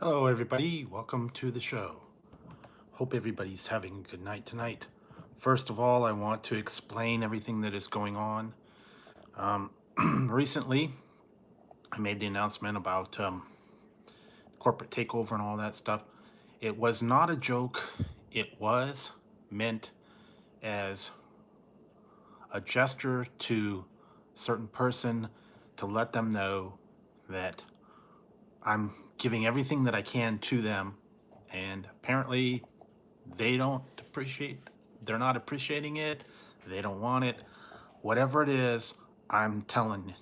Hello, everybody. Welcome to the show. Hope everybody's having a good night tonight. First of all, I want to explain everything that is going on. Recently, I made the announcement about corporate takeover and all that stuff. It was not a joke. It was meant as a gesture to a certain person to let them know that I'm giving everything that I can to them, and apparently they don't appreciate, they're not appreciating it, they don't want it, whatever it is. I'm telling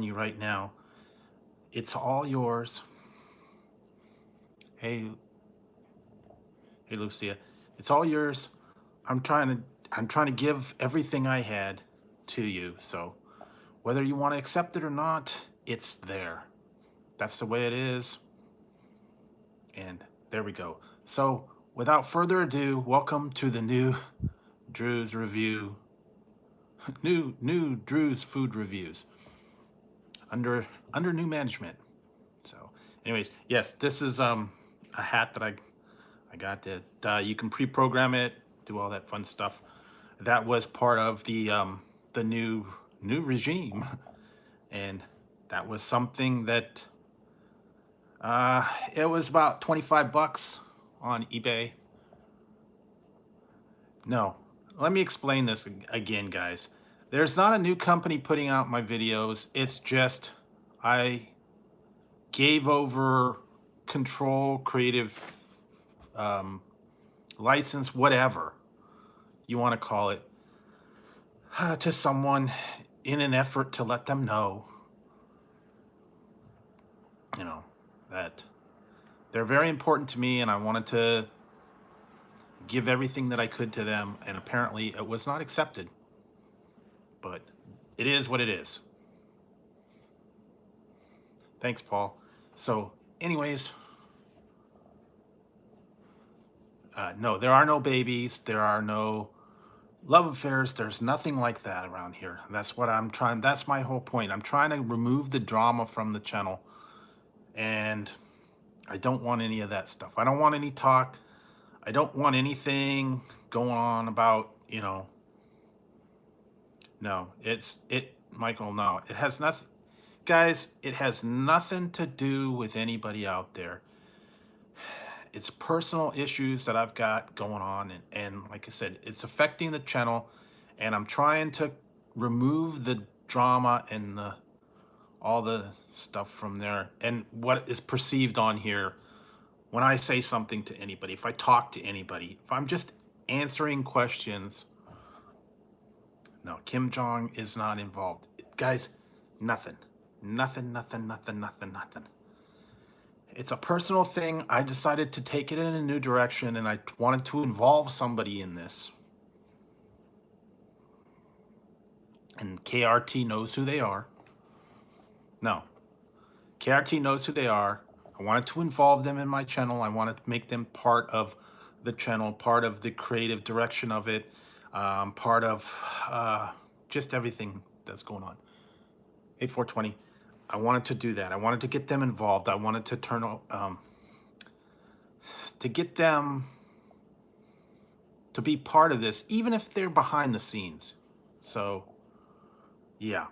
you right now, it's all yours. Hey hey Lucia, it's all yours. I'm trying to give everything I had to you, so whether you want to accept it or not, it's there. That's the way it is. And there we go. So without further ado, welcome to the new Drew's review, new Drew's food reviews under new management. So, anyways, yes, this is a hat that I got that you can pre-program it, do all that fun stuff. That was part of the new regime, and that was something that it was about 25 bucks on eBay. No, let me explain this again, guys. There's not a new company putting out my videos. It's just I gave over control, creative um, license, whatever you want to call it, to someone in an effort to let them know, you know, that they're very important to me, and I wanted to give everything that I could to them, and apparently it was not accepted. But it is what it is. Thanks, Paul. So, anyways, no, there are no babies. There are no love affairs. There's nothing like that around here. That's what I'm trying. That's my whole point. I'm trying to remove the drama from the channel, and I don't want any of that stuff. I don't want any talk. I don't want anything going on about, no, Michael, no, it has nothing, guys, it has nothing to do with anybody out there. It's personal issues that I've got going on, and like I said, it's affecting the channel, and I'm trying to remove the drama and all the stuff from there and what is perceived on here when I say something to anybody, if I talk to anybody, if I'm just answering questions. No, Kim Jong is not involved. Guys, nothing. Nothing. It's a personal thing. I decided to take it in a new direction, and I wanted to involve somebody in this. And KRT knows who they are. No, KRT knows who they are. I wanted to involve them in my channel. I wanted to make them part of the channel, part of the creative direction of it, part of just everything that's going on. 8420. I wanted to do that. I wanted to get them involved. I wanted to to get them to be part of this, even if they're behind the scenes. So, yeah.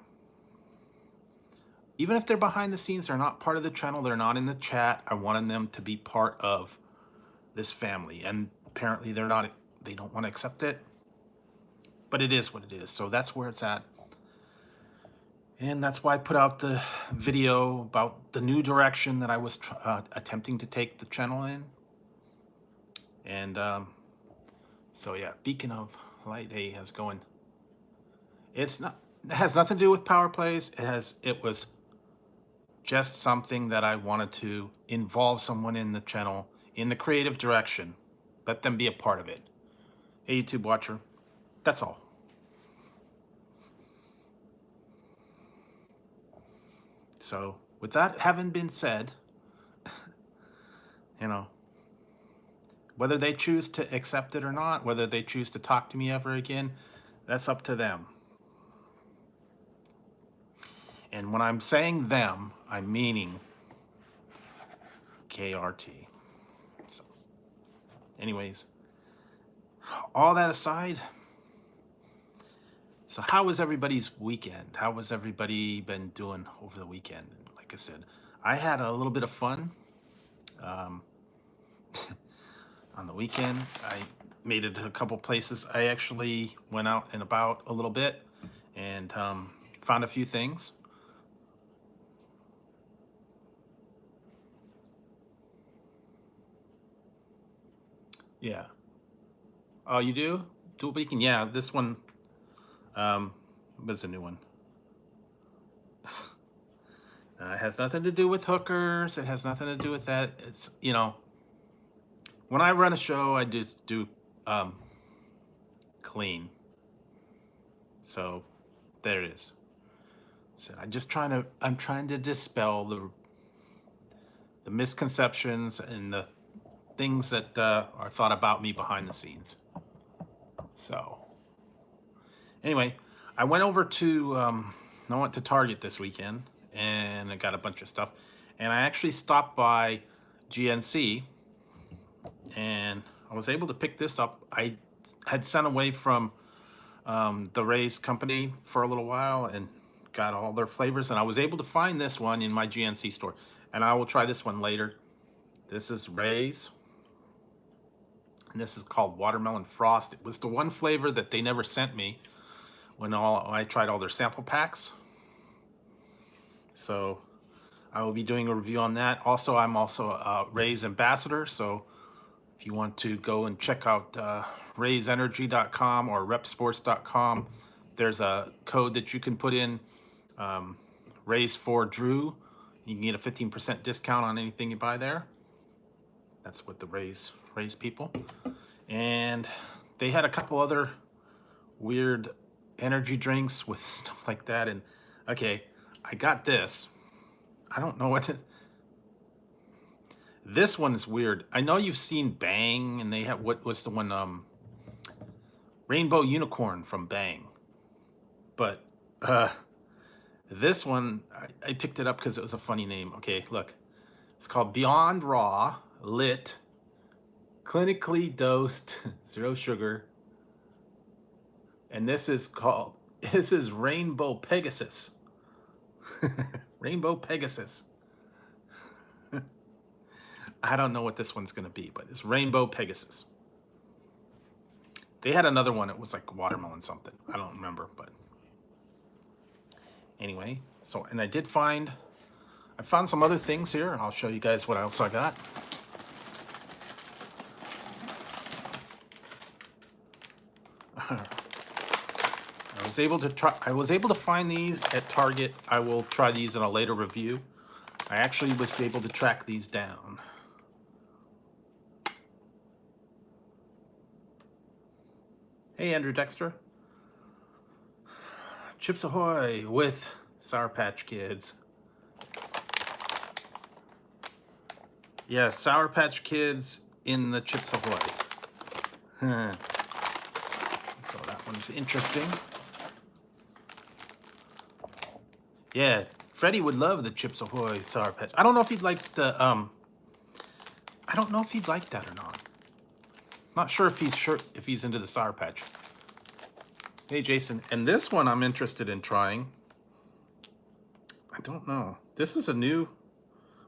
Even if they're behind the scenes, they're not part of the channel, they're not in the chat. I wanted them to be part of this family, and apparently they don't want to accept it, but it is what it is. So that's where it's at. And that's why I put out the video about the new direction that I was attempting to take the channel in. And so yeah, beacon of light A has going. It has nothing to do with power plays. It was just something that I wanted to involve someone in the channel in the creative direction. Let them be a part of it. Hey, YouTube watcher, that's all. So with that having been said, whether they choose to accept it or not, whether they choose to talk to me ever again, that's up to them. And when I'm saying them, I'm meaning KRT. So, anyways, all that aside, so how was everybody's weekend? How was everybody been doing over the weekend? Like I said, I had a little bit of fun. On the weekend, I made it to a couple places. I actually went out and about a little bit and found a few things. Yeah. Oh, you do? Dual beacon? Yeah, this one was a new one. It has nothing to do with hookers. It has nothing to do with that. It's, you know, when I run a show, I just do clean. So there it is. So I'm trying to dispel the misconceptions and the things that are thought about me behind the scenes. So anyway, I went over to I went to Target this weekend and I got a bunch of stuff, and I actually stopped by GNC and I was able to pick this up. I had sent away from the Ray's company for a little while and got all their flavors, and I was able to find this one in my GNC store, and I will try this one later. This is Ray's, and this is called Watermelon Frost. It was the one flavor that they never sent me when I tried all their sample packs. So I will be doing a review on that. Also, I'm also a Ray's ambassador, so if you want to go and check out raysenergy.com or repsports.com, there's a code that you can put in, Rays for Drew. You can get a 15% discount on anything you buy there. That's what the Rays people. And they had a couple other weird energy drinks with stuff like that. And okay, I got this. I don't know what to... This one is weird. I know you've seen Bang, and they have, what was the one, Rainbow Unicorn from Bang. But this one, I picked it up because it was a funny name. Okay, look. It's called Beyond Raw, Lit, Clinically Dosed, Zero Sugar. And this is Rainbow Pegasus. Rainbow Pegasus. I don't know what this one's going to be, but it's Rainbow Pegasus. They had another one. It was like watermelon something. I don't remember, but anyway. So, and I found some other things here. I'll show you guys what else I got. I was able to find these at Target. I will try these in a later review. I actually was able to track these down. Hey, Andrew Dexter. Chips Ahoy with Sour Patch Kids. Yeah, Sour Patch Kids in the Chips Ahoy. So that one's interesting. Yeah, Freddie would love the Chips Ahoy Sour Patch. I don't know if he'd like the I don't know if he'd like that or not. Not sure if he's into the Sour Patch. Hey, Jason. And this one I'm interested in trying. I don't know. This is a new...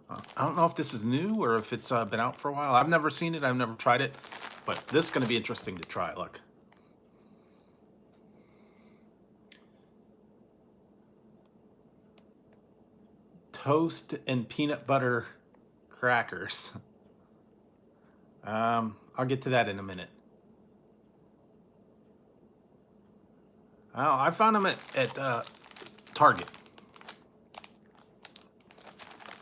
I don't know if this is new or if it's been out for a while. I've never seen it. I've never tried it. But this is going to be interesting to try. Look. Toast and peanut butter crackers. I'll get to that in a minute. I found them at Target.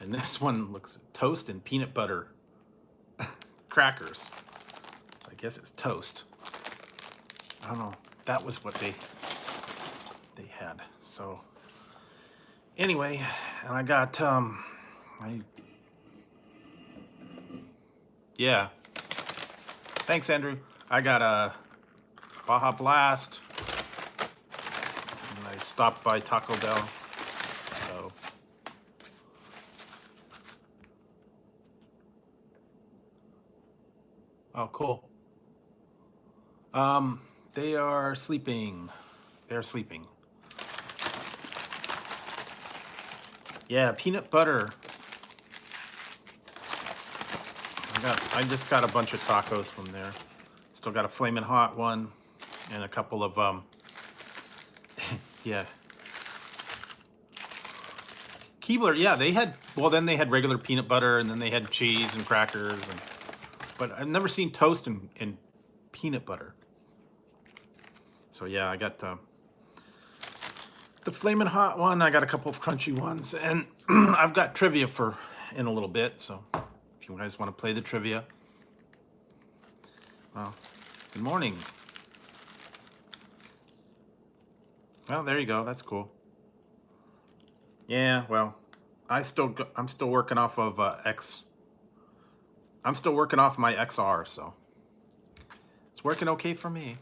And this one looks toast and peanut butter crackers. I guess it's toast. I don't know. That was what they had. So anyway, and I got yeah. Thanks, Andrew. I got a Baja Blast. And I stopped by Taco Bell. So Oh, cool. Um, they are sleeping. They're sleeping. Yeah, peanut butter. I just got a bunch of tacos from there. Still got a flaming hot one and a couple of yeah. Keebler, yeah, they had, well, then they had regular peanut butter, and then they had cheese and crackers, and but I've never seen toast in peanut butter. So yeah, I got the flaming hot one. I got a couple of crunchy ones, and I've got trivia for in a little bit. So if you guys want to play the trivia, well, good morning. Well, there you go. That's cool. Yeah, well, I'm still working off of I'm still working off my XR, so it's working okay for me.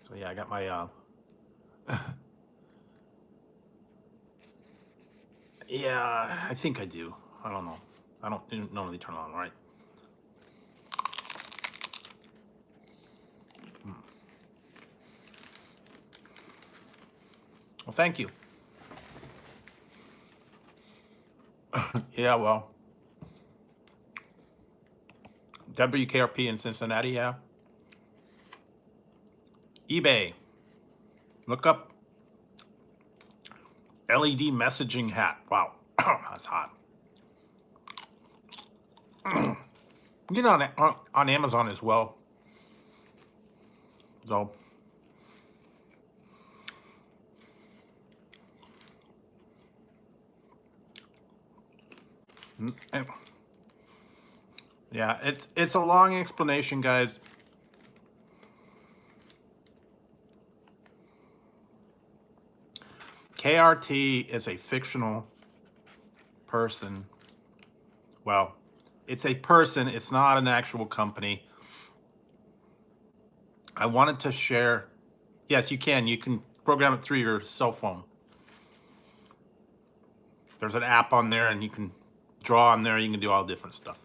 So yeah, I got my yeah, I think I do. I don't know. I don't normally turn it on, right? Well, thank you. Yeah, well, WKRP in Cincinnati, yeah. eBay. Look up LED messaging hat. Wow, that's hot. Get on Amazon as well. So yeah, it's a long explanation, guys. KRT is a fictional person. Well, it's a person. It's not an actual company. I wanted to share. Yes, you can. You can program it through your cell phone. There's an app on there, and you can draw on there. You can do all different stuff.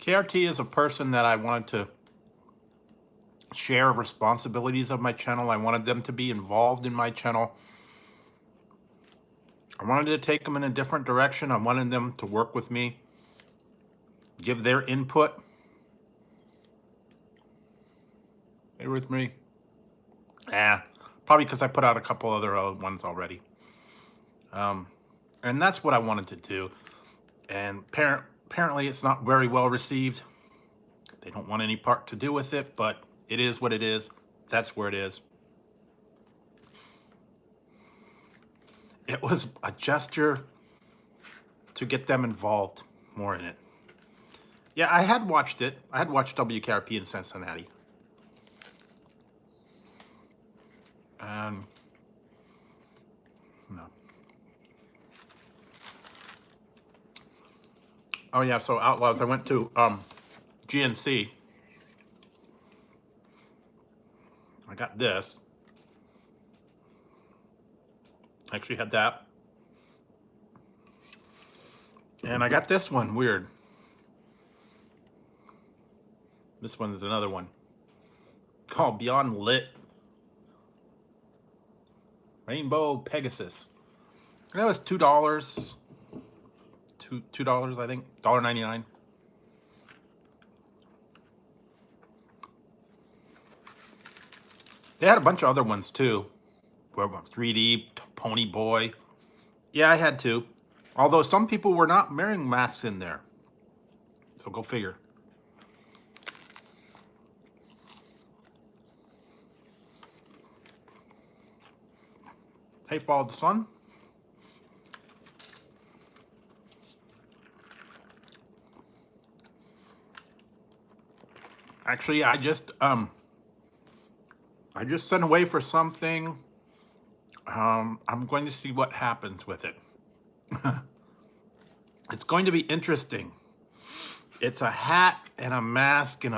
KRT is a person that I wanted to share responsibilities of my channel. I wanted them to be involved in my channel. I wanted to take them in a different direction. I wanted them to work with me, give their input. They with me? Probably because I put out a couple other ones already. And that's what I wanted to do. And apparently it's not very well received. They don't want any part to do with it, but it is what it is. That's where it is. It was a gesture to get them involved more in it. Yeah, I had watched it. I had watched WKRP in Cincinnati. And no. Oh yeah, so Outlaws. I went to GNC. I got this. I actually had that. And I got this one, weird. This one is another one called Beyond Lit Rainbow Pegasus. And that was $2. $2, I think. $1.99. They had a bunch of other ones too. 3D, Pony Boy. Yeah, I had two. Although some people were not wearing masks in there. So go figure. Hey, Follow the Sun. Actually, I just sent away for something. I'm going to see what happens with it. It's going to be interesting. It's a hat and a mask and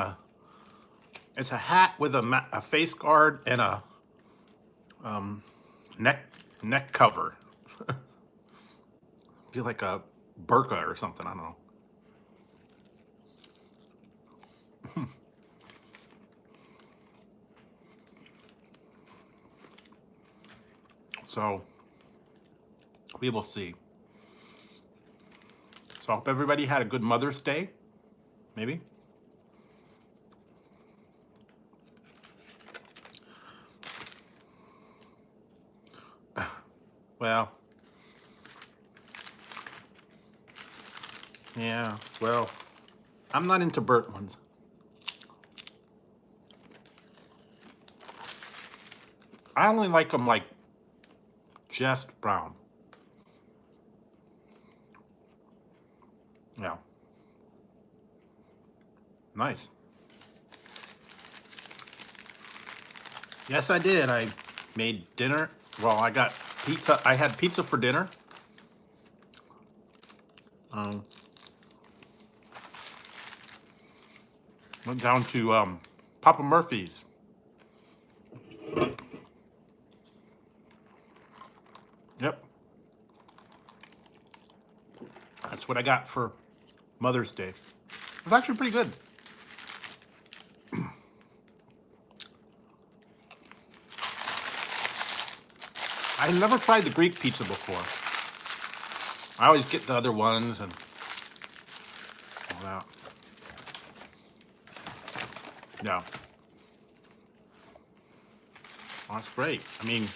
It's a hat with a face guard and a neck cover. Be like a burqa or something. I don't know. So we will see. So I hope everybody had a good Mother's Day. Maybe. Well, yeah, well, I'm not into burnt ones. I only like them like just brown. Yeah. Nice. Yes, I did. I made dinner. Well, I got pizza. I had pizza for dinner. Went down to Papa Murphy's. Yep. That's what I got for Mother's Day. It was actually pretty good. I never tried the Greek pizza before. I always get the other ones and all that. Yeah. Well, that's great. I mean,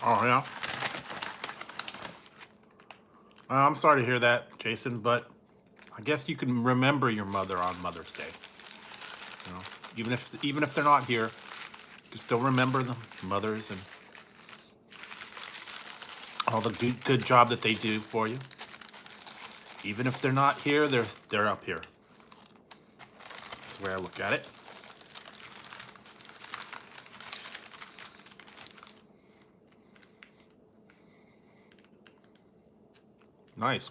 oh yeah. I'm sorry to hear that, Jason, but I guess you can remember your mother on Mother's Day. You know, even if they're not here, you can still remember the mothers and all the good job that they do for you. Even if they're not here, they're up here. That's the way I look at it. Nice.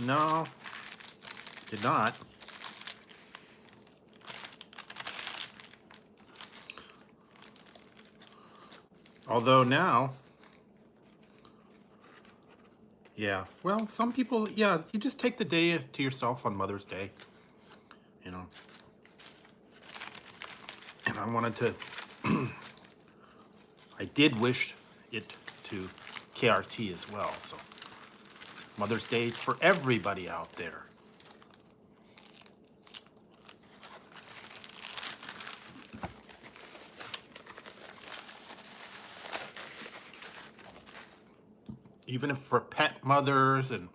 No, did not. Although now, yeah, well, some people, yeah, you just take the day to yourself on Mother's Day, you know. And I wanted to, I did wish it to KRT as well, so Mother's Day for everybody out there. Even if for pet mothers and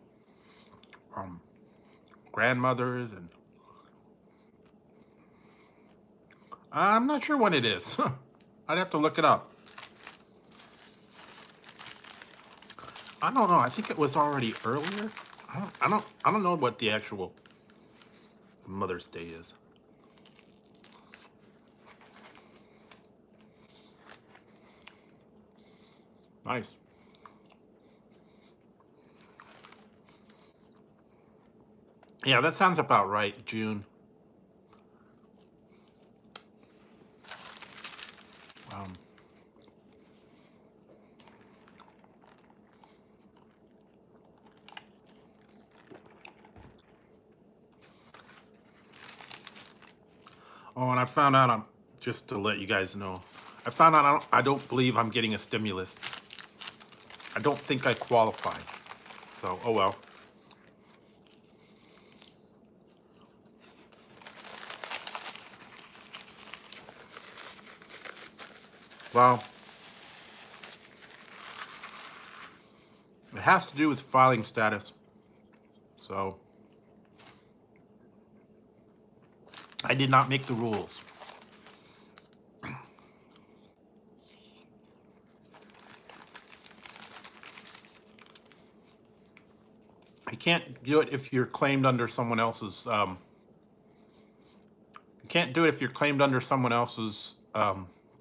grandmothers, and I'm not sure when it is. I'd have to look it up. I don't know. I think it was already earlier. I don't know what the actual Mother's Day is. Nice. Yeah, that sounds about right. June. Oh, and I found out, just to let you guys know, I found out I don't believe I'm getting a stimulus. I don't think I qualify. So, oh well. Well, it has to do with filing status. So, I did not make the rules. You can't do it if you're claimed under someone else's. You can't do it if you're claimed under someone else's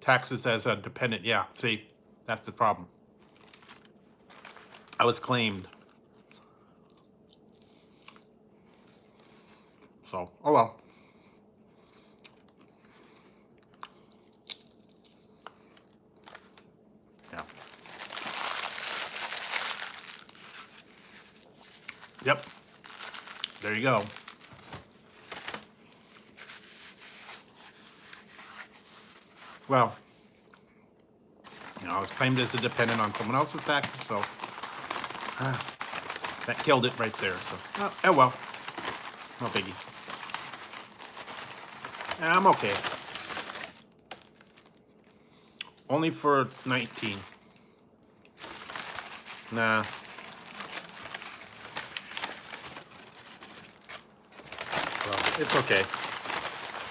taxes as a dependent. Yeah, see, that's the problem. I was claimed. So, oh well. Yeah. Yep. There you go. Well, you know, I was claimed as a dependent on someone else's taxes, so that killed it right there. So, oh well, no biggie. I'm okay. Only for 19. Nah. Well, it's okay.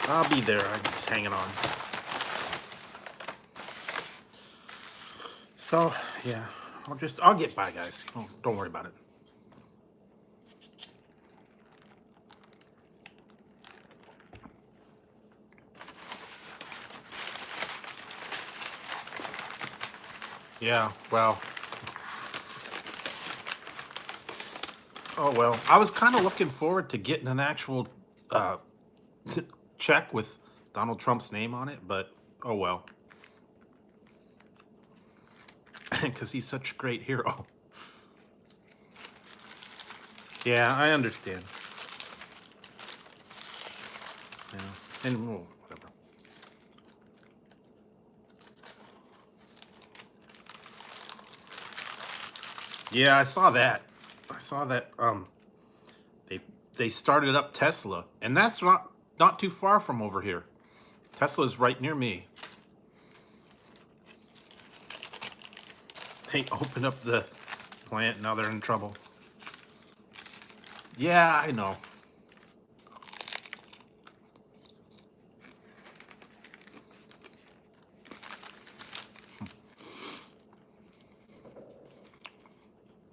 I'll be there. I'm just hanging on. So, yeah. I'll get by, guys. Don't worry about it. Yeah, well. Oh, well. I was kind of looking forward to getting an actual check with Donald Trump's name on it, but oh well. Because he's such a great hero. Yeah, I understand. Yeah, and oh, whatever. Yeah, I saw that. I saw that. They started up Tesla, and that's not too far from over here. Tesla's right near me. They opened up the plant. Now they're in trouble. Yeah, I know.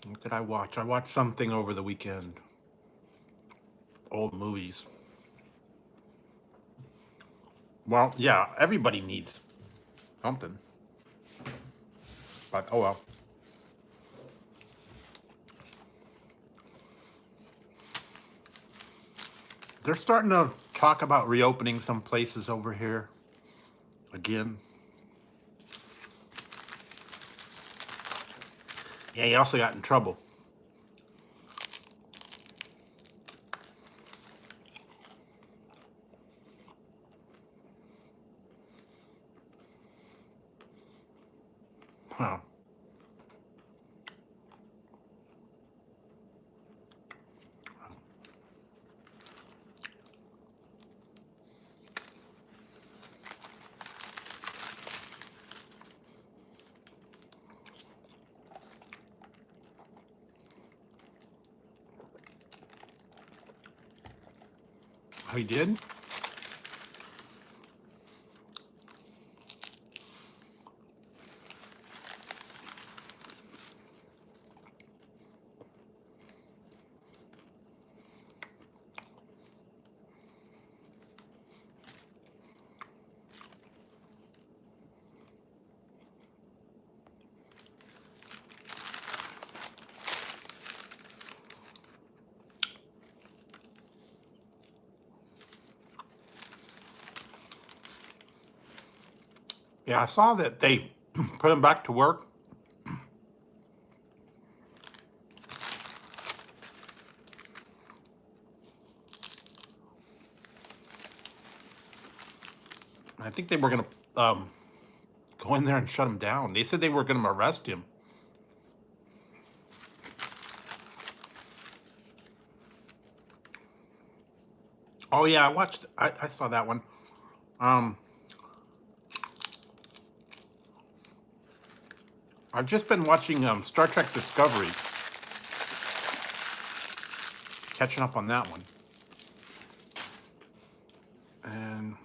What did I watch? I watched something over the weekend. Old movies. Well, yeah, everybody needs something. But oh well. They're starting to talk about reopening some places over here again. Yeah, he also got in trouble. Well, he did? Yeah, I saw that they put him back to work. I think they were going to go in there and shut him down. They said they were going to arrest him. Oh yeah, I saw that one. I've just been watching Star Trek Discovery, catching up on that one, and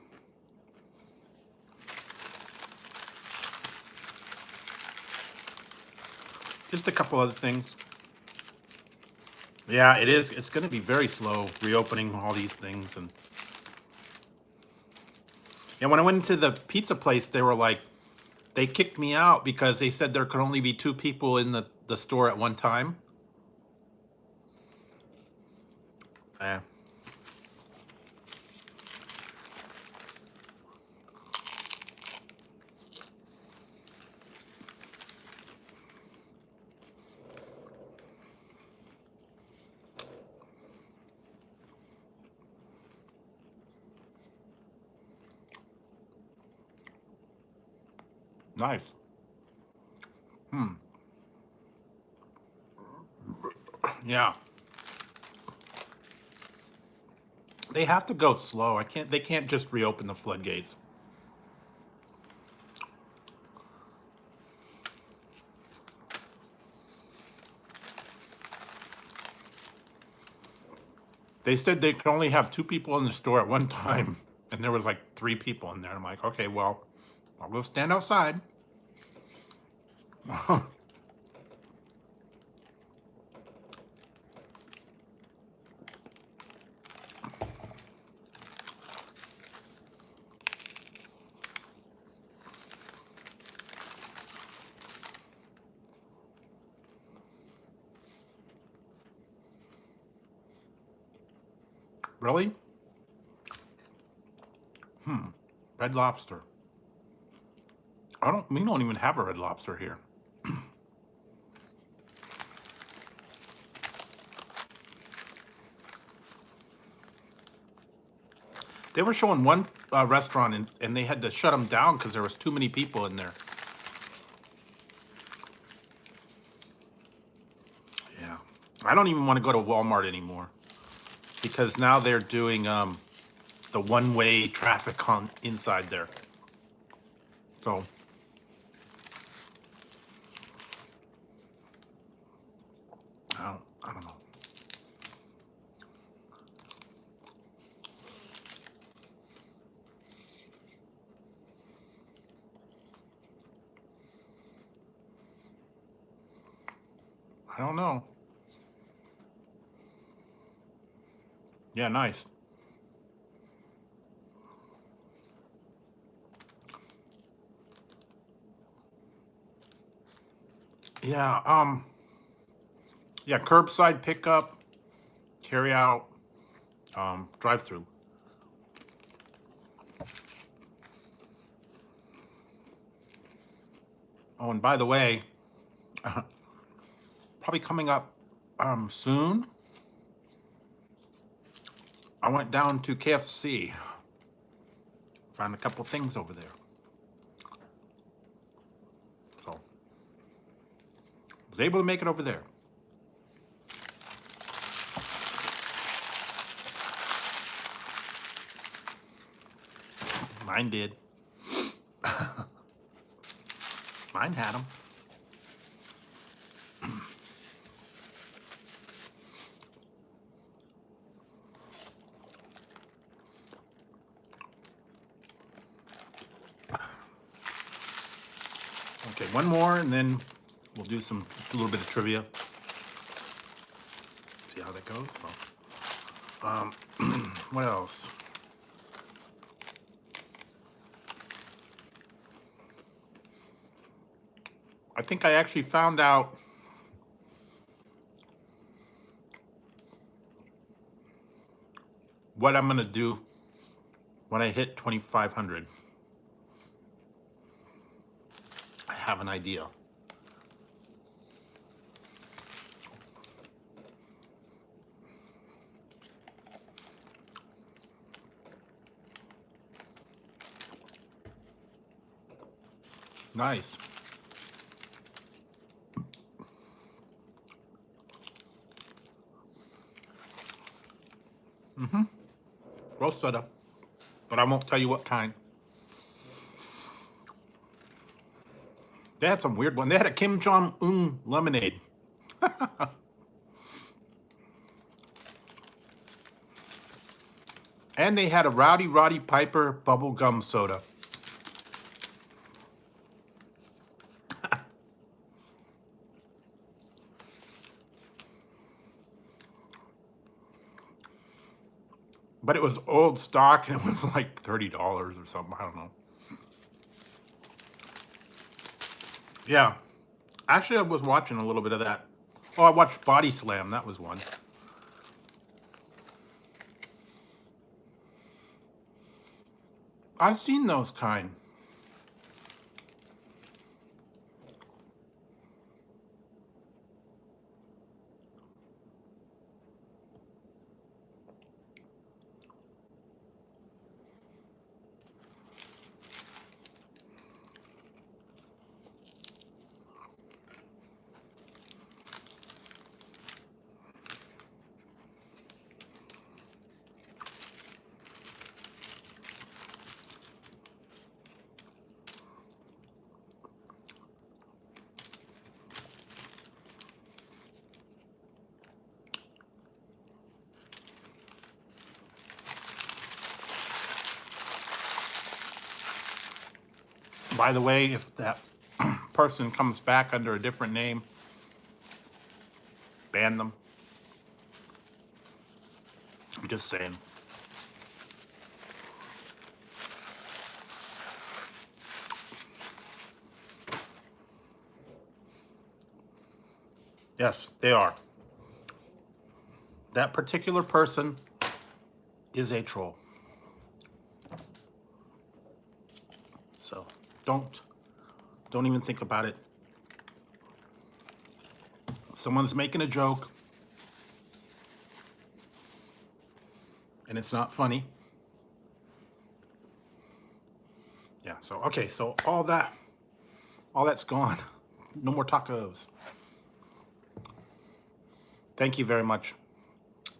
just a couple other things. Yeah, it is. It's going to be very slow reopening all these things, and And when I went into the pizza place, they were like, they kicked me out because they said there could only be 2 people in the store at one time. Eh. Nice. Yeah. They have to go slow. They can't just reopen the floodgates. They said they could only have 2 people in the store at one time, and there was like 3 people in there. I'm like, okay, well, I'll go stand outside. Really? Red Lobster. We don't even have a Red Lobster here. They were showing one restaurant, and they had to shut them down because there was too many people in there. Yeah. I don't even want to go to Walmart anymore because now they're doing the one-way traffic on inside there. So I don't know. I don't know. Yeah, nice. Yeah, yeah, curbside pickup, carry out, drive through. Oh, and by the way, probably coming up soon, I went down to KFC. Found a couple things over there. So was able to make it over there. Mine did. Mine had them. Okay, one more, and then we'll do a little bit of trivia. See how that goes. So, what else? I think I actually found out what I'm gonna do when I hit 2,500. I have an idea. Nice. Roast soda, but I won't tell you what kind. They had some weird one. They had a Kim Jong-un lemonade. And they had a Rowdy Roddy Piper bubblegum soda. But it was old stock and it was like $30 or something. I don't know. Yeah. Actually, I was watching a little bit of that. Oh, I watched Body Slam. That was one. I've seen those kind. By the way, if that person comes back under a different name, ban them. I'm just saying. Yes, they are. That particular person is a troll. So don't even think about it. If someone's making a joke and it's not funny. Yeah, so okay, so all that's gone. No more tacos. Thank you very much.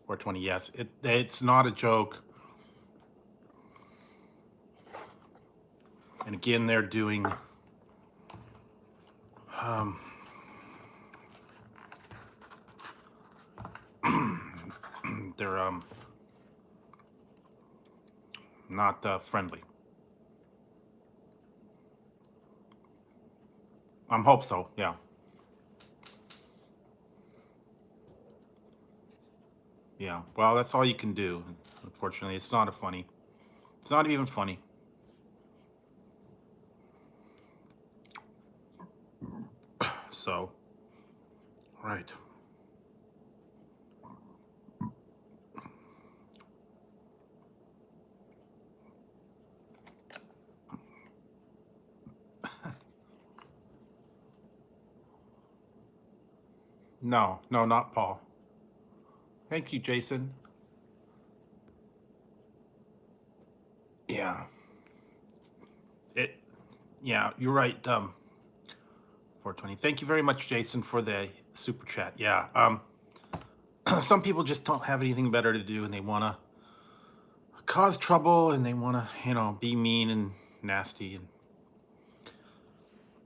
420, yes. It's not a joke. And again, they're doing they're not friendly. Hope so, yeah. Yeah, well, that's all you can do. Unfortunately, it's not funny. It's not even funny. So, right. No, not Paul. Thank you, Jason. Yeah. Yeah, you're right. 420. Thank you very much, Jason, for the super chat. Yeah. Some people just don't have anything better to do and they want to cause trouble and they want to, be mean and nasty. And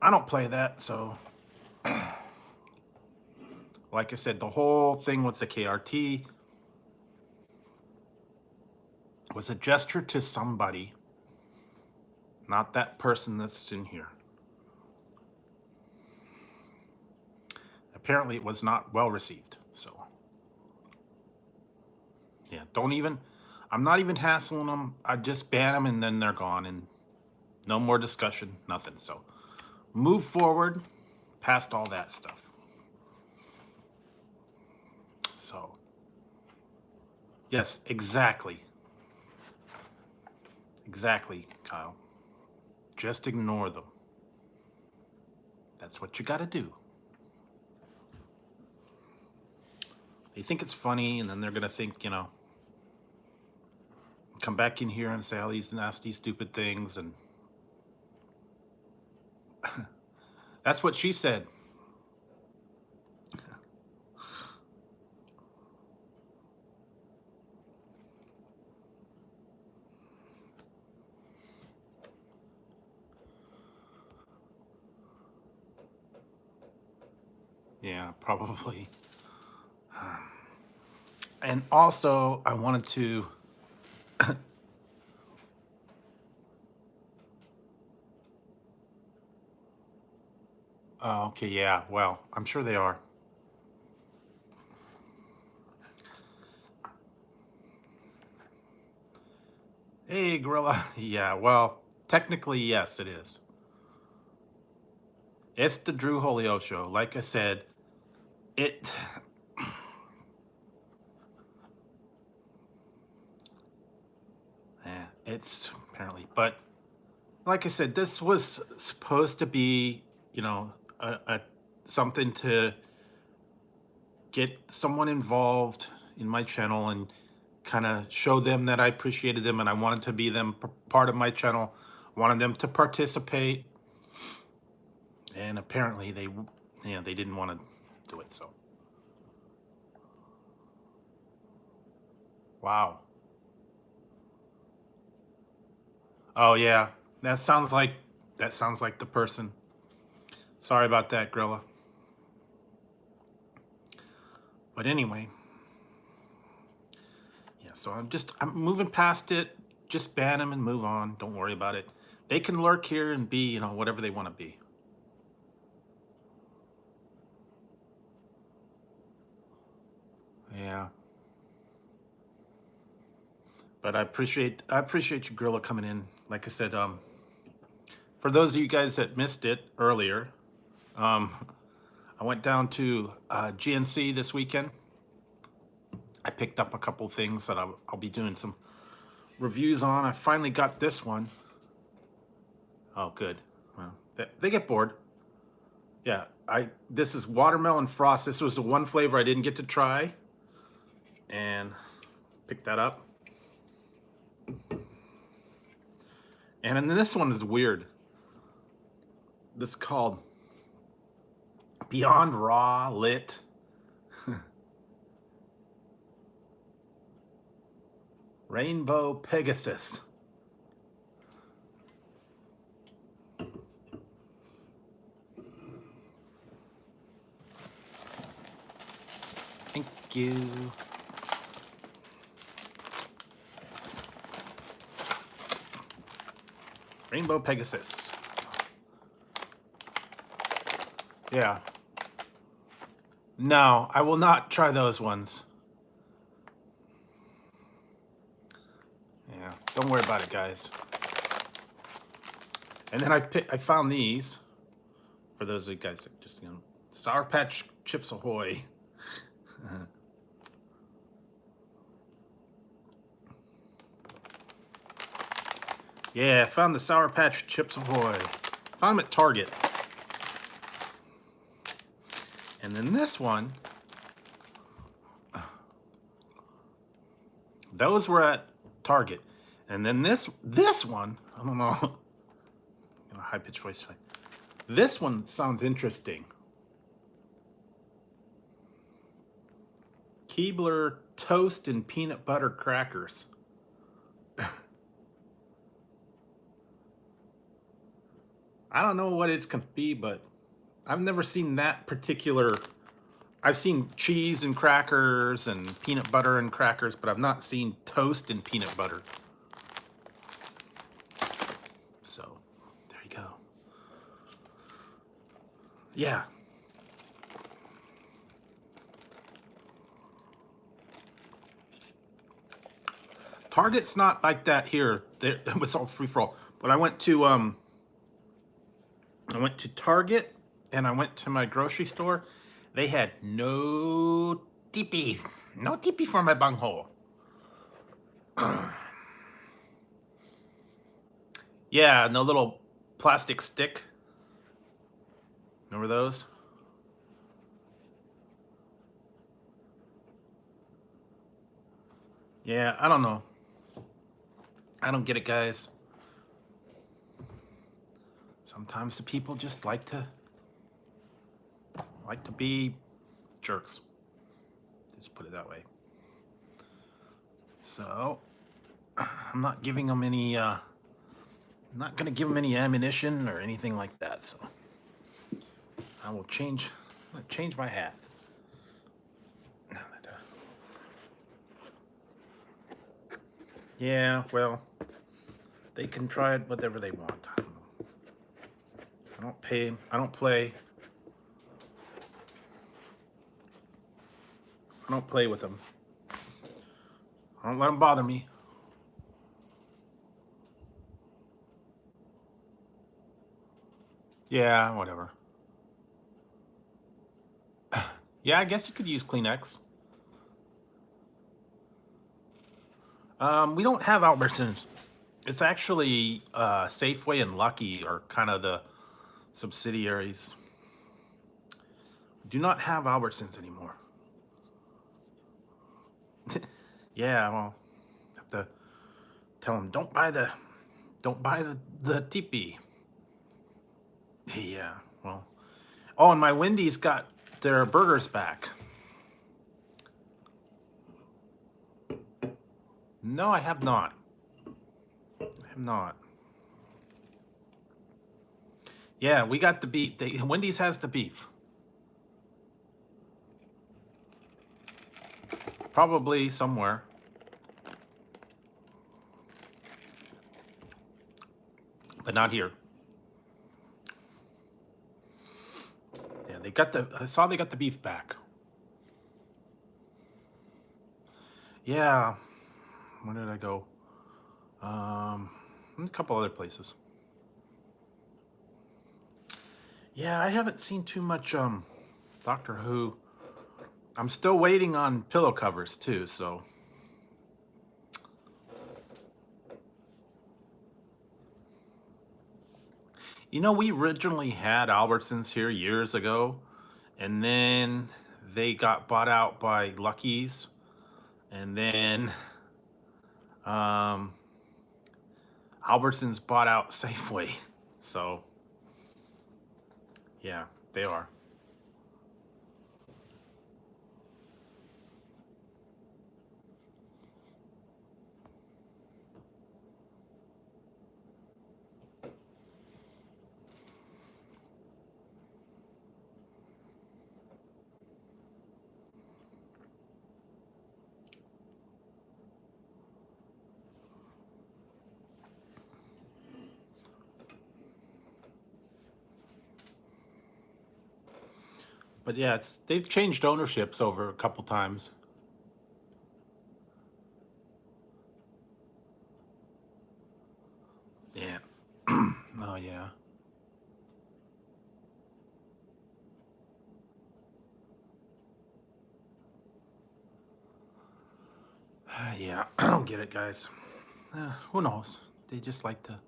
I don't play that. So, like I said, the whole thing with the KRT was a gesture to somebody, not that person that's in here. Apparently, it was not well received. So, yeah, I'm not even hassling them. I just ban them and then they're gone and no more discussion, nothing. So, move forward past all that stuff. So, yes, exactly. Exactly, Kyle. Just ignore them. That's what you got to do. They think it's funny, and then they're going to think, come back in here and say all these nasty, stupid things. And that's what she said. Yeah, probably. And also, I wanted to okay, yeah, well, I'm sure they are. Hey, Gorilla. Yeah, well, technically, yes, it is. It's the Drew Holio Show. Like I said, it... Yeah, it's apparently... But, like I said, this was supposed to be, you know, something to get someone involved in my channel and kind of show them that I appreciated them and I wanted to be them part of my channel, wanted them to participate, and apparently they, you know, they didn't want to do it. So, wow. Oh yeah, that sounds like the person. Sorry about that, Grilla. But anyway, yeah. So I'm moving past it. Just ban them and move on. Don't worry about it. They can lurk here and be, you know, whatever they want to be. Yeah. But I appreciate you, Grilla, coming in. Like I said, for those of you guys that missed it earlier, I went down to GNC this weekend. I picked up a couple things that I'll be doing some reviews on. I finally got this one. Oh, good. Well, they get bored. Yeah, this is watermelon frost. This was the one flavor I didn't get to try, and picked that up. And then this one is weird. This is called Beyond Raw Lit. Rainbow Pegasus. Thank you. Rainbow Pegasus. Yeah. No, I will not try those ones. Yeah, don't worry about it, guys. And then I found these for those of you guys that just, you know, Sour Patch Chips Ahoy. Yeah, I found the Sour Patch Chips Ahoy. Found them at Target. And then this one, those were at Target. And then this one, I don't know, high pitched voice. This one sounds interesting. Keebler toast and peanut butter crackers. I don't know what it's gonna be, but I've never seen that particular. I've seen cheese and crackers and peanut butter and crackers, but I've not seen toast and peanut butter. So, there you go. Yeah. Target's not like that here. It was all free for all. But I went to Target and I went to my grocery store. They had no tippy for my bunghole. Yeah, and the little plastic stick. Remember those? Yeah, I don't know. I don't get it, guys. Sometimes the people just like to be jerks. Just put it that way. So I'm not giving them any. I'm not gonna give them any ammunition or anything like that. So I will change. I'm gonna change my hat. Yeah, well, they can try it whatever they want. I don't know. I don't pay. I don't play. I don't play with them. I don't let them bother me. Yeah, whatever. Yeah, I guess you could use Kleenex. We don't have Albertsons. It's actually Safeway and Lucky are kind of the subsidiaries. We do not have Albertsons anymore. Yeah, well, have to tell them don't buy the teepee. Yeah, well. Oh, and my Wendy's got their burgers back. No, I have not. I have not. Yeah, we got the beef. Wendy's has the beef. Probably somewhere. But not here. Yeah, I saw they got the beef back. Yeah. Where did I go? A couple other places. Yeah, I haven't seen too much Doctor Who. I'm still waiting on pillow covers too, so. You know, we originally had Albertsons here years ago, and then they got bought out by Lucky's, and then Albertsons bought out Safeway. So, yeah, they are. But yeah, they've changed ownerships over a couple times. Yeah. Oh yeah. Yeah, I don't get it, guys. Who knows? They just like to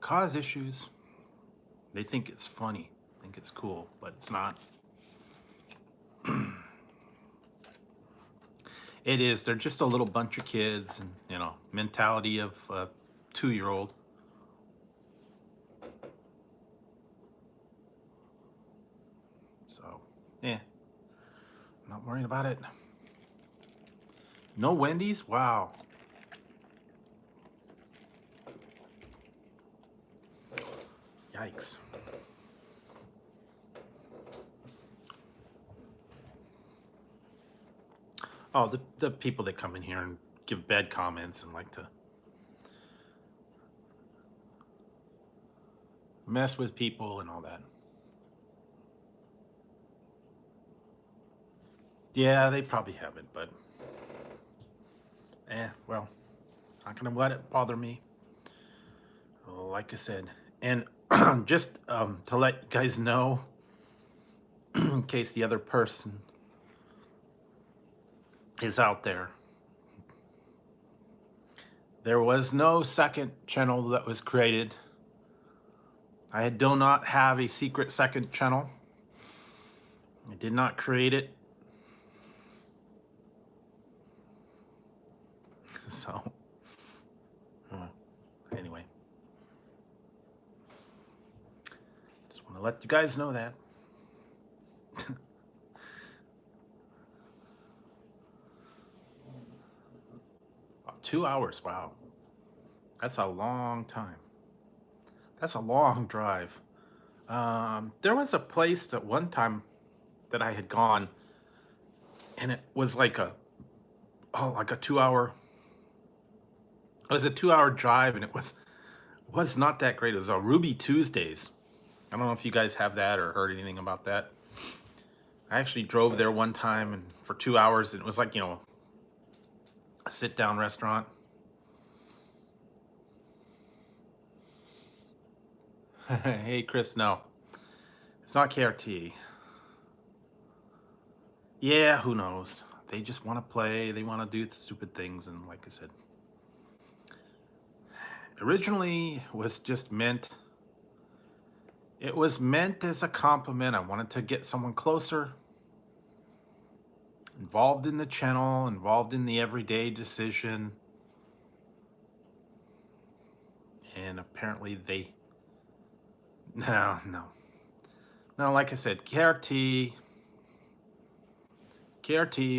cause issues. They think it's funny, think it's cool, but it's not. It is. They're just a little bunch of kids, and mentality of a 2-year-old. So, yeah, not worrying about it. No Wendy's? Wow. Yikes. Oh, the people that come in here and give bad comments and like to mess with people and all that. Yeah, they probably have it, but well, not gonna let it bother me. Like I said, and just to let you guys know, in case the other person is out there, there was no second channel that was created. I do not have a secret second channel. I did not create it. So, anyway, just want to let you guys know that. 2 hours, wow. That's a long time. That's a long drive. There was a place at one time that I had gone, and it was like a 2 hour. It was a 2 hour drive, and it was not that great. It was a Ruby Tuesdays. I don't know if you guys have that or heard anything about that. I actually drove there one time, and for 2 hours, and it was like a sit-down restaurant. Hey, Chris, no. It's not KRT. Yeah, who knows? They just want to play. They want to do stupid things. And like I said, originally was just meant, it was meant as a compliment. I wanted to get someone closer, involved in the channel, involved in the everyday decision. And apparently they, no. Like I said, KRT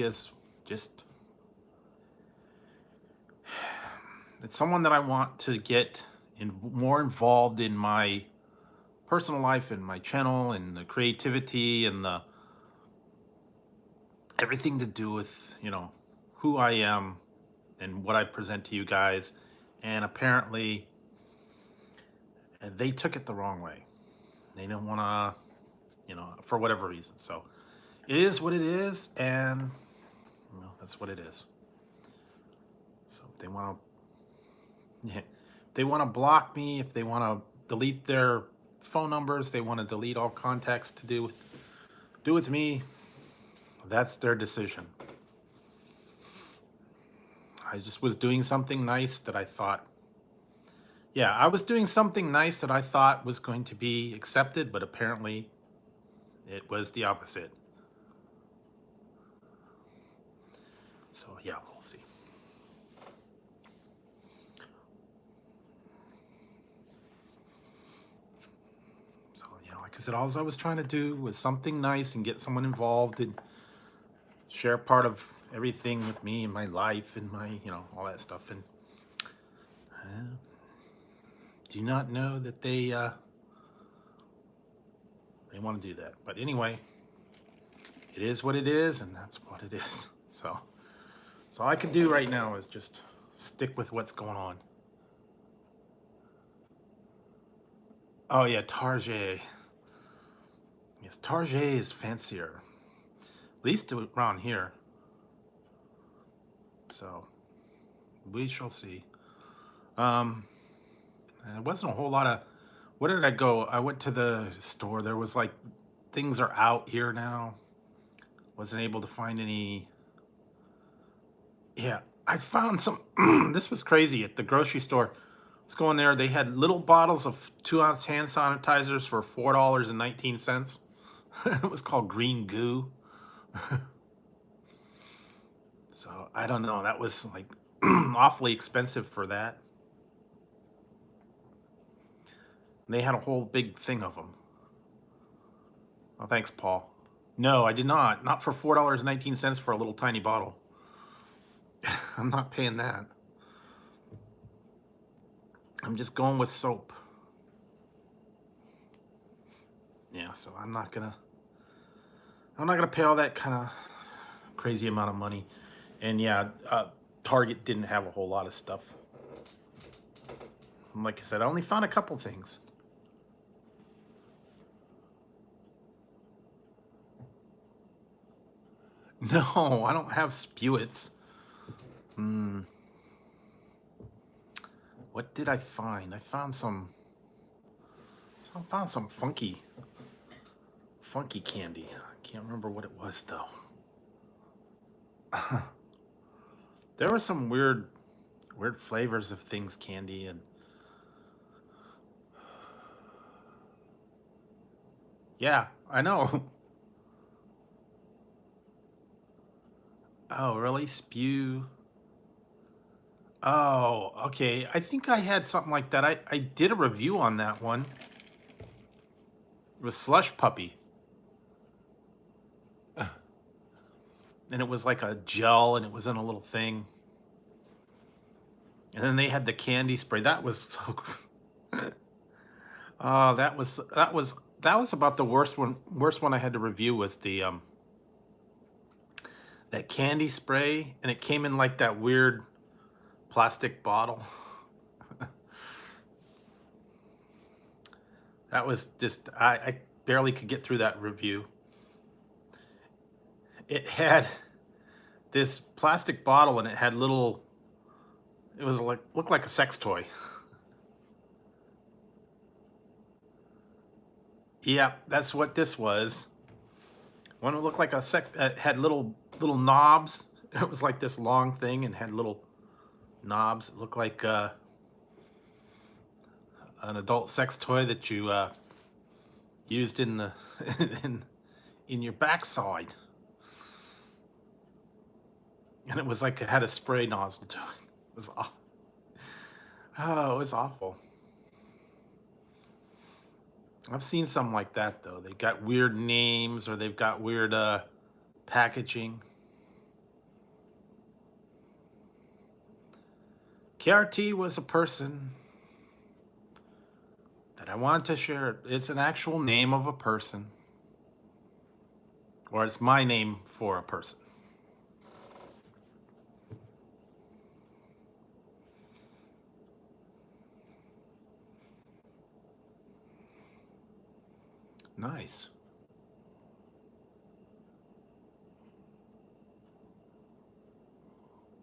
is just, it's someone that I want to get more involved in my personal life and my channel and the creativity and the everything to do with, who I am and what I present to you guys. And apparently they took it the wrong way. They don't want to, for whatever reason. So it is what it is, and that's what it is. So if they want to, yeah, they want to block me, if they want to delete their phone numbers, they want to delete all contacts to do with me, that's their decision. I just was doing something nice that I thought, I was doing something nice that I thought was going to be accepted, but apparently it was the opposite. So yeah, we'll see. So yeah, like I said, all I was trying to do was something nice and get someone involved and share part of everything with me and my life and my, all that stuff. And do not know that they want to do that. But anyway, it is what it is, and that's what it is. So all I can do right now is just stick with what's going on. Oh yeah, Target. Yes, Target is fancier. At least around here. So we shall see. There wasn't a whole lot of, where did I go? I went to the store. There was like, things are out here now. Wasn't able to find any. Yeah, I found some, this was crazy at the grocery store. Let's go in there. They had little bottles of 2-ounce hand sanitizers for $4.19. It was called Green Goo. So I don't know. That was like awfully expensive for that. They had a whole big thing of them. Oh, thanks, Paul. No, I did not. Not for $4.19 for a little tiny bottle. I'm not paying that. I'm just going with soap. Yeah, so I'm not gonna pay all that kind of crazy amount of money. And yeah, Target didn't have a whole lot of stuff. And like I said, I only found a couple things. No, I don't have spewits. What did I find? I found some funky candy. I can't remember what it was though. There were some weird flavors of things, candy, and yeah, I know. Oh, really? Spew? Oh, okay. I think I had something like that. I did a review on that one. It was Slush Puppy. And it was like a gel, and it was in a little thing. And then they had the candy spray. That was so. Oh, that was about the worst one. Worst one I had to review was the that candy spray, and it came in like that weird plastic bottle. That was just, I barely could get through that review. It had this plastic bottle, and it had little, it was like, looked like a sex toy. Yeah, that's what this was. One looked like had little knobs. It was like this long thing and had little knobs. It looked like an adult sex toy that you used in the in your backside, and it was like it had a spray nozzle to it. It was oh, it was awful. I've seen some like that though. They got weird names or they've got weird packaging. KRT was a person that I wanted to share. It's an actual name of a person, or it's my name for a person. Nice.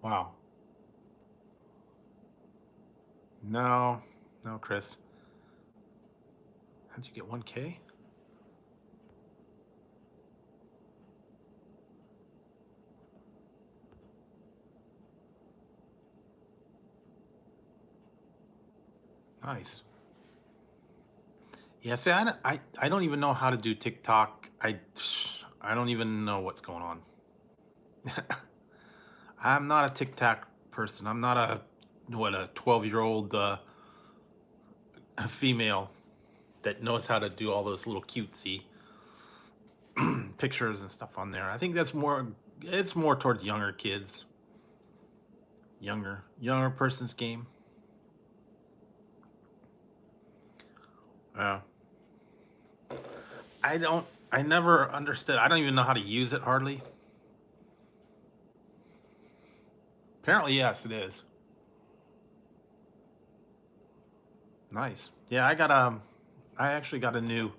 Wow. No, no, Chris. How'd you get 1K? Nice. Yeah, see, I don't even know how to do TikTok. I don't even know what's going on. I'm not a TikTok person. I'm not a 12-year-old female that knows how to do all those little cutesy pictures and stuff on there. I think that's more it's more towards younger kids. Younger person's game. Yeah. I never understood. I don't even know how to use it hardly. Apparently, yes, it is. Nice. Yeah, I actually got a new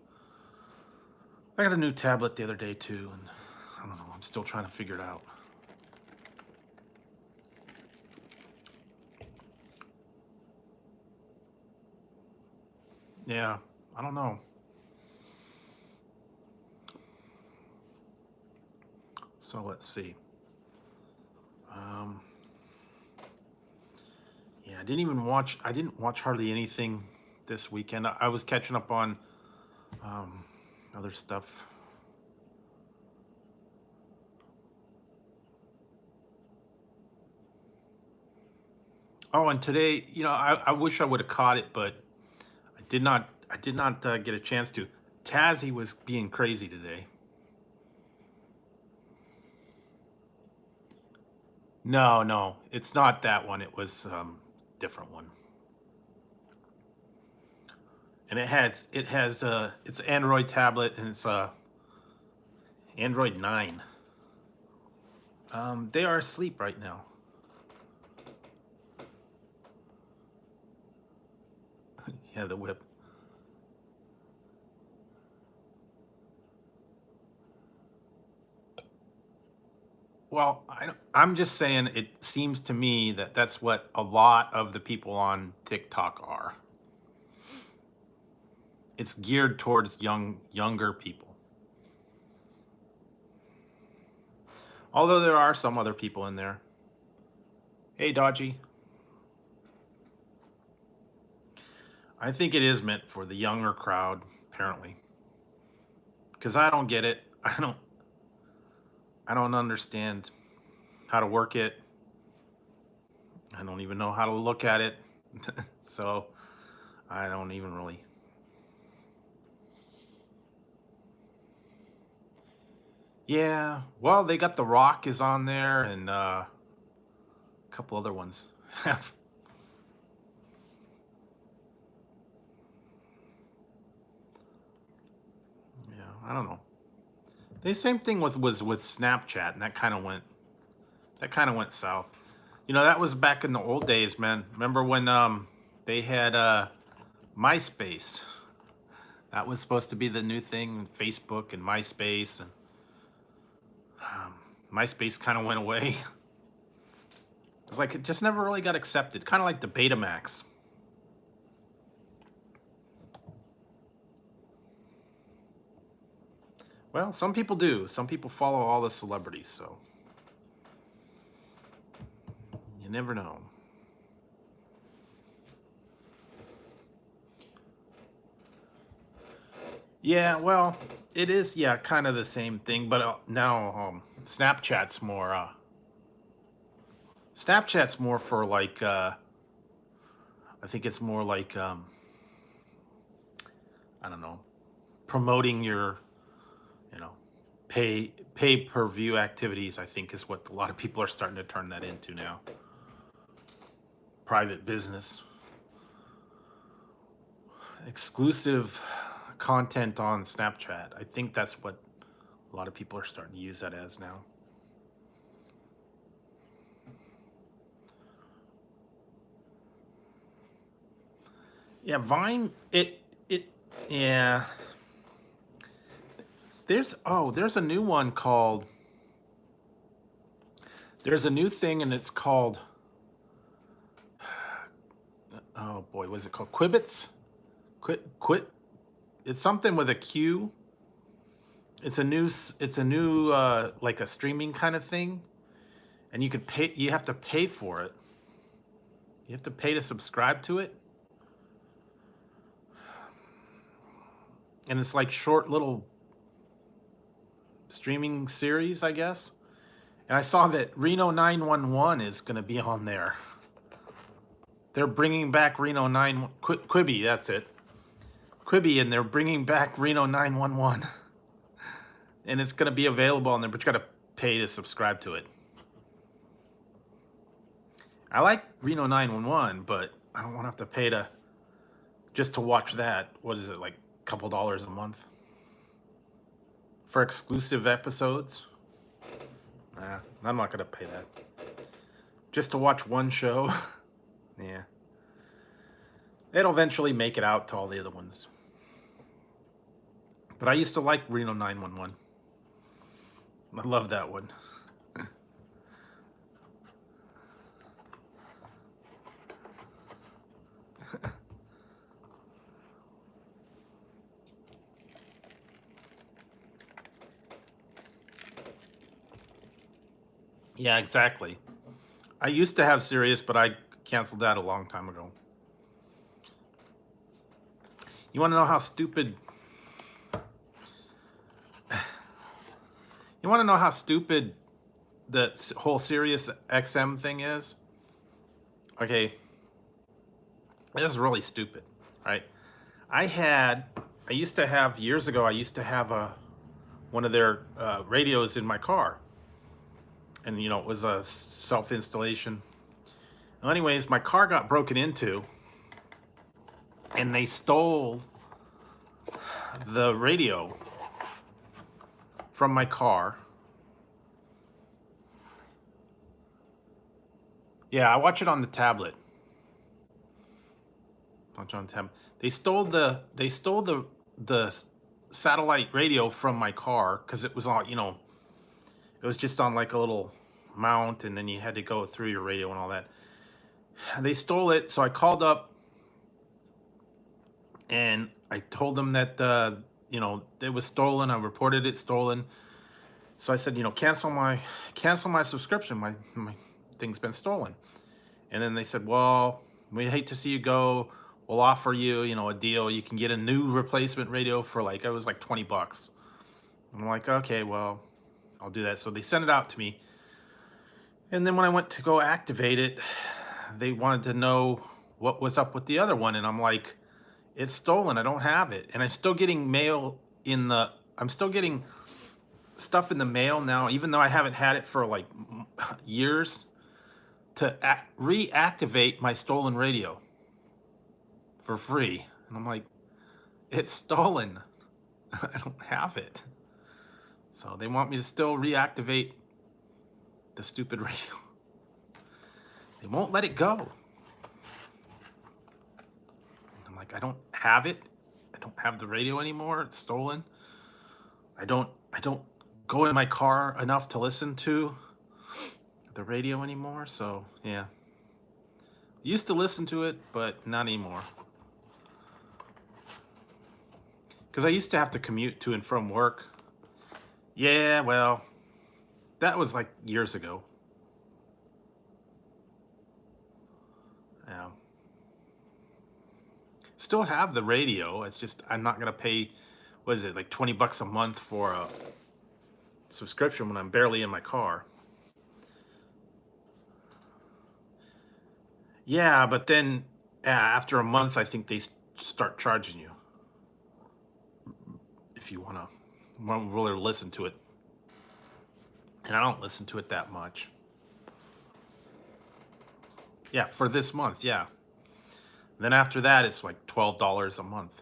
tablet the other day too, and I don't know, I'm still trying to figure it out. Yeah, I don't know. So let's see. Yeah, I didn't watch hardly anything this weekend. I was catching up on other stuff. Oh, and today, I wish I would have caught it, but I did not get a chance to. Tazzy was being crazy today. No, no, it's not that one. It was different one. And it's Android tablet and it's Android 9. They are asleep right now. Yeah, the whip. Well, I'm just saying it seems to me that that's what a lot of the people on TikTok are. It's geared towards younger people. Although there are some other people in there. Hey, Dodgy. I think it is meant for the younger crowd, apparently. Because I don't get it. I don't understand how to work it. I don't even know how to look at it. So I don't even really. Yeah, well, they got The Rock is on there and a couple other ones. Yeah, I don't know. The same thing was with Snapchat, and that kind of went south. That was back in the old days, man. Remember when they had MySpace? That was supposed to be the new thing, Facebook and MySpace, and MySpace kind of went away. It's like it just never really got accepted, kind of like the Betamax. Well, some people do. Some people follow all the celebrities, so you never know. Yeah, well, it is, yeah, kind of the same thing, but now Snapchat's more for like I think it's more like I don't know, promoting your, you know, pay per view activities, I think is what a lot of people are starting to turn that into now. Private business. Exclusive content on Snapchat. I think that's what a lot of people are starting to use that as now. Yeah, Vine, yeah. There's a new one called, there's a new thing and it's called, oh boy, what is it called? Quibbits? Quit. It's something with a Q. It's a new like a streaming kind of thing, and you could pay. You have to pay for it. You have to pay to subscribe to it, and it's like short little streaming series, I guess. And I saw that Reno 911 is going to be on there. They're bringing back Reno 9 Quibi. That's it, Quibi, and they're bringing back Reno 911. And it's going to be available on there, but you got to pay to subscribe to it. I like Reno 911, but I don't want to have to pay to just to watch that. What is it, like a couple dollars a month for exclusive episodes? Nah, I'm not going to pay that. Just to watch one show? Yeah. It'll eventually make it out to all the other ones. But I used to like Reno 911. I love that one. Yeah, exactly. I used to have Sirius, but I canceled that a long time ago. You want to know how stupid... You want to know how stupid the whole Sirius XM thing is? Okay. It is really stupid, right? Years ago, I used to have one of their radios in my car. And, you know, it was a self-installation. Well, anyways, my car got broken into. And they stole the radio from my car. Yeah, I watch it on the tablet. Watch on tab. They stole the satellite radio from my car because it was on, you know, it was just on like a little mount, and then you had to go through your radio and all that. They stole it, so I called up and I told them that you know, it was stolen. I reported it stolen. So I said, you know, cancel my subscription. My thing's been stolen. And then they said, well, we hate to see you go. We'll offer you, you know, a deal. You can get a new replacement radio for like, it was like $20. I'm like, okay, well, I'll do that. So they sent it out to me. And then when I went to go activate it, they wanted to know what was up with the other one. And I'm like, it's stolen. I don't have it. And I'm still getting mail I'm still getting stuff in the mail now, even though I haven't had it for like years, to reactivate my stolen radio for free. And I'm like, it's stolen. I don't have it. So they want me to still reactivate the stupid radio. They won't let it go. I'm like, I don't have it. I don't have the radio anymore. It's stolen. I don't go in my car enough to listen to the radio anymore. So yeah, used to listen to it, but not anymore. Because I used to have to commute to and from work, Yeah, well, that was like years ago. Yeah. Still have the radio. It's just I'm not gonna pay, what is it, like 20 bucks a month for a subscription when I'm barely in my car. Yeah, but then after a month, I think they start charging you if you want to really listen to it. And I don't listen to it that much. Yeah, for this month, yeah. Then after that, it's like $12 a month.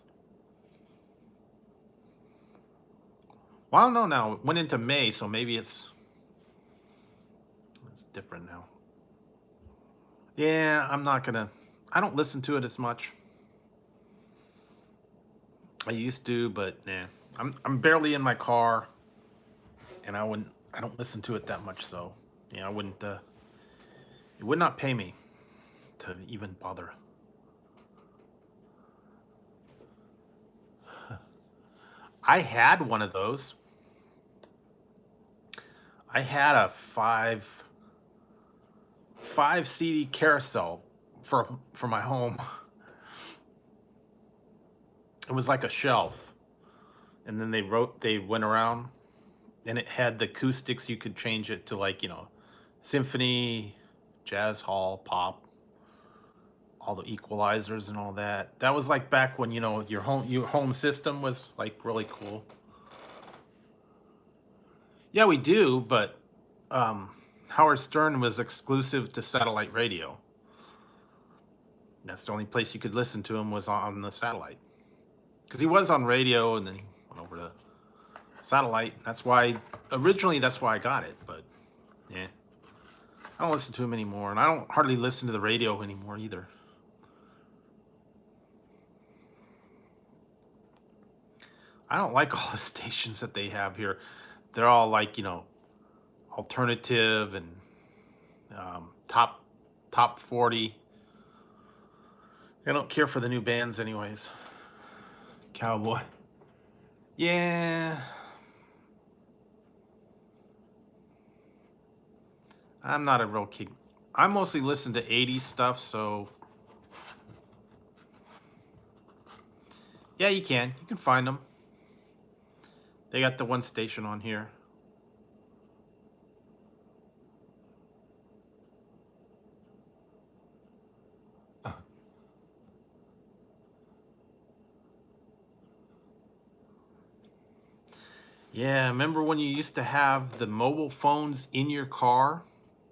Well, I don't know now. It went into May, so maybe it's different now. Yeah, I'm not gonna. I don't listen to it as much. I used to, but yeah, I'm barely in my car, and I don't listen to it that much. So yeah, I wouldn't. It would not pay me to even bother. I had one of those. I had a five CD carousel for my home. It was like a shelf, and then they went around, and it had the acoustics. You could change it to, like, symphony, jazz hall, pop, all the equalizers and all that. That was like back when your home system was like really cool. Yeah, we do, but Howard Stern was exclusive to satellite radio. That's the only place you could listen to him, was on the satellite, because he was on radio and then he went over to satellite. That's why I got it. But yeah, I don't listen to him anymore, and I don't hardly listen to the radio anymore either. I don't like all the stations that they have here. They're all like, alternative and top 40. I don't care for the new bands anyways. Cowboy. Yeah. I'm not a real king. I mostly listen to 80s stuff, so yeah, you can find them. They got the one station on here. Yeah, remember when you used to have the mobile phones in your car?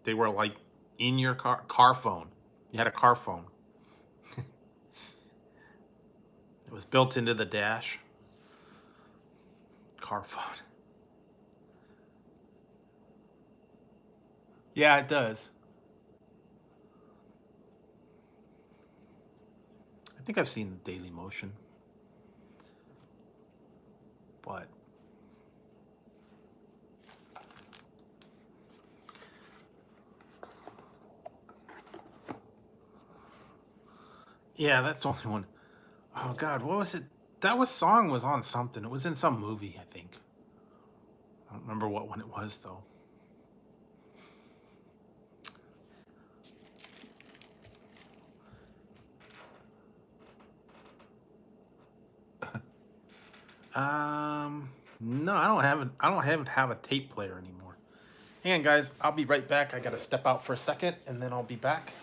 They were like in your car phone. You had a car phone. It was built into the dash. Car phone. Yeah, it does. I think I've seen the Daily Motion. But yeah, that's the only one. Oh God, what was it? Song was on something. It was in some movie, I think. I don't remember what one it was though. No, I don't have a tape player anymore. Hang on, guys. I'll be right back. I gotta step out for a second, and then I'll be back.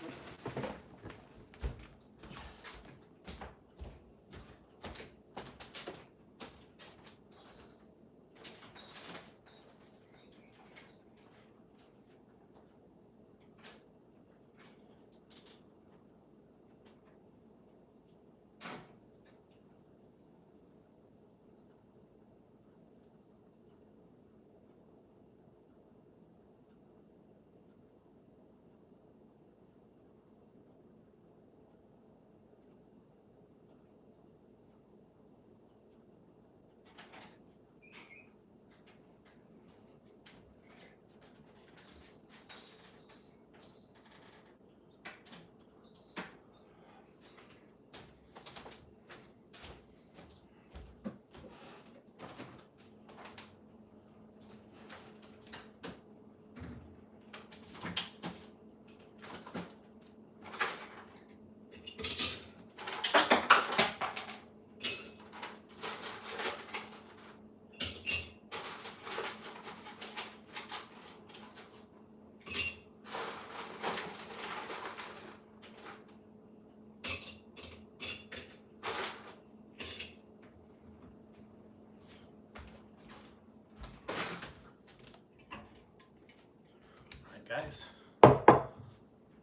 guys.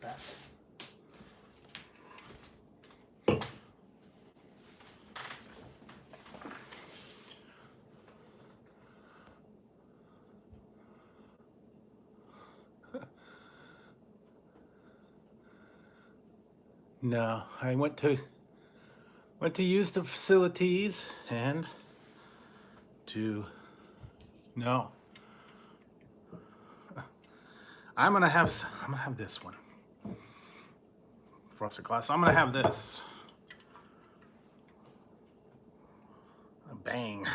Back. No, I went to use the facilities and to no. I'm gonna have this one. Frosted glass. I'm gonna have this. Bang.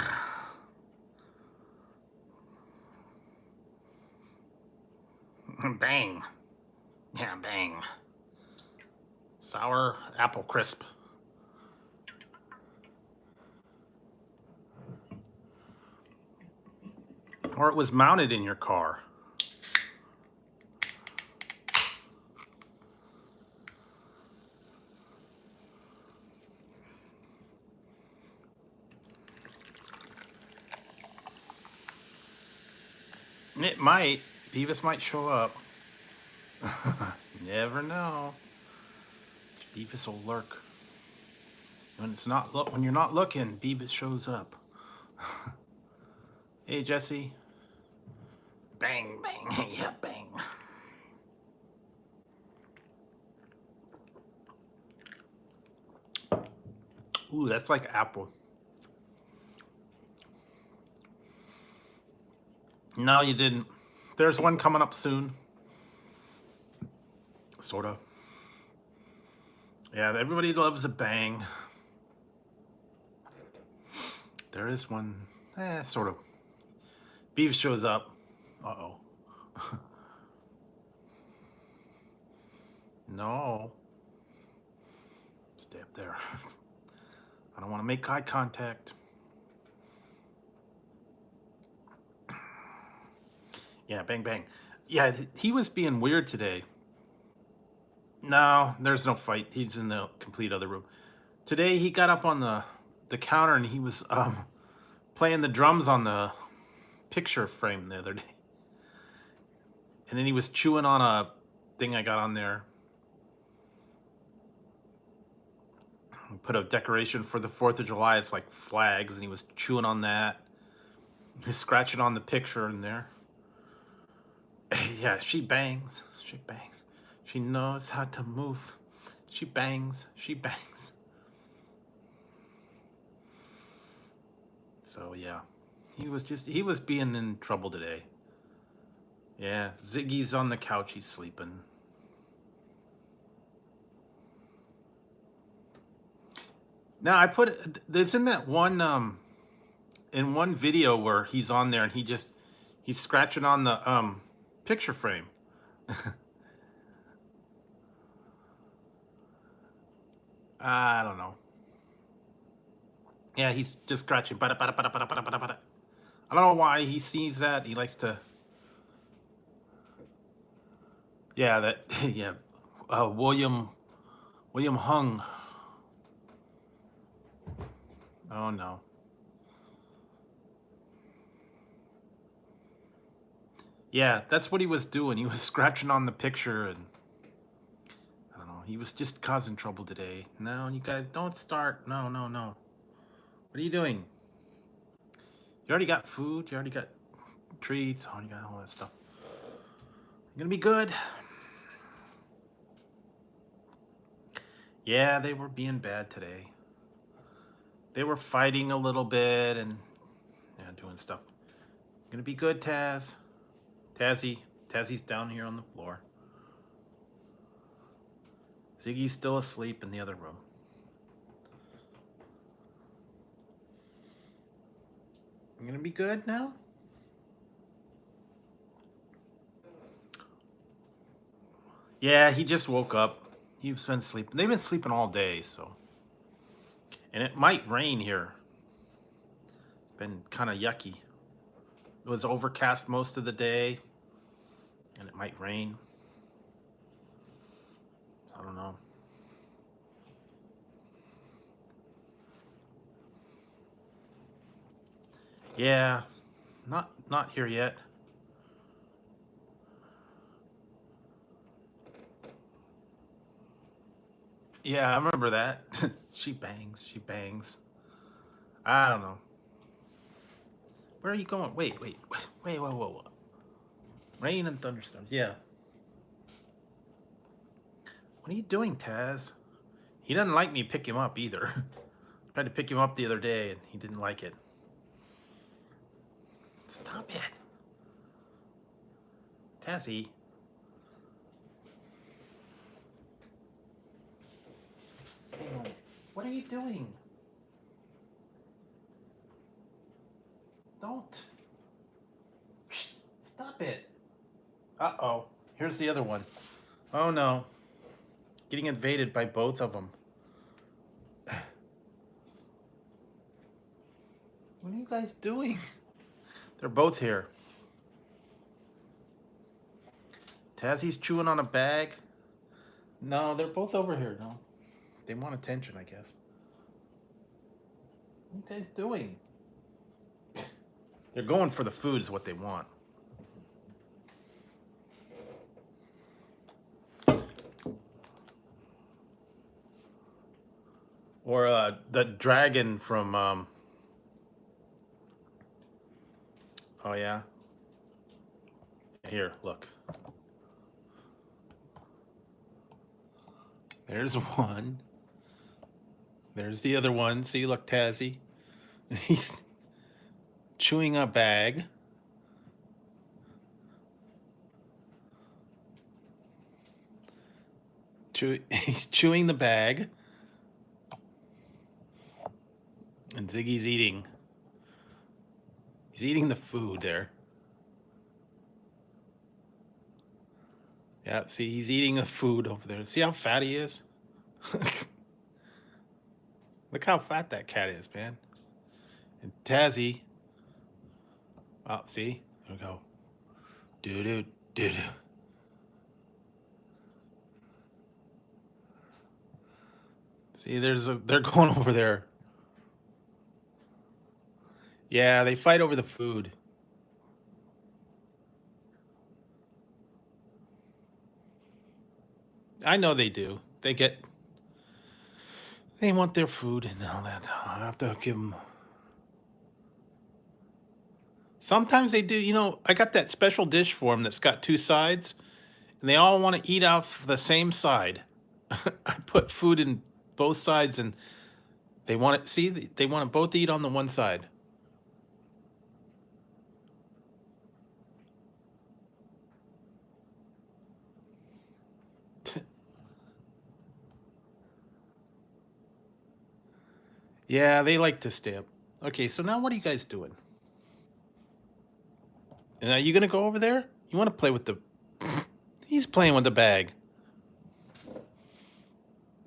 Bang. Yeah, bang. Sour apple crisp. Or it was mounted in your car. It might. Beavis might show up. Never know. Beavis will lurk. When you're not looking, Beavis shows up. Hey, Jesse. Bang, bang. Yeah, bang. Ooh, that's like apple. No, you didn't. There's one coming up soon. Sort of. Yeah, everybody loves a bang. There is one. Sort of. Beef shows up. Uh-oh. No. Stay up there. I don't want to make eye contact. Yeah, bang, bang. Yeah, he was being weird today. No, there's no fight. He's in the complete other room. Today he got up on the counter and he was playing the drums on the picture frame the other day. And then he was chewing on a thing I got on there. I put a decoration for the 4th of July. It's like flags, and he was chewing on that. He was scratching on the picture in there. Yeah, she bangs. She bangs. She knows how to move. She bangs. She bangs. So yeah, he was being in trouble today. Yeah, Ziggy's on the couch. He's sleeping. Now there's in that one in one video where he's on there and he's scratching on the picture frame. I don't know. Yeah, he's just scratching. I don't know why he sees that. He likes to. Yeah, that. Yeah, William Hung. Oh no. Yeah, that's what he was doing. He was scratching on the picture, and I don't know. He was just causing trouble today. No, you guys don't start. No, no, no. What are you doing? You already got food. You already got treats. Oh, you got all that stuff. You're gonna be good. Yeah, they were being bad today. They were fighting a little bit and doing stuff. Gonna be good, Taz. Tazzy's down here on the floor. Ziggy's still asleep in the other room. You gonna be good now? Yeah, he just woke up. He's been sleeping. They've been sleeping all day, so. And it might rain here. It's been kind of yucky. It was overcast most of the day, and it might rain. So I don't know. Yeah, not here yet. Yeah, I remember that. She bangs, she bangs. I don't know. Where are you going? Wait, whoa. Rain and thunderstorms. Yeah. What are you doing, Taz? He doesn't like me pick him up either. I tried to pick him up the other day and he didn't like it. Stop it. Tazzy. What are you doing? Don't. Stop it. Uh-oh. Here's the other one. Oh no. Getting invaded by both of them. What are you guys doing? They're both here. Tazzy's chewing on a bag. No, they're both over here. No. They want attention, I guess. What are you guys doing? They're going for the food is what they want. Or the dragon from, oh yeah? Here, look. There's one. There's the other one. See, look, Tazzy. He's chewing a bag. He's chewing the bag. And Ziggy's eating. He's eating the food there. Yeah, see, he's eating the food over there. See how fat he is? Look how fat that cat is, man. And Tazzy. Oh, see? There we go. Doo-doo, doo-doo. See, they're going over there. Yeah, they fight over the food. I know they do. They want their food and all that. I have to give them. Sometimes they do. You know, I got that special dish for them that's got two sides, and they all want to eat off the same side. I put food in both sides, and they want it. See, they want to both eat on the one side. Yeah, they like to stay up. Okay, so now what are you guys doing? And are you gonna go over there? You want to play with the? He's playing with the bag.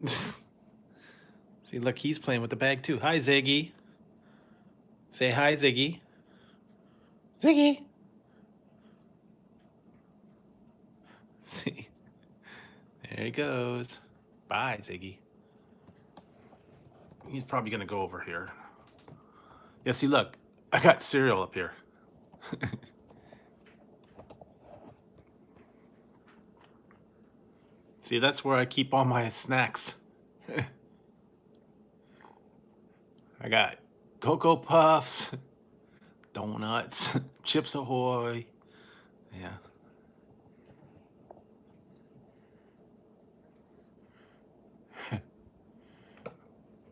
See, look, he's playing with the bag too. Hi, Ziggy. Say hi, Ziggy. Ziggy. See, there he goes. Bye, Ziggy. He's probably gonna go over here. Yeah, see, look, I got cereal up here. See, that's where I keep all my snacks. I got Cocoa Puffs, donuts, Chips Ahoy. Yeah.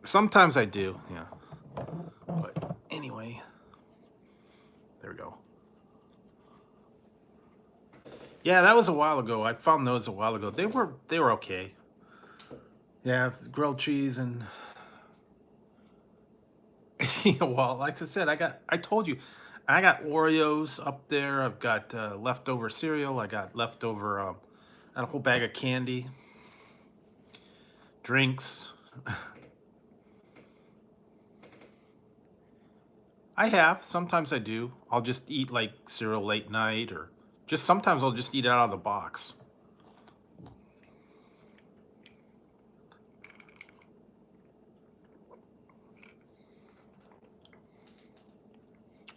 Sometimes I do, yeah. But anyway, there we go. Yeah, that was a while ago. I found those a while ago. They were okay. Yeah, grilled cheese and yeah, well, like I said, I told you, I got Oreos up there. I've got leftover cereal. I got leftover, I had a whole bag of candy, drinks. I have. Sometimes I do. I'll just eat like cereal late night, or just sometimes I'll just eat it out of the box.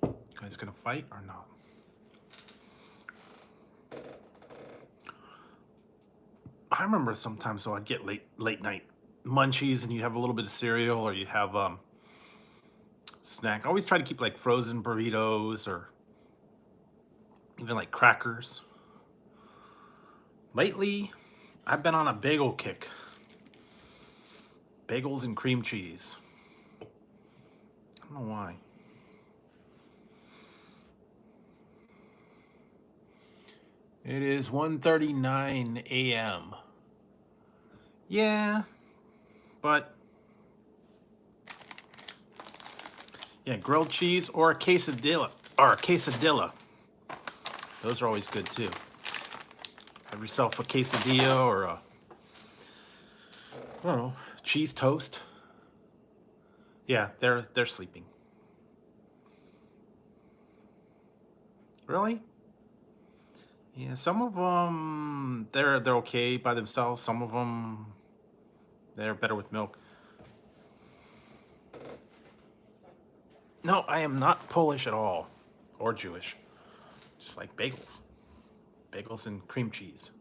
You guys gonna fight or not? I remember sometimes though I'd get late night munchies and you have a little bit of cereal, or you have snack. I always try to keep like frozen burritos or even like crackers. Lately, I've been on a bagel kick. Bagels and cream cheese. I don't know why. It is 1:39 a.m. Yeah, but yeah, grilled cheese or a quesadilla Those are always good too. Have yourself a quesadilla or a, I don't know, cheese toast. Yeah, they're sleeping. Really? Yeah, some of them they're okay by themselves. Some of them they're better with milk. No, I am not Polish at all, or Jewish. Just like bagels. Bagels and cream cheese.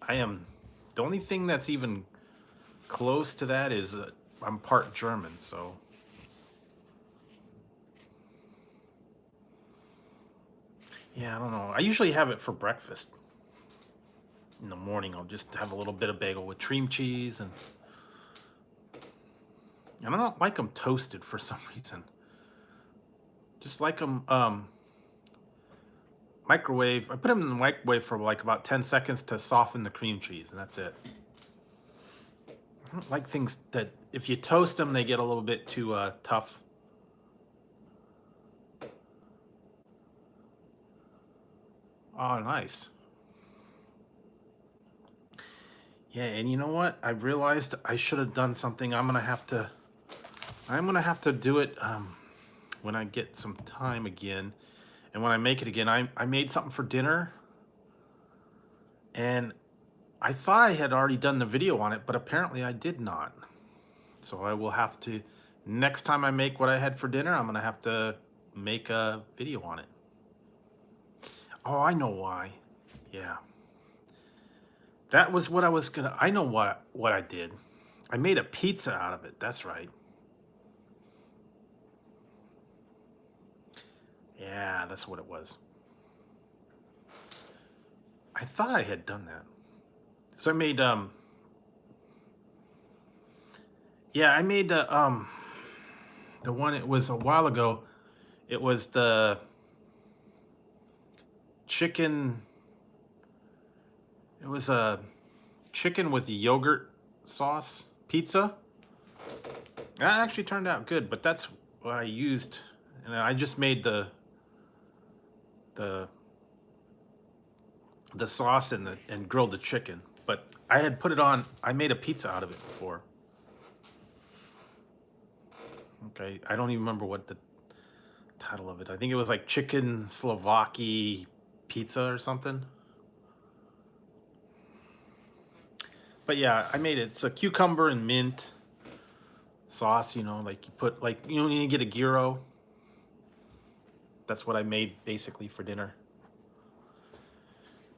I am, the only thing that's even close to that is I'm part German, so. Yeah, I don't know. I usually have it for breakfast. In the morning, I'll just have a little bit of bagel with cream cheese, and I don't like them toasted for some reason. Just like them microwave. I put them in the microwave for like about 10 seconds to soften the cream cheese, and that's it. I don't like things that if you toast them, they get a little bit too tough. Oh, nice. Yeah, and you know what? I realized I should have done something. I'm gonna have to do it when I get some time again, and when I make it again. I made something for dinner, and I thought I had already done the video on it, but apparently I did not. So I will have to, next time I make what I had for dinner, I'm gonna have to make a video on it. Oh, I know why. Yeah. That was what I was gonna, I know what I did. I made a pizza out of it, that's right. Yeah, that's what it was. I thought I had done that. So I made yeah, I made the one, it was a while ago. It was the chicken, it was a chicken with yogurt sauce pizza. That actually turned out good, but that's what I used. And I just made the the sauce and grilled the chicken. But I had put it on, I made a pizza out of it before. Okay, I don't even remember what the title of it. I think it was like chicken Slovaki pizza or something. But yeah, I made it. It's a cucumber and mint sauce, you know, like you put, like, you know, when you get a gyro. That's what I made basically for dinner.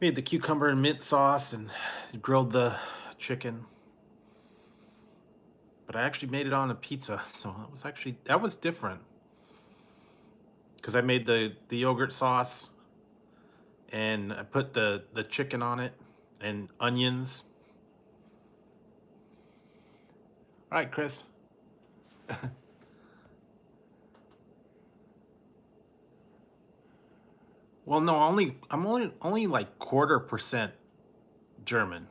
Made the cucumber and mint sauce and grilled the chicken. But I actually made it on a pizza, so that was different. Because I made the yogurt sauce and I put the chicken on it and onions. All right, Chris. Well, no, I'm only like 1/4% German.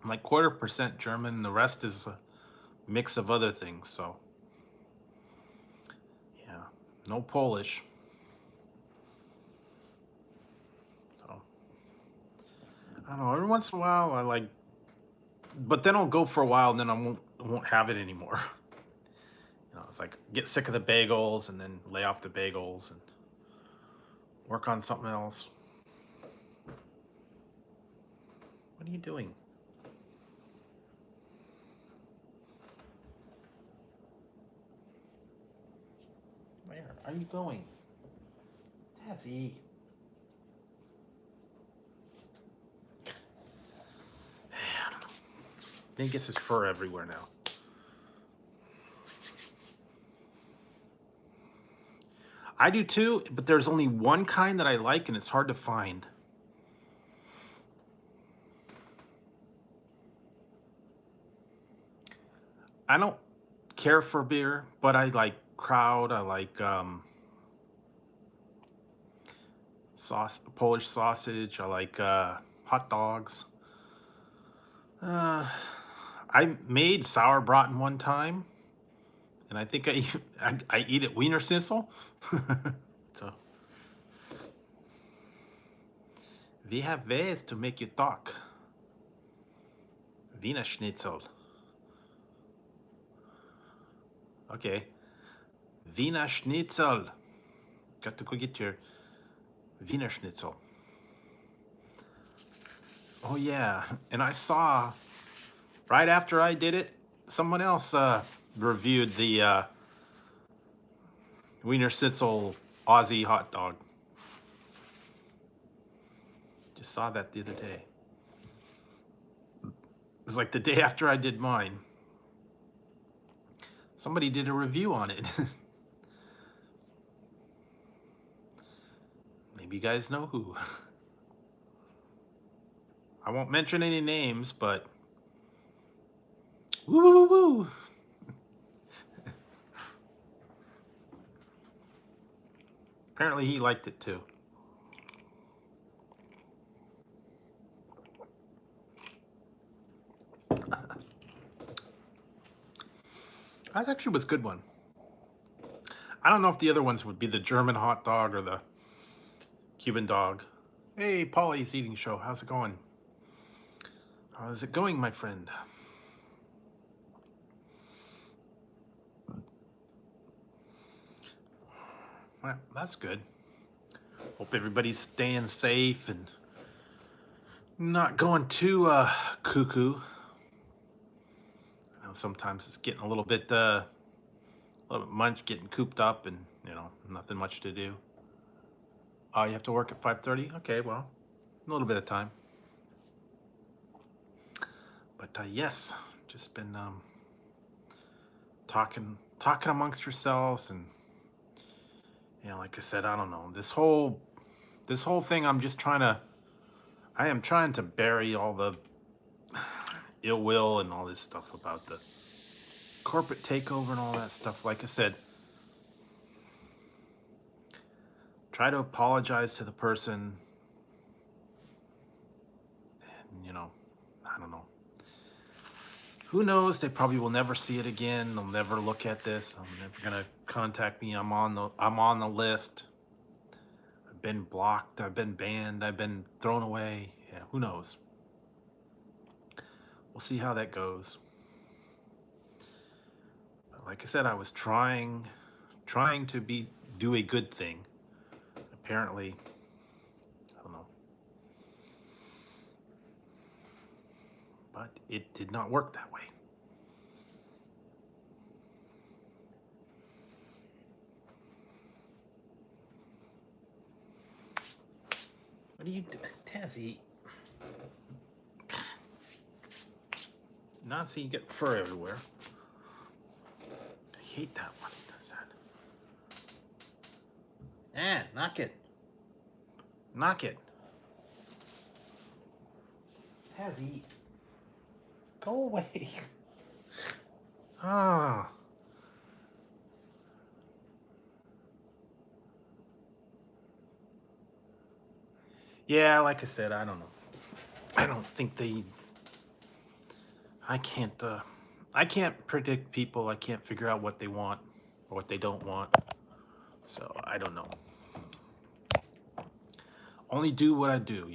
I'm like 1/4% German. The rest is a mix of other things. So yeah, no Polish. So I don't know. Every once in a while, I like, but then I'll go for a while, and then I won't have it anymore. You know, it's like get sick of the bagels, and then lay off the bagels and work on something else. What are you doing? Where? are you going? Tazzy. I don't know. He gets his fur everywhere now. I do too, but there's only one kind that I like, and it's hard to find. I don't care for beer, but I like kraut. I like Polish sausage. I like hot dogs. I made sauerbraten one time, and I think I eat it Wiener Schnitzel. So we have ways to make you talk. Wiener Schnitzel. Okay. Wiener Schnitzel. Got to go get your Wiener Schnitzel. Oh yeah, and I saw right after I did it, someone else reviewed the Wiener Schnitzel Aussie hot dog. Just saw that the other day. It was like the day after I did mine. Somebody did a review on it. Maybe you guys know who. I won't mention any names, but woo woo woo woo. Apparently he liked it too. That actually was a good one. I don't know if the other ones would be the German hot dog or the Cuban dog. Hey, Polly's Eating Show. How's it going? How's it going, my friend? Well, that's good. Hope everybody's staying safe and not going too cuckoo. I know sometimes it's getting a little bit much, getting cooped up, and nothing much to do. Oh, you have to work at 5:30. Okay, well, a little bit of time. But yes, just been talking amongst yourselves, and like I said, I don't know, this whole thing. I am trying to bury all the ill will and all this stuff about the corporate takeover and all that stuff. Like I said, try to apologize to the person, and I don't know. Who knows? They probably will never see it again. They'll never look at this. I'm never gonna contact me. I'm on the list. I've been blocked. I've been banned. I've been thrown away. Yeah, who knows? We'll see how that goes. But like I said, I was trying to do a good thing. Apparently, I don't know. But it did not work that way. What are you doing, Tazzy? Not so you get fur everywhere. I hate that one. Does that? Knock it. Knock it. Tazzy. Go away. Ah. Yeah, like I said, I don't know. I don't think I can't predict people. I can't figure out what they want or what they don't want. So I don't know. Only do what I do,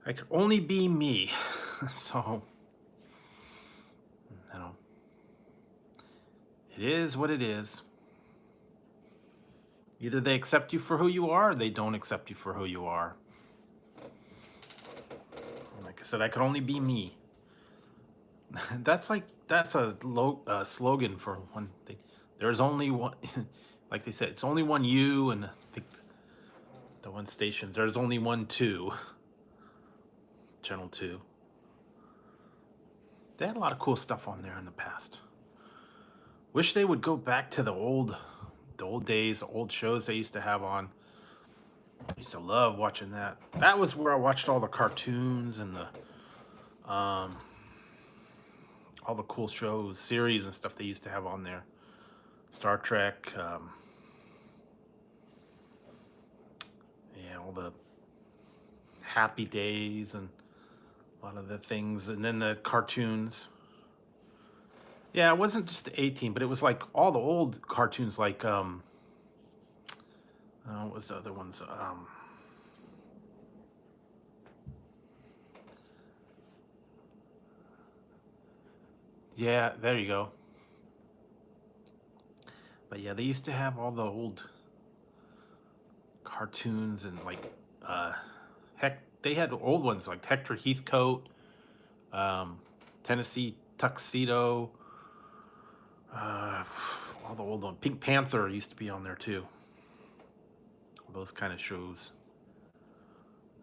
I can only be me. So, it is what it is. Either they accept you for who you are, or they don't accept you for who you are. Like I said, I can only be me. That's a slogan for one thing. There's only one, like they said, it's only one U, and I think the one stations, there's only one 2, channel 2. They had a lot of cool stuff on there in the past. Wish they would go back to the old days, old shows they used to have on. I used to love watching that. That was where I watched all the cartoons and all the cool shows, series and stuff they used to have on there. Star Trek, yeah, all the Happy Days and a lot of the things, and then the cartoons. Yeah, it wasn't just the 18, but it was like all the old cartoons, like what was the other ones? Yeah, there you go. But yeah, they used to have all the old cartoons, and like heck, they had old ones like Hector Heathcote, Tennessee Tuxedo, all the old ones. Pink Panther used to be on there too. All those kind of shows.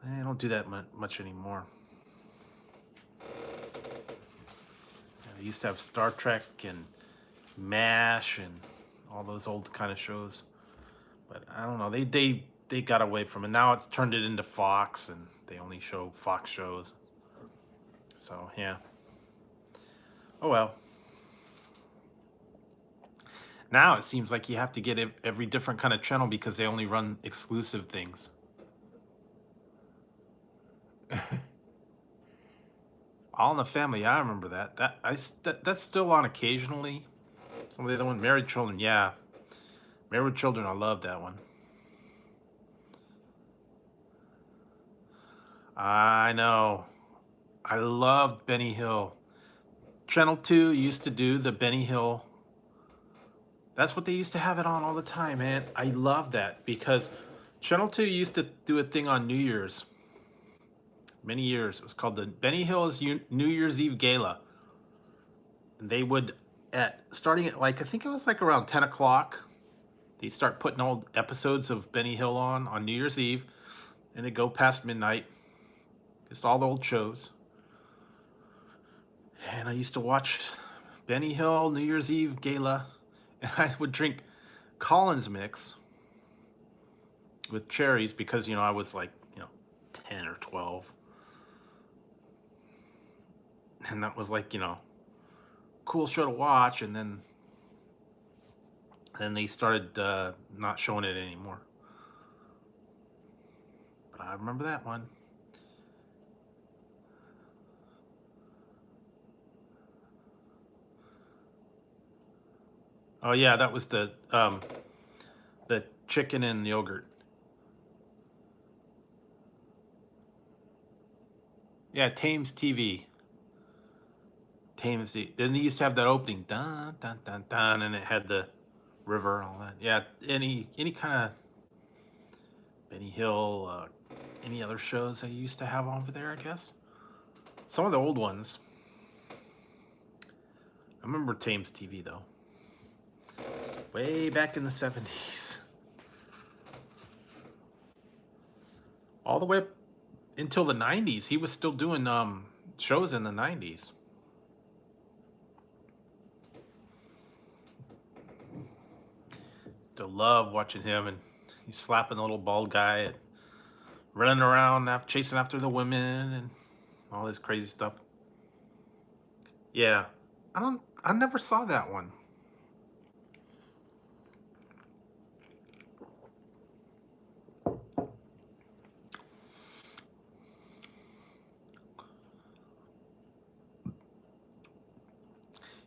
They don't do that much anymore. Yeah, they used to have Star Trek and MASH and all those old kind of shows. But I don't know. They got away from it. Now it's turned it into Fox, and they only show Fox shows. So yeah. Oh well. Now it seems like you have to get every different kind of channel because they only run exclusive things. All in the Family, I remember that. That's still on occasionally. Some of the other one, Married Children, yeah. Married with Children, I love that one. I know. I loved Benny Hill. Channel 2 used to do the Benny Hill. That's what they used to have it on all the time, man. I love that because Channel 2 used to do a thing on New Year's. Many years. It was called the Benny Hill's New Year's Eve Gala. And they would, starting at like, I think it was like around 10 o'clock, they start putting old episodes of Benny Hill on New Year's Eve. And they go past midnight. Just all the old shows. And I used to watch Benny Hill New Year's Eve Gala. And I would drink Collins mix with cherries because, I was like, 10 or 12. And that was like, cool show to watch. And then they started not showing it anymore. But I remember that one. Oh yeah, that was the chicken and yogurt. Yeah, Thames TV. Thames TV. Then they used to have that opening, dun dun dun dun, and it had the river and all that. Yeah, any kind of Benny Hill, any other shows they used to have over there, I guess. Some of the old ones. I remember Thames TV though. Way back in the 70s. All the way up until the 90s. He was still doing shows in the 90s. To love watching him, and he's slapping the little bald guy, running around chasing after the women and all this crazy stuff. Yeah, I never saw that one.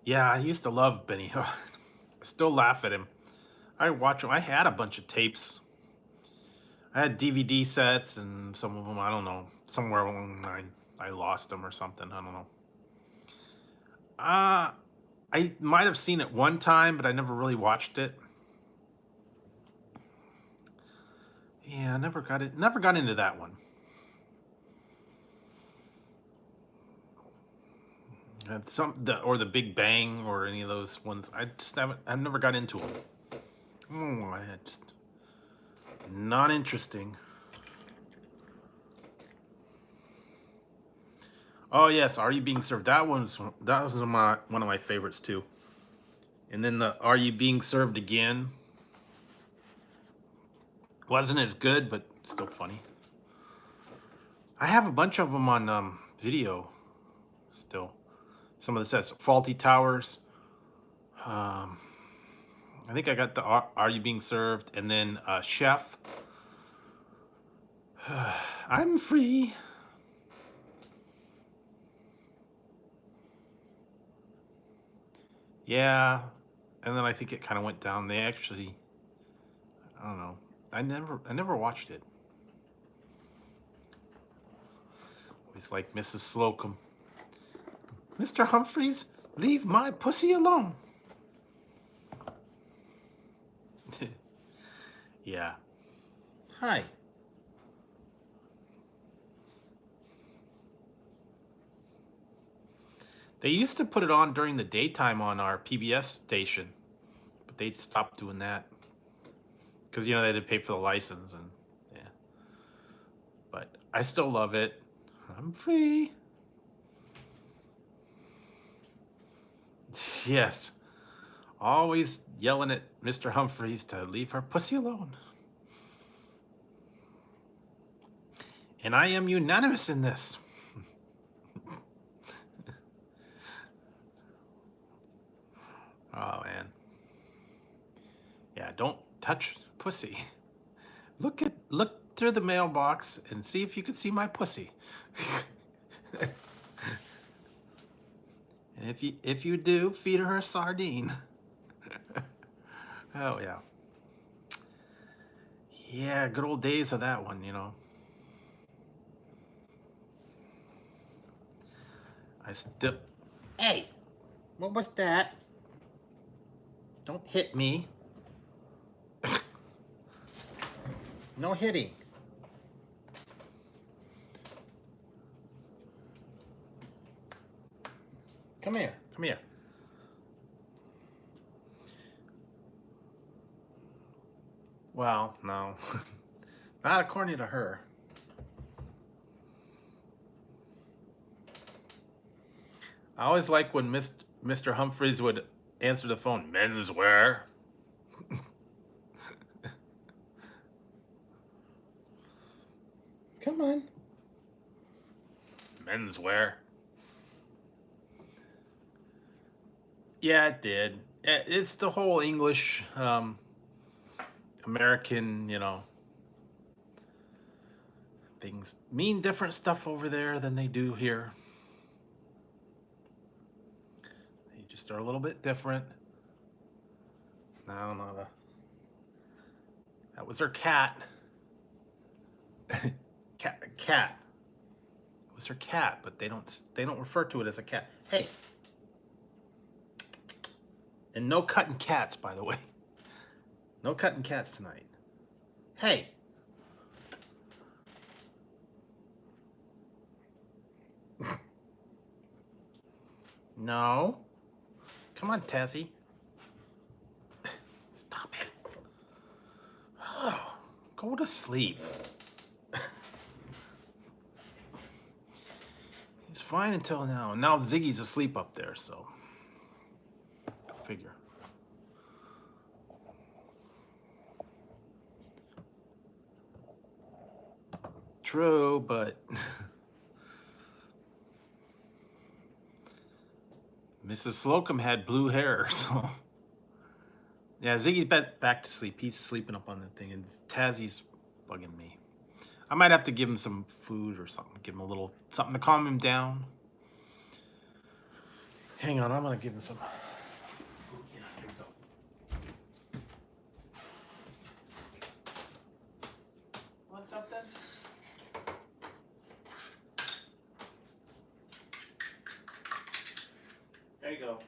Yeah, I used to love Benny Hill. I still laugh at him. I watch him. I had a bunch of tapes. I had DVD sets, and some of them, I don't know, somewhere along the line, I lost them or something. I don't know. I might have seen it one time, but I never really watched it. Yeah, I never got it. Never got into that one. And or the Big Bang or any of those ones. I've never got into them. Just not interesting. Oh yes, Are You Being Served? That was one of my favorites too. And then the Are You Being Served Again? Wasn't as good, but still funny. I have a bunch of them on video still. Some of the sets, Faulty Towers. I think I got the Are You Being Served? And then Chef. I'm free. Yeah. And then I think it kind of went down. They actually, I don't know. I never watched it. Always like Mrs. Slocum. Mr. Humphreys, leave my pussy alone. Yeah. Hi. They used to put it on during the daytime on our PBS station, but they stopped doing that because they had to pay for the license, and yeah. But I still love it. I'm free. Yes. Always yelling at Mr. Humphreys to leave her pussy alone. And I am unanimous in this. Oh, man. Yeah, don't touch pussy. Look through the mailbox and see if you can see my pussy. And if you do, feed her a sardine. Oh, yeah. Yeah, good old days of that one, I still... Hey, what was that? Don't hit me. No hitting. Come here. Come here. Well, no. Not according to her. I always like when Mr. Humphreys would answer the phone. Menswear. Come on. Menswear. Yeah, it did. It's the whole English, American, things mean different stuff over there than they do here. They just are a little bit different. No, not a... That was her cat. Cat. It was her cat, but they don't refer to it as a cat. Hey. And no cutting cats, by the way. No cutting cats tonight. Hey. No. Come on, Tassie. Stop it. Oh, go to sleep. He's fine until now. And now Ziggy's asleep up there, so... Go figure. True, but... Mrs. Slocum had blue hair, so... Yeah, Ziggy's back to sleep. He's sleeping up on that thing, and Tassie's bugging me. I might have to give him some food or something. Give him a little something to calm him down. Hang on, I'm gonna give him some food. Yeah, here we go. Want something? There you go.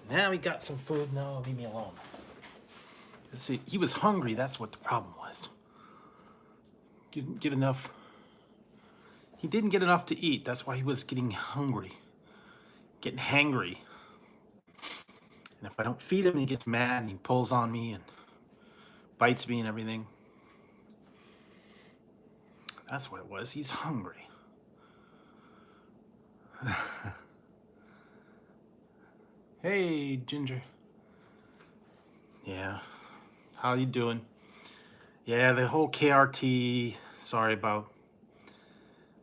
Now he got some food. No, leave me alone. Let's see. He was hungry. That's what the problem was. Didn't get enough. He didn't get enough to eat. That's why he was getting hungry, getting hangry. And if I don't feed him, he gets mad and he pulls on me and bites me and everything. That's what it was. He's hungry. Hey, Ginger. Yeah. How you doing? Yeah, the whole KRT, sorry about.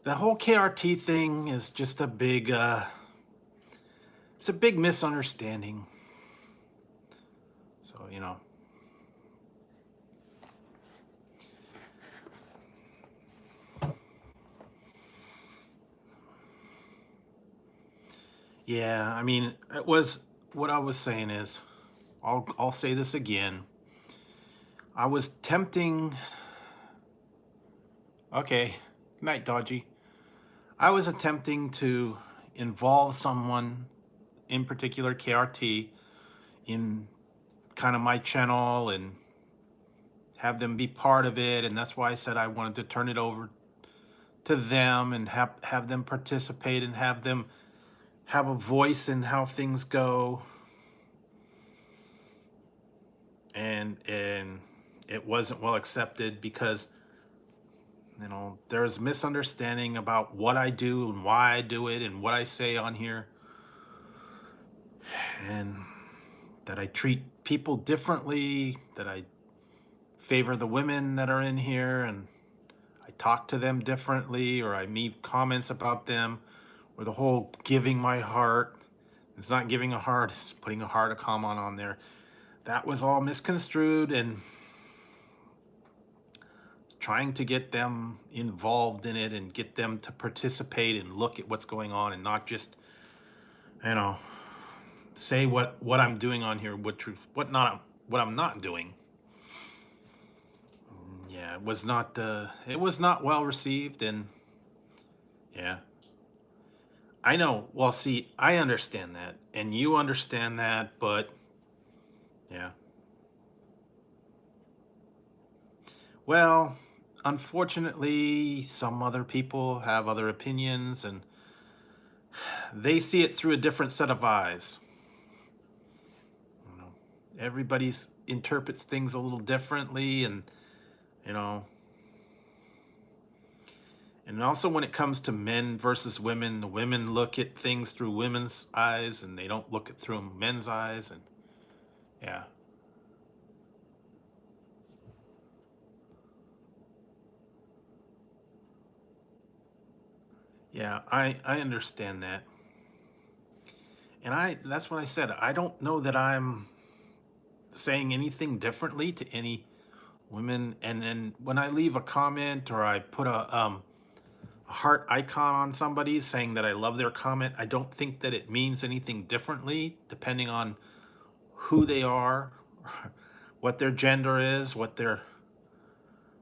The whole KRT thing is just a big, it's a big misunderstanding. So, you know. Yeah, I mean, it was, what I was saying is, I'll say this again. I was tempting, okay, good night, Dodgy. I was attempting to involve someone, in particular KRT, in kind of my channel and have them be part of it. And that's why I said I wanted to turn it over to them and have them participate and have them have a voice in how things go. And it wasn't well accepted because, you know, there's misunderstanding about what I do and why I do it and what I say on here, and that I treat people differently, that I favor the women that are in here and I talk to them differently, or I make comments about them, or the whole giving my heart. It's not giving a heart, it's putting a heart, a comment on there. That was all misconstrued, and trying to get them involved in it and get them to participate and look at what's going on and not just, you know, say what I'm doing on here, what I'm not doing. Yeah, it was not well received, and yeah. I know. Well, see, I understand that, and you understand that, but yeah. Well, unfortunately, some other people have other opinions, and they see it through a different set of eyes. You know, everybody's interprets things a little differently, and you know, and also when it comes to men versus women, the women look at things through women's eyes, and they don't look at through men's eyes, and yeah. Yeah, I understand that. And that's what I said. I don't know that I'm saying anything differently to any women. And then when I leave a comment or I put a heart icon on somebody saying that I love their comment, I don't think that it means anything differently depending on who they are, what their gender is, what their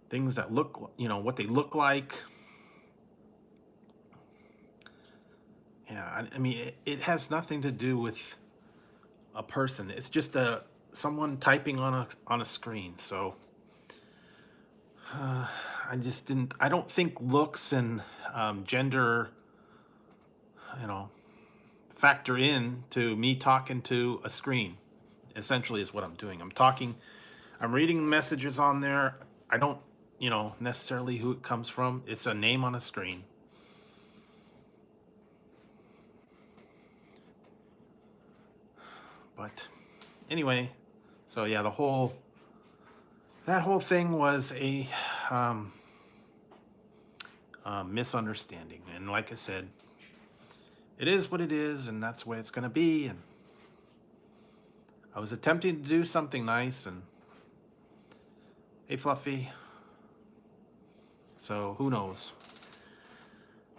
things that look, you know, what they look like. Yeah, I mean, it has nothing to do with a person. It's just someone typing on a screen. So I don't think looks and gender, you know, factor in to me talking to a screen. Essentially, is what I'm doing. I'm reading messages on there. I don't, you know, necessarily who it comes from. It's a name on a screen. But anyway, so yeah, that whole thing was a misunderstanding. And like I said, it is what it is, and that's the way it's going to be. And I was attempting to do something nice, and hey, Fluffy. So who knows?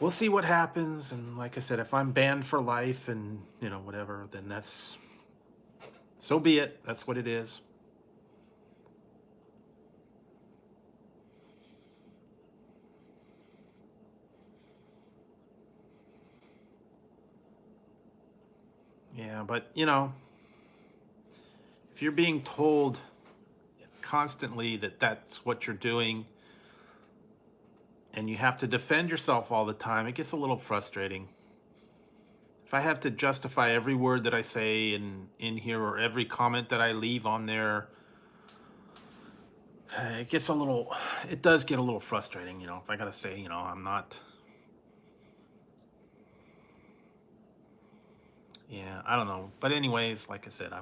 We'll see what happens. And like I said, if I'm banned for life and, you know, whatever, then that's, so be it. That's what it is. Yeah, but, you know, if you're being told constantly that that's what you're doing and you have to defend yourself all the time, it gets a little frustrating. If I have to justify every word that I say in here or every comment that I leave on there, it does get a little frustrating, you know, if I gotta say, you know, I'm not, yeah, I don't know. But anyways, like I said, I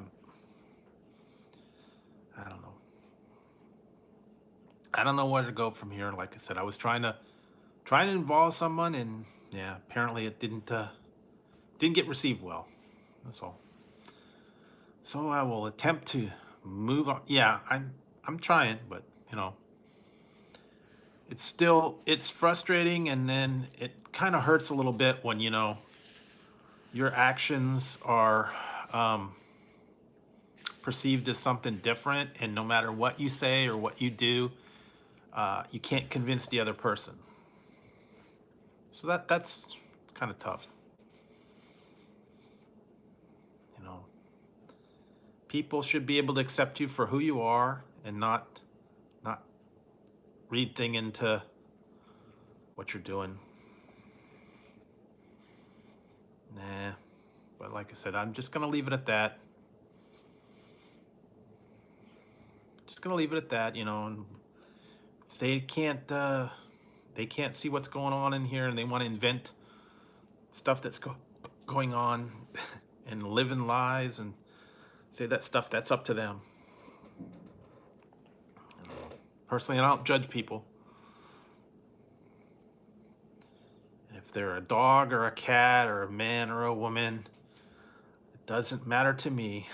don't know. I don't know where to go from here. Like I said, I was trying to involve someone, and yeah, apparently it didn't get received well. That's all. So I will attempt to move on. Yeah, I'm trying, but you know, it's frustrating, and then it kind of hurts a little bit when, you know, your actions are perceived as something different, and no matter what you say or what you do, you can't convince the other person. So that's kind of tough. You know, people should be able to accept you for who you are and not read thing into what you're doing. Nah, but like I said, I'm just gonna leave it at that. Just gonna leave it at that, you know. And if they can't see what's going on in here, and they want to invent stuff that's going on and live in lies and say that stuff, that's up to them. Personally, I don't judge people. If they're a dog or a cat or a man or a woman, it doesn't matter to me.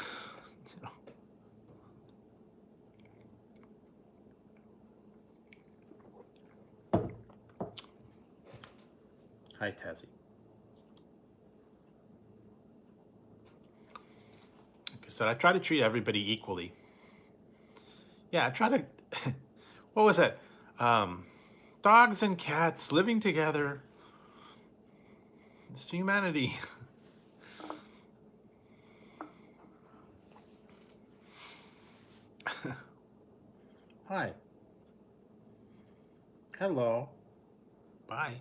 Hi, Tazzy. Like I said, I try to treat everybody equally. Yeah, I try to. What was that? Dogs and cats living together. It's humanity. Hi. Hello. Bye.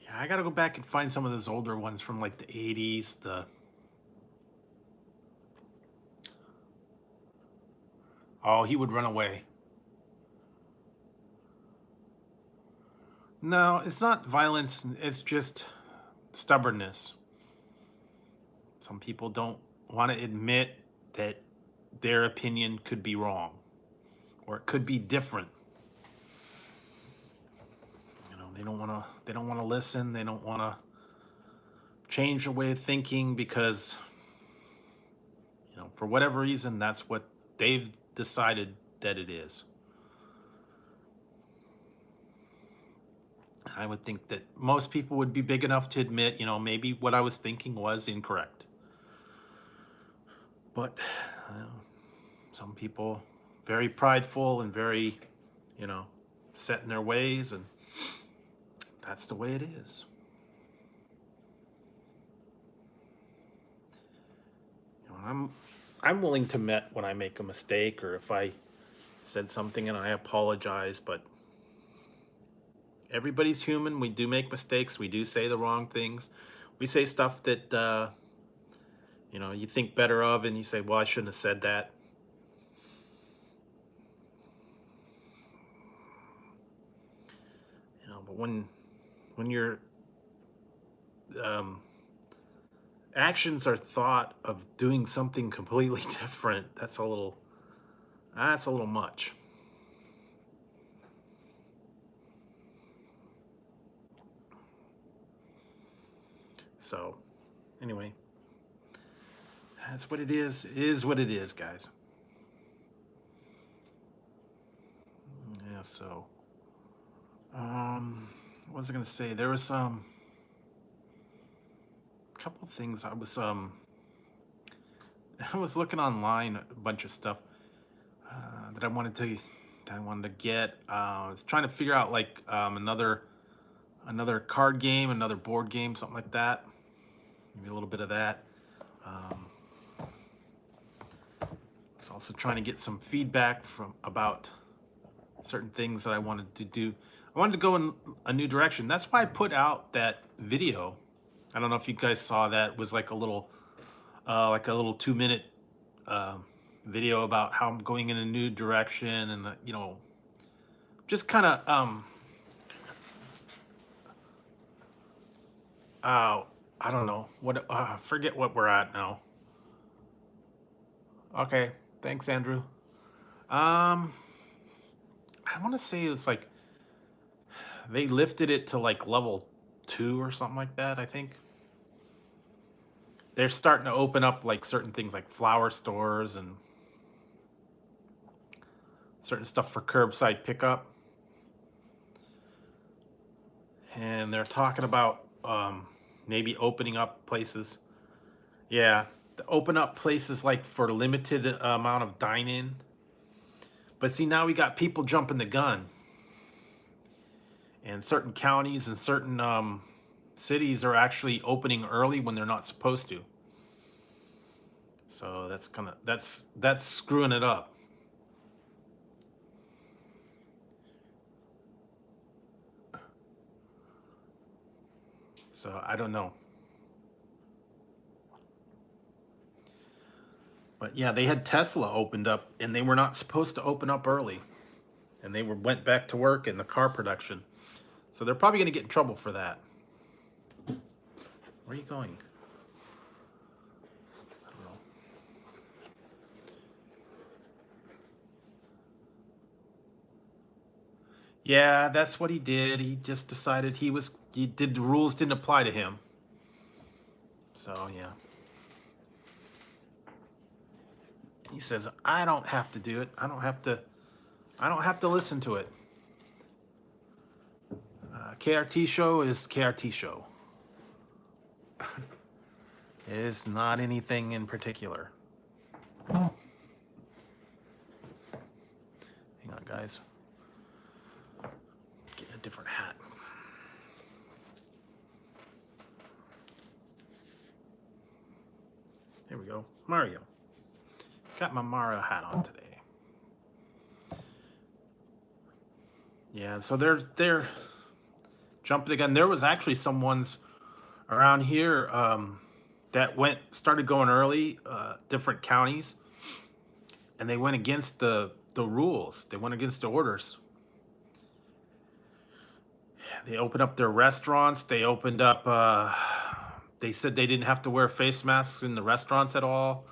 Yeah, I gotta go back and find some of those older ones from like the 80s. Oh, he would run away. No, it's not violence, it's just stubbornness. Some people don't want to admit that their opinion could be wrong or it could be different. You know, they don't want to listen, they don't want to change their way of thinking because, you know, for whatever reason that's what they've decided that it is. I would think that most people would be big enough to admit, you know, maybe what I was thinking was incorrect. But some people very prideful and very, you know, set in their ways, and that's the way it is. You know, I'm willing to admit when I make a mistake or if I said something and I apologize, but everybody's human. We do make mistakes. We do say the wrong things. We say stuff that you know, you think better of, and you say, well, I shouldn't have said that. You know, but when your actions are thought of doing something completely different, that's a little much. So, anyway, that's what it is. It is what it is, guys. Yeah, so what was I gonna say? There was couple things I was I was looking online a bunch of stuff that I wanted to get. I was trying to figure out like another card game, another board game, something like that. maybe a little bit of that. I was also trying to get some feedback about certain things that I wanted to do. I wanted to go in a new direction. That's why I put out that video. I don't know if you guys saw that. It was like a little 2-minute video about how I'm going in a new direction, and just kind of I don't know what forget what we're at now. Okay, thanks, Andrew. I want to say it's like they lifted it to like level 2 or something like that, I think. They're starting to open up like certain things like flower stores and certain stuff for curbside pickup. And they're talking about maybe opening up places. Yeah, open up places like for limited amount of dine-in. But see, now we got people jumping the gun. And certain counties and certain cities are actually opening early when they're not supposed to. So that's screwing it up. So I don't know. But yeah, they had Tesla opened up, and they were not supposed to open up early, and they went back to work in the car production. So they're probably going to get in trouble for that. Where are you going? I don't know. Yeah, that's what he did. He just decided the rules didn't apply to him. So yeah. He says, I don't have to do it. I don't have to listen to it. KRT show is KRT show. It is not anything in particular. Hang on, guys. Get a different hat. There we go. Mario. Got my Mario hat on today. Yeah, so they're jumping again. There was actually some ones around here that started going early, different counties, and they went against the rules. They went against the orders. They opened up their restaurants. They opened up. They said they didn't have to wear face masks in the restaurants at all.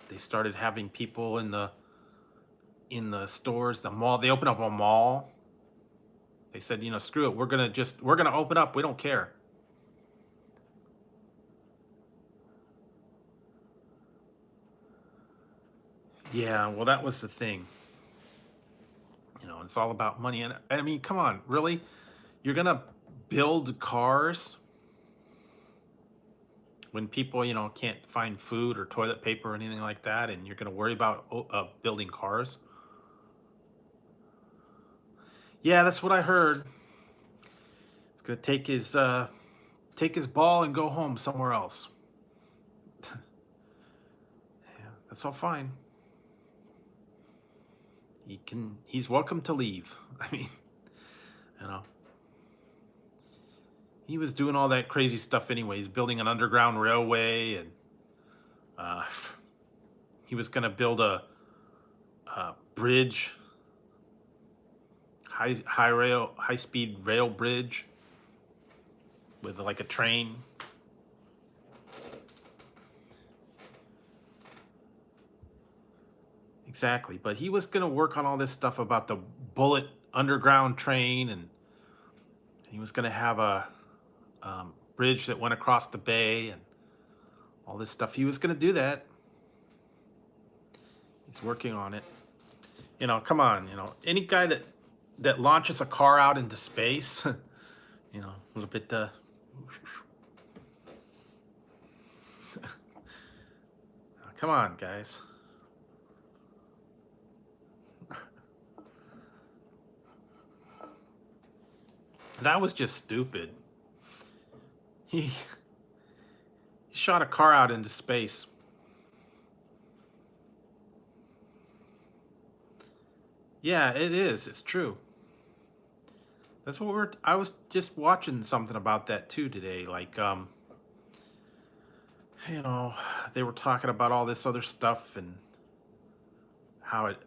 They started having people in the stores, the mall. They opened up a mall. They said, screw it. We're gonna open up. We don't care. Yeah, well, that was the thing. It's all about money. And I mean, come on, really? You're gonna build cars when people, can't find food or toilet paper or anything like that, and you're gonna worry about building cars? Yeah, that's what I heard. He's gonna take his ball and go home somewhere else. Yeah, that's all fine. He's welcome to leave. I mean, he was doing all that crazy stuff anyway. He's building an underground railway, and he was gonna build a bridge, high speed rail bridge with like a train. Exactly, but he was gonna work on all this stuff about the bullet underground train, and he was gonna have a bridge that went across the bay and all this stuff. He was gonna do that. He's working on it. Come on, any guy that launches a car out into space, a little bit come on, guys. That was just stupid. He shot a car out into space. Yeah, it is. It's true. That's what I was just watching something about that too today. Like, you know, they were talking about all this other stuff and how it,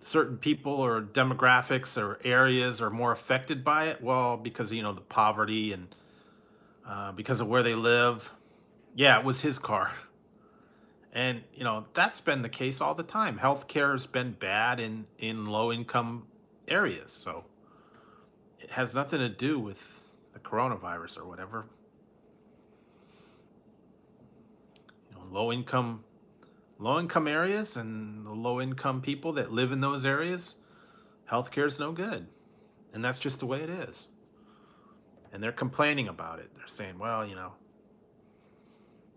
certain people or demographics or areas are more affected by it. Well, because, you know, the poverty and because of where they live. Yeah, it was his car. And, you know, that's been the case all the time. Healthcare has been bad in low income areas. So it has nothing to do with the coronavirus or whatever. You know, low income areas and the low income people that live in those areas, healthcare is no good. And that's just the way it is. And they're complaining about it. They're saying, well, you know,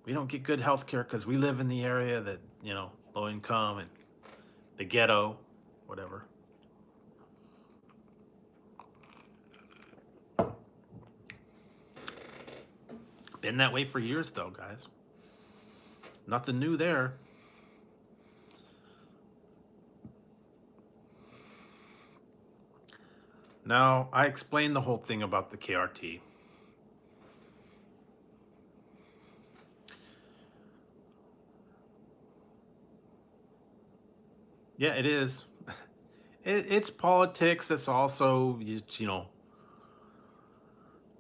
we don't get good healthcare because we live in the area that, you know, low income and the ghetto, whatever. Been that way for years, though, guys. Nothing new there. Now, I explained the whole thing about the KRT. Yeah, it is. It's politics. It's also, you know,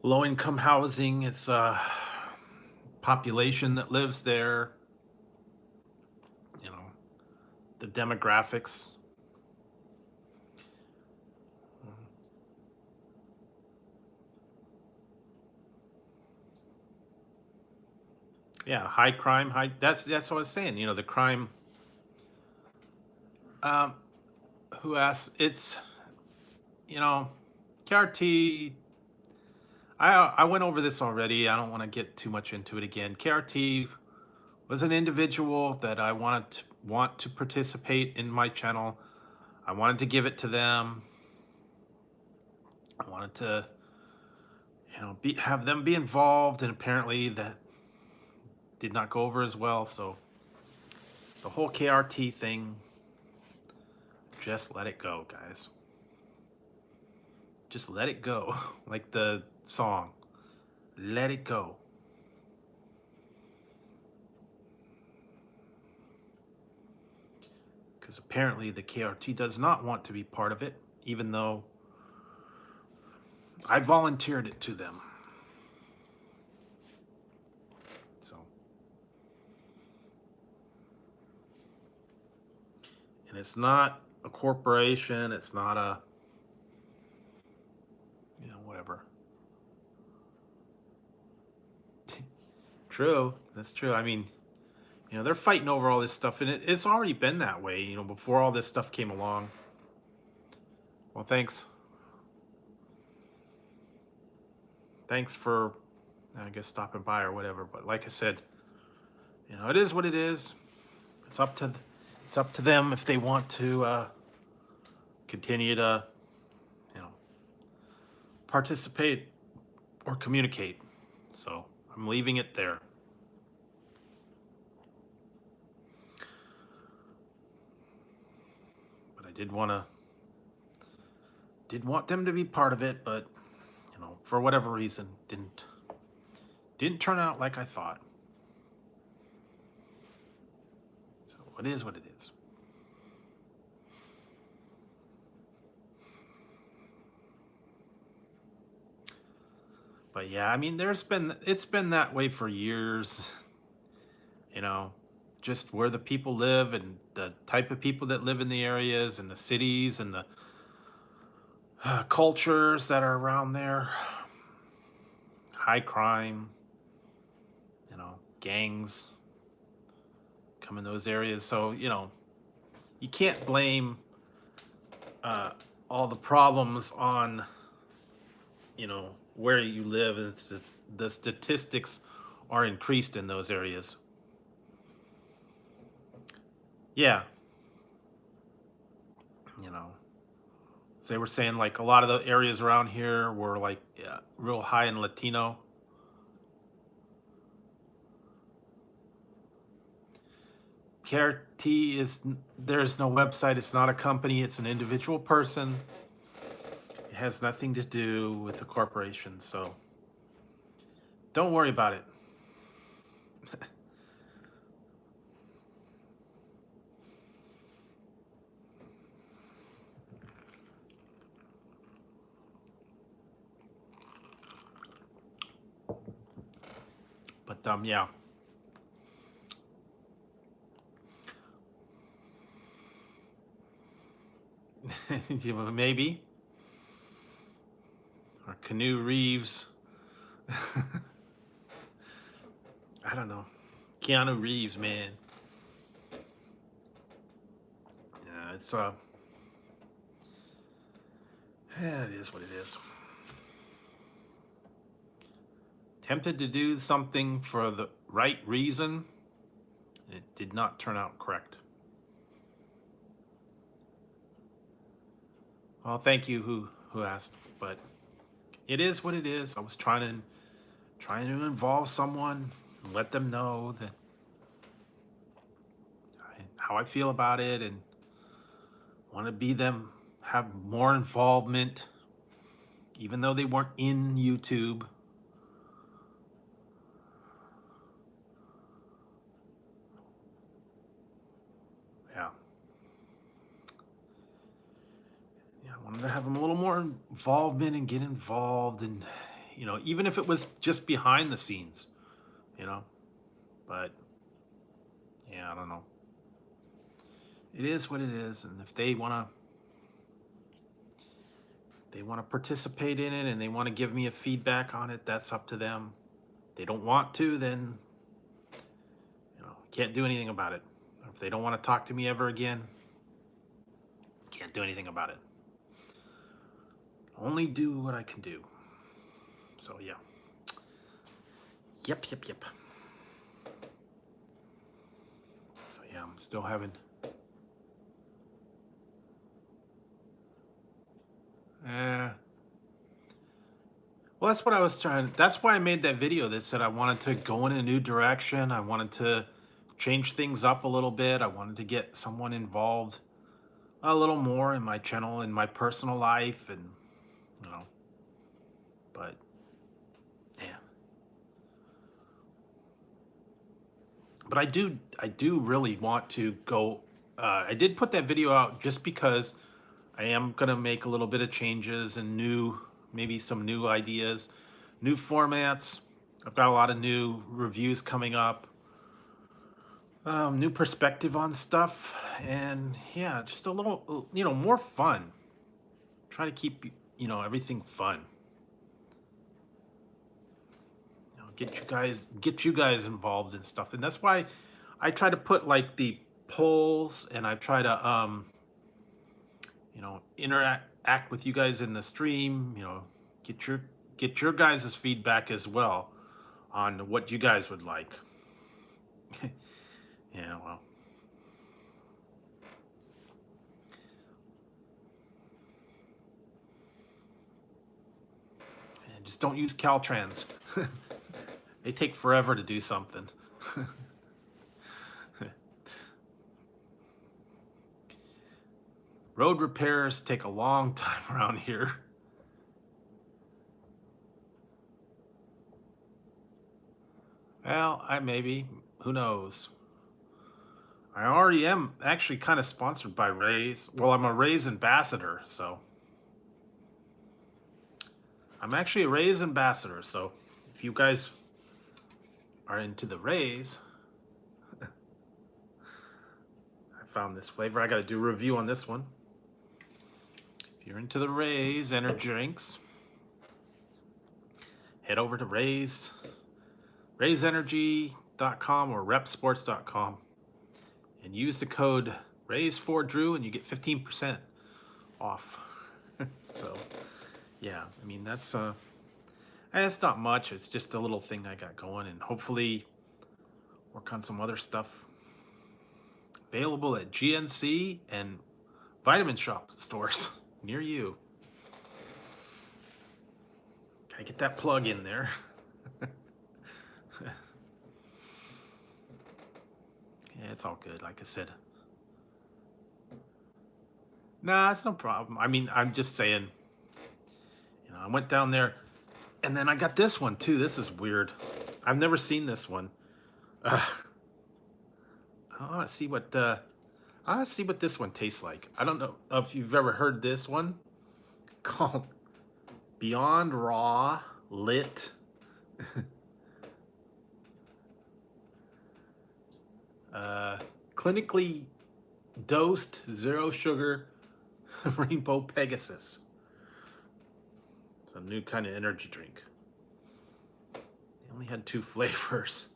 low income housing. It's population that lives there. You know, the demographics. Yeah, high crime. High. That's what I was saying. You know, the crime. Um, who asked? It's, you know, KRT. I went over this already. I don't want to get too much into it again. KRT was an individual that I want to participate in my channel. I wanted to give it to them. I wanted to, you know, have them be involved, and apparently that did not go over as well. So the whole KRT thing, just let it go, guys. Just let it go, like the song. Let it go. Because apparently the KRT does not want to be part of it, even though I volunteered it to them. So, and it's not a corporation. It's not a, you know, whatever. True. That's true. I mean, you know, they're fighting over all this stuff, and it's already been that way, you know, before all this stuff came along. Well, thanks. Thanks for, I guess, stopping by or whatever. But like I said, you know, it is what it is. It's up to them if they want to continue to, you know, participate or communicate. So I'm leaving it there. But I did want them to be part of it, but, you know, for whatever reason, didn't turn out like I thought. So it is what it is. But yeah, I mean, it's been that way for years. You know, just where the people live and the type of people that live in the areas and the cities and the cultures that are around there. High crime, you know, gangs come in those areas. So, you know, you can't blame all the problems on, you know, where you live. It's just, the statistics are increased in those areas. Yeah. You know, So they were saying like a lot of the areas around here were like, yeah, real high in Latino. KRT there's no website. It's not a company. It's an individual person. It has nothing to do with the corporation. So don't worry about it. But yeah. Maybe. Or Canoe Reeves. I don't know. Keanu Reeves, man. Yeah, it's yeah, it is what it is. Tempted to do something for the right reason. It did not turn out correct. Well, thank you who asked, but it is what it is. I was trying to involve someone, and let them know that how I feel about it, and want to be them, have more involvement, even though they weren't in YouTube. Yeah. Yeah, I wanted to have them a little more involvement and get involved, and even if it was just behind the scenes, you know. But yeah, I don't know. It is what it is, and if they want to participate in it and they want to give me a feedback on it, that's up to them. If they don't want to, then can't do anything about it. If they don't want to talk to me ever again, can't do anything about it. Only do what I can do. So yeah. Yep. So yeah, I'm still having well, that's what I was trying. That's why I made that video that said I wanted to go in a new direction. I wanted to change things up a little bit. I wanted to get someone involved a little more in my channel, in my personal life, and but yeah. But I do really want to go. I did put that video out just because I am gonna make a little bit of changes and maybe some new ideas, new formats. I've got a lot of new reviews coming up, new perspective on stuff, and yeah, just a little, more fun. Try to keep, everything fun. Get you guys involved in stuff, and that's why I try to put like the polls, and I try to interact with you guys in the stream. Get your guys' feedback as well on what you guys would like. Yeah, well. And just don't use Caltrans. They take forever to do something. Road repairs take a long time around here. Well, maybe. Who knows? I already am actually kind of sponsored by Rays. Well, I'm a Rays ambassador, so. I'm actually a Rays ambassador, so if you guys are into the Rays, I found this flavor. I got to do a review on this one. If you're into the Rays energy drinks, head over to raysenergy.com or repsports.com and use the code RAYS4DREW and you get 15% off. So yeah, I mean, that's not much. It's just a little thing I got going, and hopefully work on some other stuff. Available at GNC and vitamin shop stores. near you. Gotta get that plug in there. Yeah, it's all good, like I said. Nah, it's no problem. I mean, I'm just saying, you know, I went down there and then I got this one too. This is weird. I've never seen this one. I want to see what this one tastes like. I don't know if you've ever heard this one called Beyond Raw Lit. Clinically dosed zero sugar Rainbow Pegasus. It's a new kind of energy drink. They only had 2 flavors.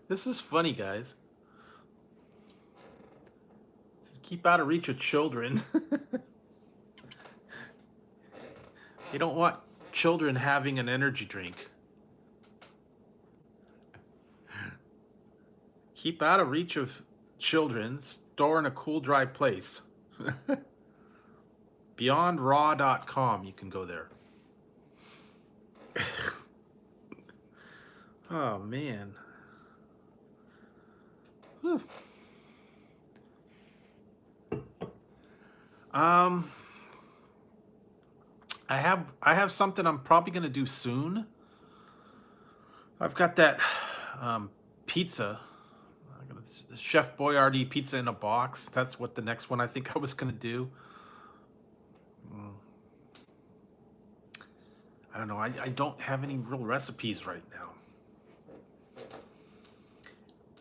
This is funny, guys. Keep out of reach of children. You don't want children having an energy drink. Keep out of reach of children. Store in a cool, dry place. BeyondRaw.com. You can go there. Oh, man. Whew. I have something I'm probably gonna do soon. I've got that pizza. I got a Chef Boyardee pizza in a box. That's what the next one I think I was gonna do. I don't know. I don't have any real recipes right now.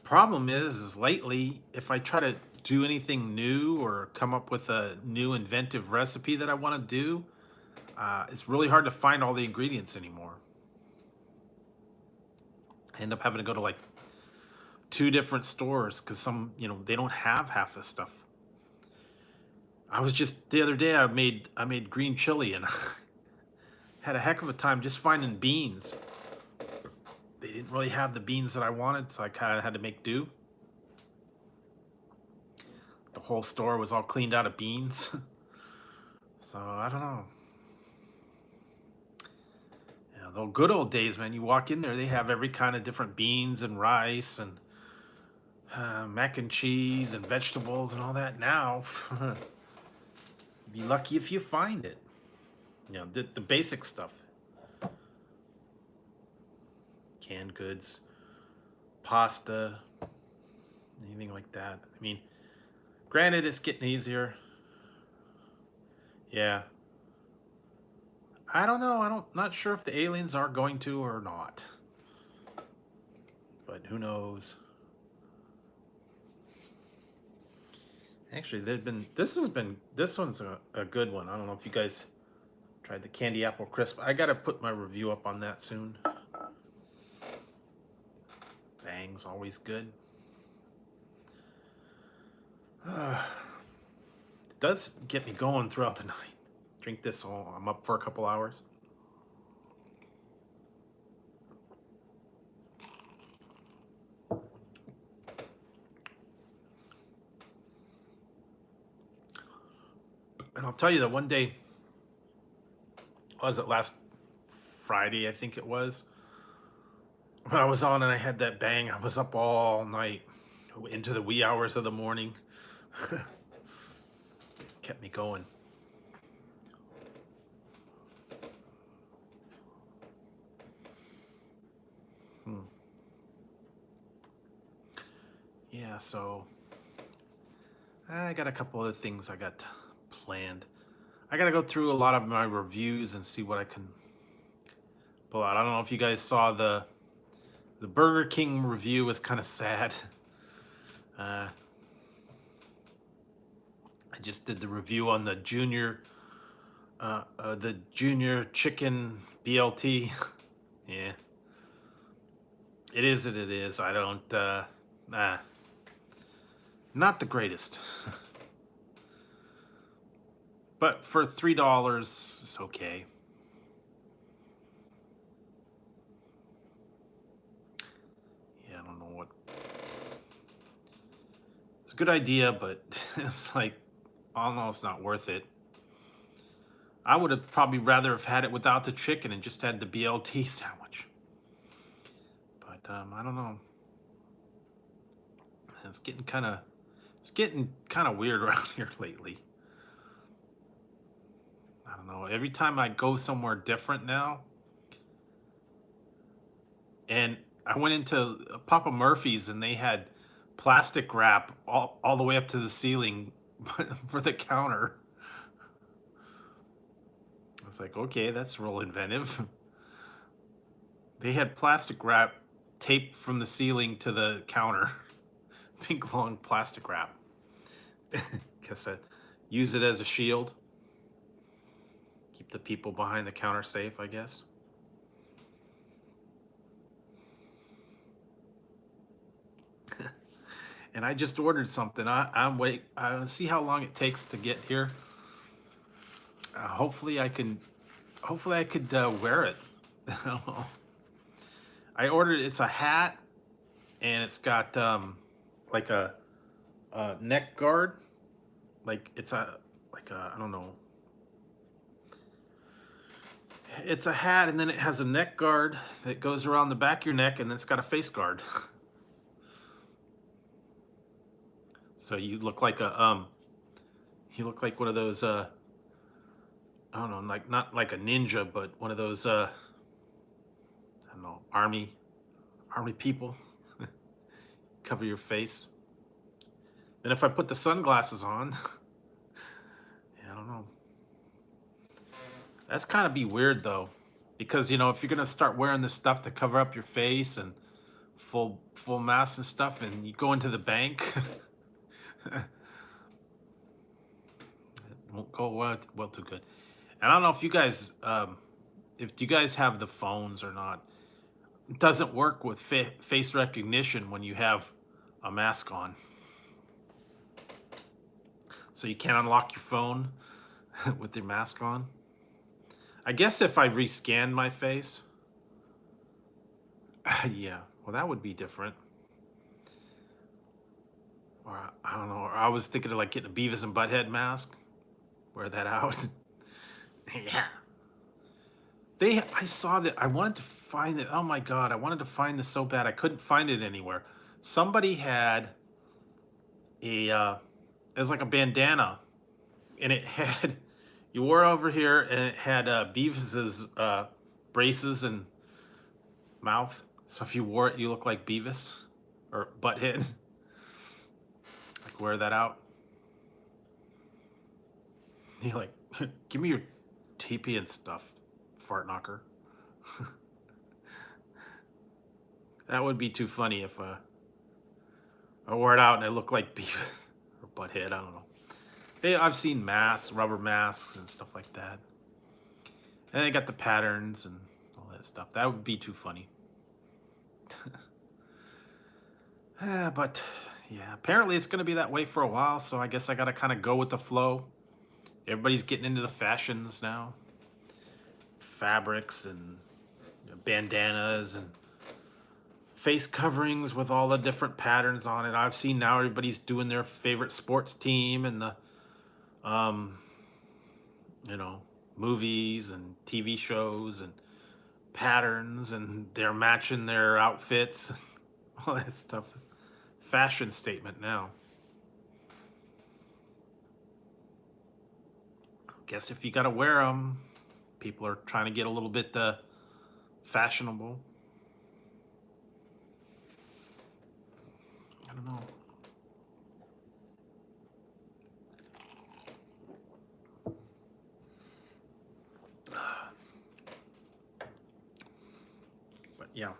Problem is lately, if I try to do anything new or come up with a new inventive recipe that I want to do, it's really hard to find all the ingredients anymore. I end up having to go to like 2 different stores because some, you know, they don't have half the stuff. I was just the other day I made green chili and had a heck of a time just finding beans. They didn't really have the beans that I wanted, so I kind of had to make do. The whole store was all cleaned out of beans. So I don't know. Yeah, the good old days, man. You walk in there, they have every kind of different beans and rice and mac and cheese and vegetables and all that. Now, be lucky if you find it. You know, the basic stuff. Canned goods, pasta, anything like that. I mean, granted, it's getting easier. Yeah. I don't know. Not sure if the aliens are going to or not. But who knows? Actually, this one's a good one. I don't know if you guys tried the candy apple crisp. I gotta put my review up on that soon. Bang's always good. It does get me going throughout the night. Drink this all. I'm up for a couple hours. And I'll tell you that one day, was it last Friday, I think it was, when I was on and I had that bang, I was up all night into the wee hours of the morning. Kept me going. Yeah, so I got a couple other things I got planned. I got to go through a lot of my reviews and see what I can pull out. I don't know if you guys saw the Burger King review was kind of sad. I just did the review on the junior chicken BLT. Yeah, it is what it is. I don't. Not the greatest. But for $3, it's okay. good idea, but it's like almost not worth it. I would have probably rather have had it without the chicken and just had the BLT sandwich. But I don't know. It's getting kind of weird around here lately. I don't know. Every time I go somewhere different now, and I went into Papa Murphy's and they had plastic wrap all the way up to the ceiling for the counter. I was like, okay, that's real inventive. They had plastic wrap taped from the ceiling to the counter. Big long plastic wrap. Guess I use it as a shield. Keep the people behind the counter safe, I guess. And I just ordered something. I'll see how long it takes to get here. Hopefully I could wear it. I ordered, it's a hat, and it's got like a neck guard. Like it's I don't know. It's a hat, and then it has a neck guard that goes around the back of your neck, and then it's got a face guard. So you look like you look like one of those I don't know, like not like a ninja, but one of those I don't know, army people. Cover your face. Then if I put the sunglasses on, yeah, I don't know. That's kind of be weird though, because you know if you're gonna start wearing this stuff to cover up your face and full mask and stuff, and you go into the bank. It won't go well too good. And I don't know if you guys have the phones or not. It doesn't work with face recognition when you have a mask on, so you can't unlock your phone with your mask on. I guess if I rescan my face, yeah, well that would be different. Or I don't know. Or I was thinking of like getting a Beavis and Butthead mask. Wear that out. Yeah. I saw that. I wanted to find it. Oh my God. I wanted to find this so bad. I couldn't find it anywhere. Somebody had it was like a bandana, and it had, you wore over here, and it had Beavis's braces and mouth. So if you wore it, you look like Beavis or Butthead. Like wear that out. You're like, give me your TP and stuff, fart knocker. That would be too funny if I wore it out and I look like Beavis or Butthead. I don't know. I've seen masks, rubber masks and stuff like that. And they got the patterns and all that stuff. That would be too funny. But yeah, apparently it's going to be that way for a while, so I guess I got to kind of go with the flow. Everybody's getting into the fashions now. Fabrics and bandanas and face coverings with all the different patterns on it. I've seen now everybody's doing their favorite sports team and the you know, movies and TV shows and patterns, and they're matching their outfits. All that stuff. Fashion statement now. Guess if you gotta wear them, people are trying to get a little bit fashionable. I don't know. But yeah.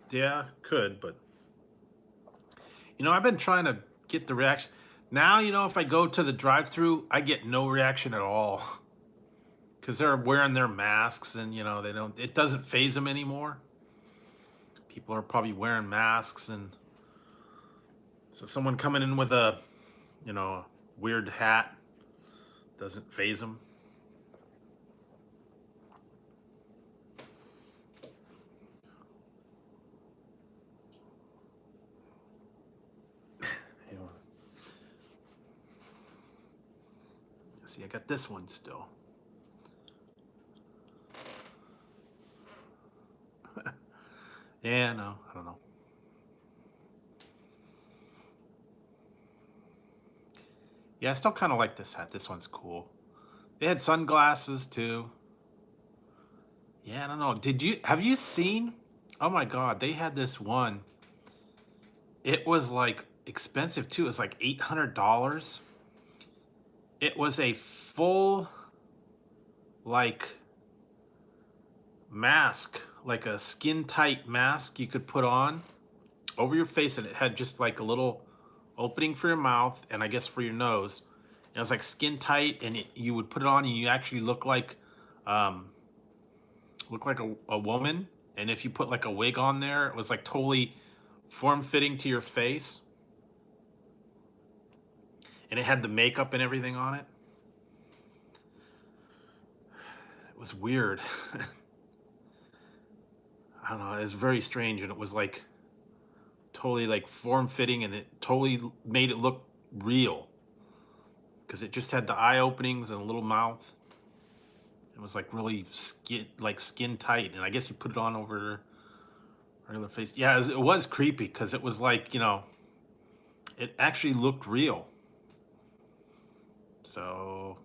Yeah, could, but you know, I've been trying to get the reaction. Now, you know, if I go to the drive-thru, I get no reaction at all. Because they're wearing their masks and, you know, it doesn't faze them anymore. People are probably wearing masks, and so someone coming in with a, you know, a weird hat doesn't faze them. see, I got this one still. Yeah, no, I don't know. Yeah, I still kind of like this hat. This one's cool. They had sunglasses too. Yeah, I don't know. Have you seen? Oh my God, they had this one. It was like expensive too. It was like $800. It was a full like mask, like a skin tight mask you could put on over your face, and it had just like a little opening for your mouth and I guess for your nose. And it was like skin tight, and you would put it on and you actually um, look like a woman. And if you put like a wig on there, it was like totally form fitting to your face. And it had the makeup and everything on it. It was weird. I don't know. It was very strange, and it was like totally like form fitting, and it totally made it look real because it just had the eye openings and a little mouth. It was like really skin tight, and I guess you put it on over regular face. Yeah, it was creepy because it was like, it actually looked real. So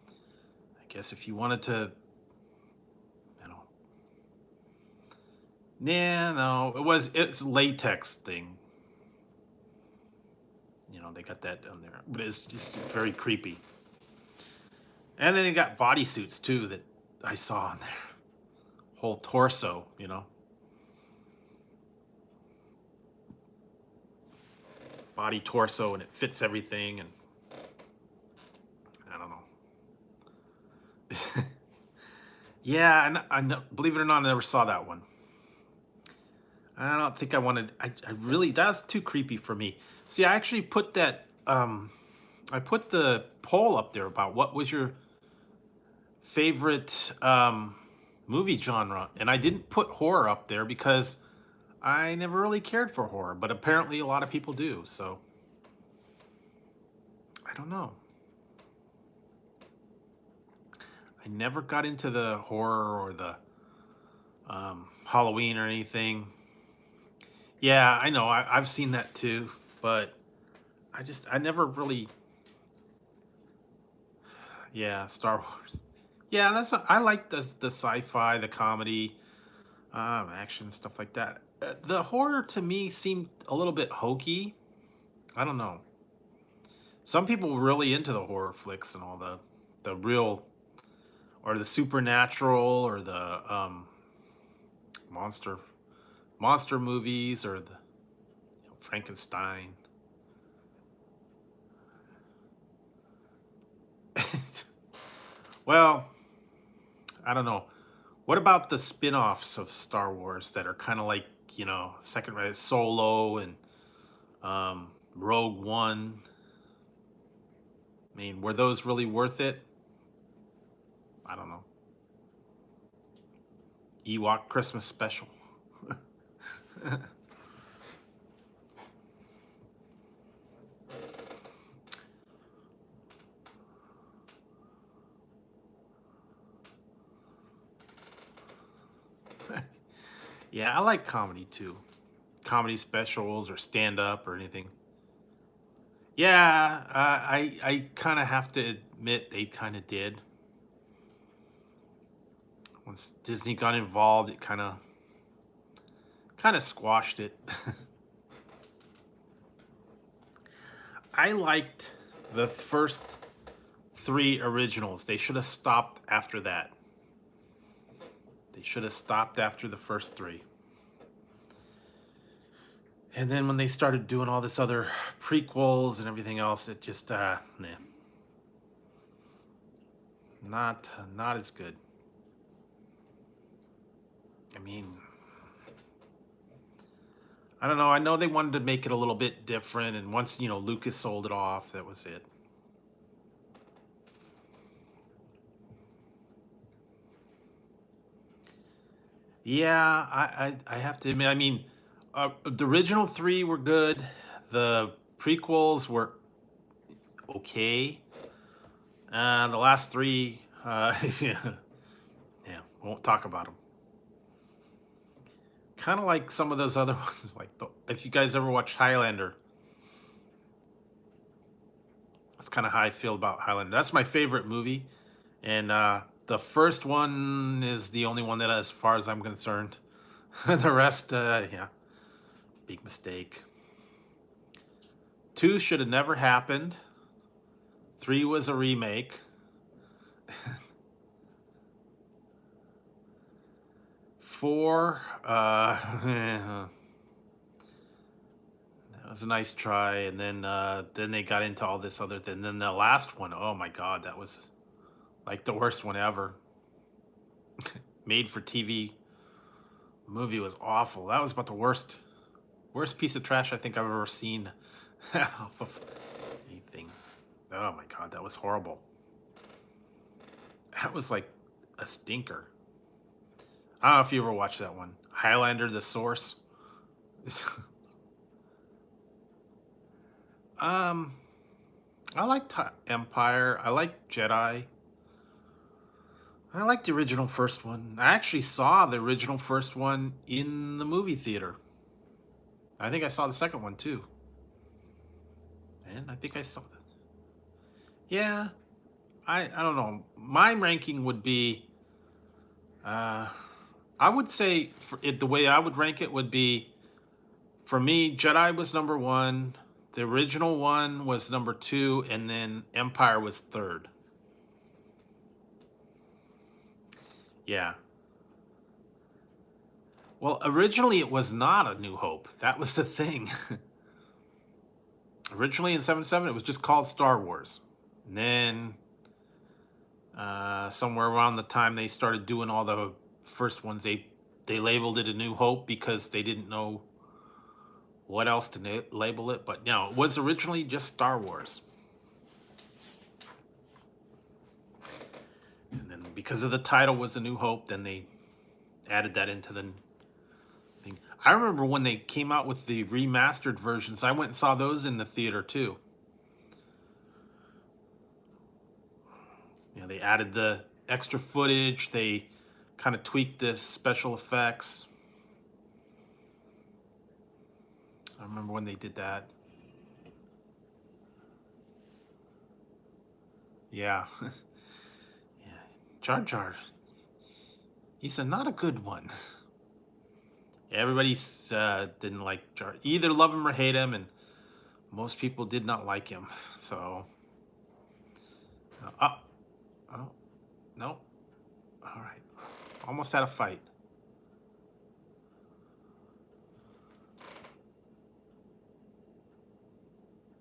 I guess if you wanted to, you know, yeah, no, it's latex thing. They got that down there, but it's just very creepy. And then they got bodysuits too that I saw on there, whole torso, body torso, and it fits everything, and I don't know. Yeah, and I know, believe it or not, I never saw that one. I don't think I wanted. I really, that's too creepy for me. See, I actually put that. I put the poll up there about what was your favorite movie genre, and I didn't put horror up there because I never really cared for horror, but apparently a lot of people do. So I don't know. I never got into the horror or the Halloween or anything. Yeah, I know. I've seen that too, but I never really. Yeah, Star Wars. Yeah, I like the sci-fi, the comedy, action, stuff like that. The horror to me seemed a little bit hokey. I don't know. Some people were really into the horror flicks and all the real or the supernatural or the monster monster movies or the Frankenstein. Well, I don't know. What about the spin-offs of Star Wars that are kind of like, Second Rise Solo and Rogue One? I mean, were those really worth it? I don't know. Ewok Christmas special. Yeah, I like comedy too. Comedy specials or stand up or anything. Yeah, I kind of have to admit they kind of did. Once Disney got involved, it kind of squashed it. I liked the first three originals. They should have stopped after that. They should have stopped after the first three. And then when they started doing all this other prequels and everything else, it just nah. Not as good. I mean, I don't know. I know they wanted to make it a little bit different, and once, Lucas sold it off, that was it. Yeah, I have to admit, I mean, the original three were good. The prequels were okay. The last three, yeah, yeah, won't talk about them. Kind of like some of those other ones. Like if you guys ever watched Highlander, that's kind of how I feel about Highlander. That's my favorite movie, and the first one is the only one that, as far as I'm concerned, the rest, yeah, big mistake. 2 should have never happened. 3 was a remake. 4, that was a nice try, and then they got into all this other thing. Then the last one, oh my god, that was like the worst one ever. Made for TV movie was awful. That was about the worst piece of trash I think I've ever seen off of anything. Oh my god, that was horrible. That was like a stinker. I don't know if you ever watched that one. Highlander: The Source. um, I liked Empire. I liked Jedi. I liked the original first one. I actually saw the original first one in the movie theater. I think I saw the second one too. And I think I saw that. Yeah, I don't know. My ranking would be, I would say for it, the way I would rank it would be, for me, Jedi was number one, the original one was number two, and then Empire was third. Yeah. Well, originally it was not A New Hope. That was the thing. Originally in 77, it was just called Star Wars. And then somewhere around the time they started doing all the first ones, they labeled it A New Hope because they didn't know what else to label it. But no, it was originally just Star Wars. And then because of the title was A New Hope, then they added that into the thing. I remember when they came out with the remastered versions, I went and saw those in the theater too. You know, they added the extra footage, they kind of tweaked the special effects. I remember when they did that. Yeah. Yeah. Jar Jar. He's not a good one. Everybody didn't like Jar. Either love him or hate him, and most people did not like him. So, oh, oh, no. All right. Almost had a fight.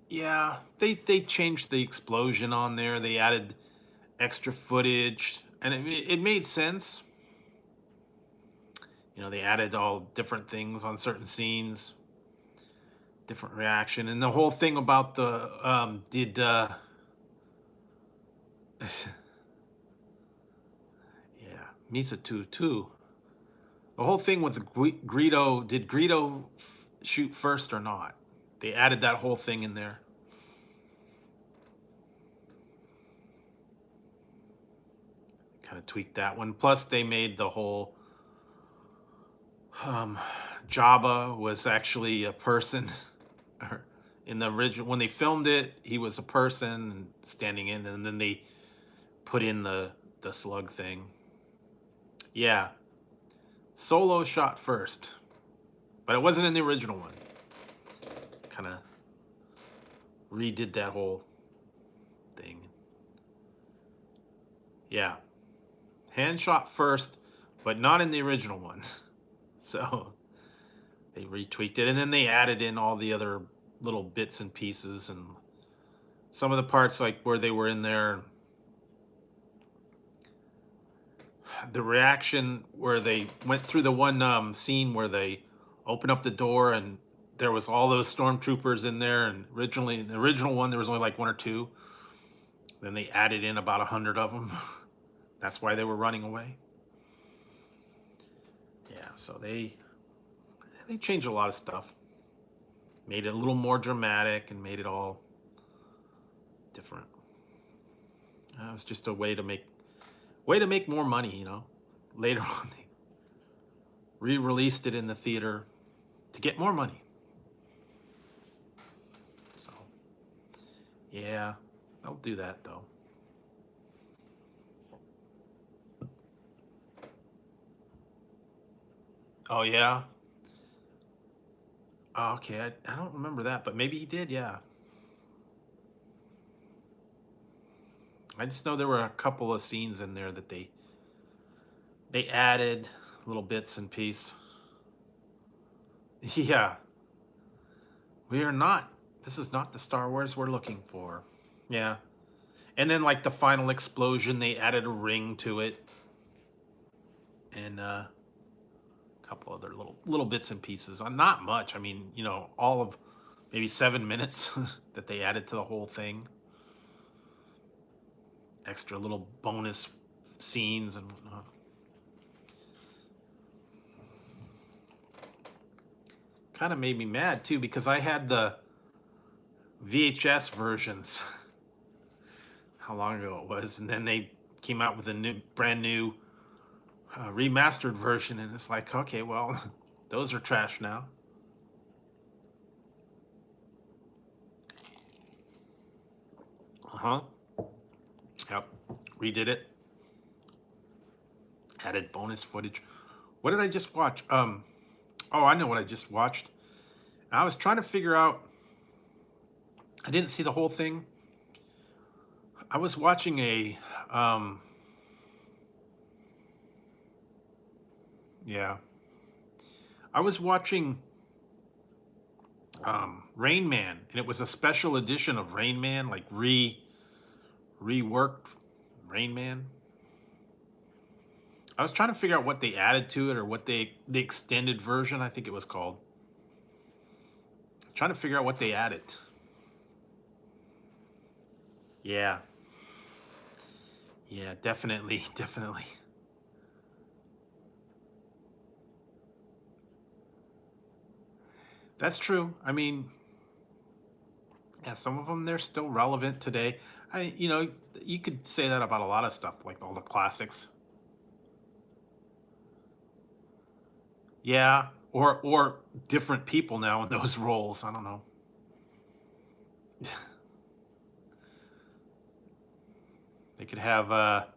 Yeah, they changed the explosion on there. They added extra footage, and it made sense. You know, they added all different things on certain scenes, different reaction, and the whole thing about the yeah, Misa too. The whole thing with Greedo, did Greedo shoot first or not? They added that whole thing in there. Kind of tweaked that one. Plus, they made the whole Jabba was actually a person. In the original, when they filmed it, he was a person standing in, and then they put in the slug thing. Yeah, Solo shot first, but it wasn't in the original one. Kind of redid that whole thing. Yeah, Han shot first, but not in the original one. So they retweaked it, and then they added in all the other little bits and pieces, and some of the parts like where they were in there, the reaction where they went through the one scene where they open up the door and there was all those stormtroopers in there, and originally in the original one there was only like one or two. Then they added in about 100 of them. That's why they were running away. Yeah, so they changed a lot of stuff, made it a little more dramatic, and made it all different. It was just a way to make more money, you know. Later on, they re-released it in the theater to get more money. So, yeah, don't do that though. Oh yeah. Oh, okay, I don't remember that, but maybe he did. Yeah, I just know there were a couple of scenes in there that they added little bits and pieces. Yeah, we are not. This is not the Star Wars we're looking for. Yeah, and then like the final explosion, they added a ring to it, and a couple other little bits and pieces. Not much. I mean, you know, all of maybe 7 minutes that they added to the whole thing. Extra little bonus scenes and whatnot. Kind of made me mad too because I had the VHS versions. How long ago it was, and then they came out with a brand new remastered version, and it's like, okay, well, those are trash now. Uh-huh. Yep. Redid it. Added bonus footage. What did I just watch? Oh, I know what I just watched. I was trying to figure out. I didn't see the whole thing. I was watching a yeah. I was watching Rain Man, and it was a special edition of Rain Man, like reworked Rain Man. I was trying to figure out what they added to it, or what the extended version, I think it was called. Trying to figure out what they added. Yeah. Yeah, definitely, definitely. That's true. I mean, yeah, some of them they're still relevant today. You know, you could say that about a lot of stuff, like all the classics. Yeah, or different people now in those roles. I don't know. They could have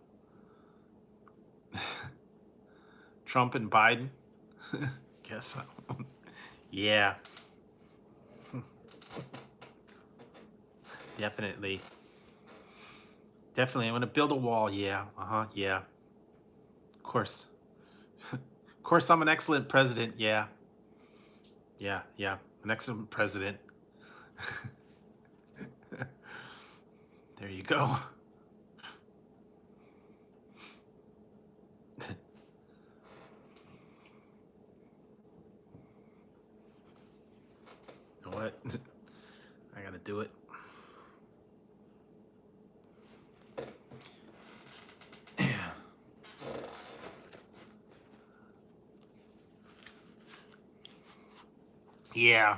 Trump and Biden. Guess so. Yeah, definitely. Definitely. I'm gonna build a wall. Yeah. Uh-huh. Yeah. Of course. Of course, I'm an excellent president. Yeah. Yeah. Yeah. An excellent president. There you go. You know what? I gotta do it. Yeah.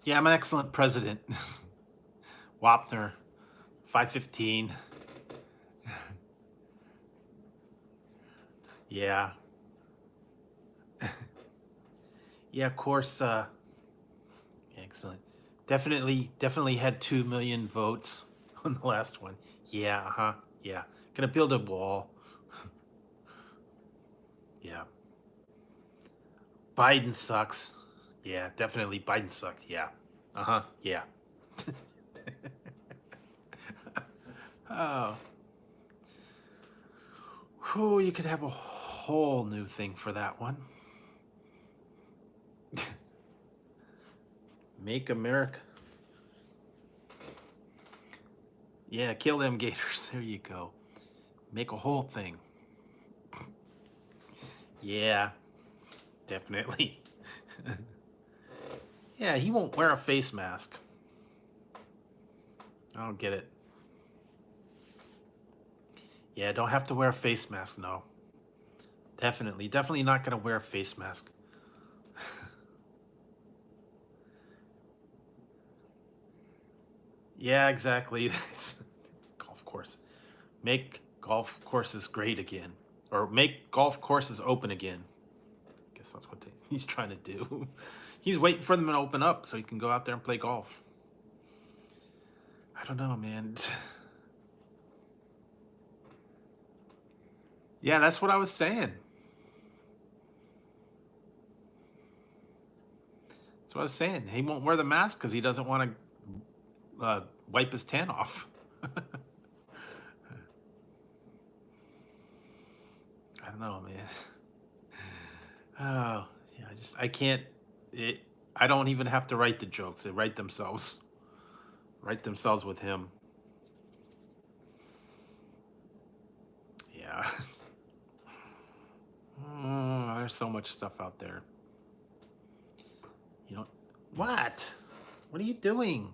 Yeah, I'm an excellent president. Wapner, 515. Yeah. Yeah, of course. Excellent. Definitely had 2 million votes on the last one. Yeah, uh-huh. Yeah. Gonna build a wall. Yeah. Biden sucks. Yeah, definitely Biden sucks. Yeah. Uh-huh. Yeah. Oh. Whew, you could have a whole new thing for that one. Make America. Yeah, kill them gators. There you go. Make a whole thing. Yeah, definitely. Yeah, he won't wear a face mask. I don't get it. Yeah, don't have to wear a face mask, no. Definitely not gonna wear a face mask. Yeah, exactly. Of course. Make golf courses great again. Or make golf courses open again. I guess that's what he's trying to do. He's waiting for them to open up so he can go out there and play golf. I don't know, man. Yeah, that's what I was saying. That's what I was saying. He won't wear the mask because he doesn't want to wipe his tan off. I don't know, man. Oh, yeah, I can't. I don't even have to write the jokes. They write themselves. Write themselves with him. Yeah. Oh, there's so much stuff out there. You know what? What are you doing?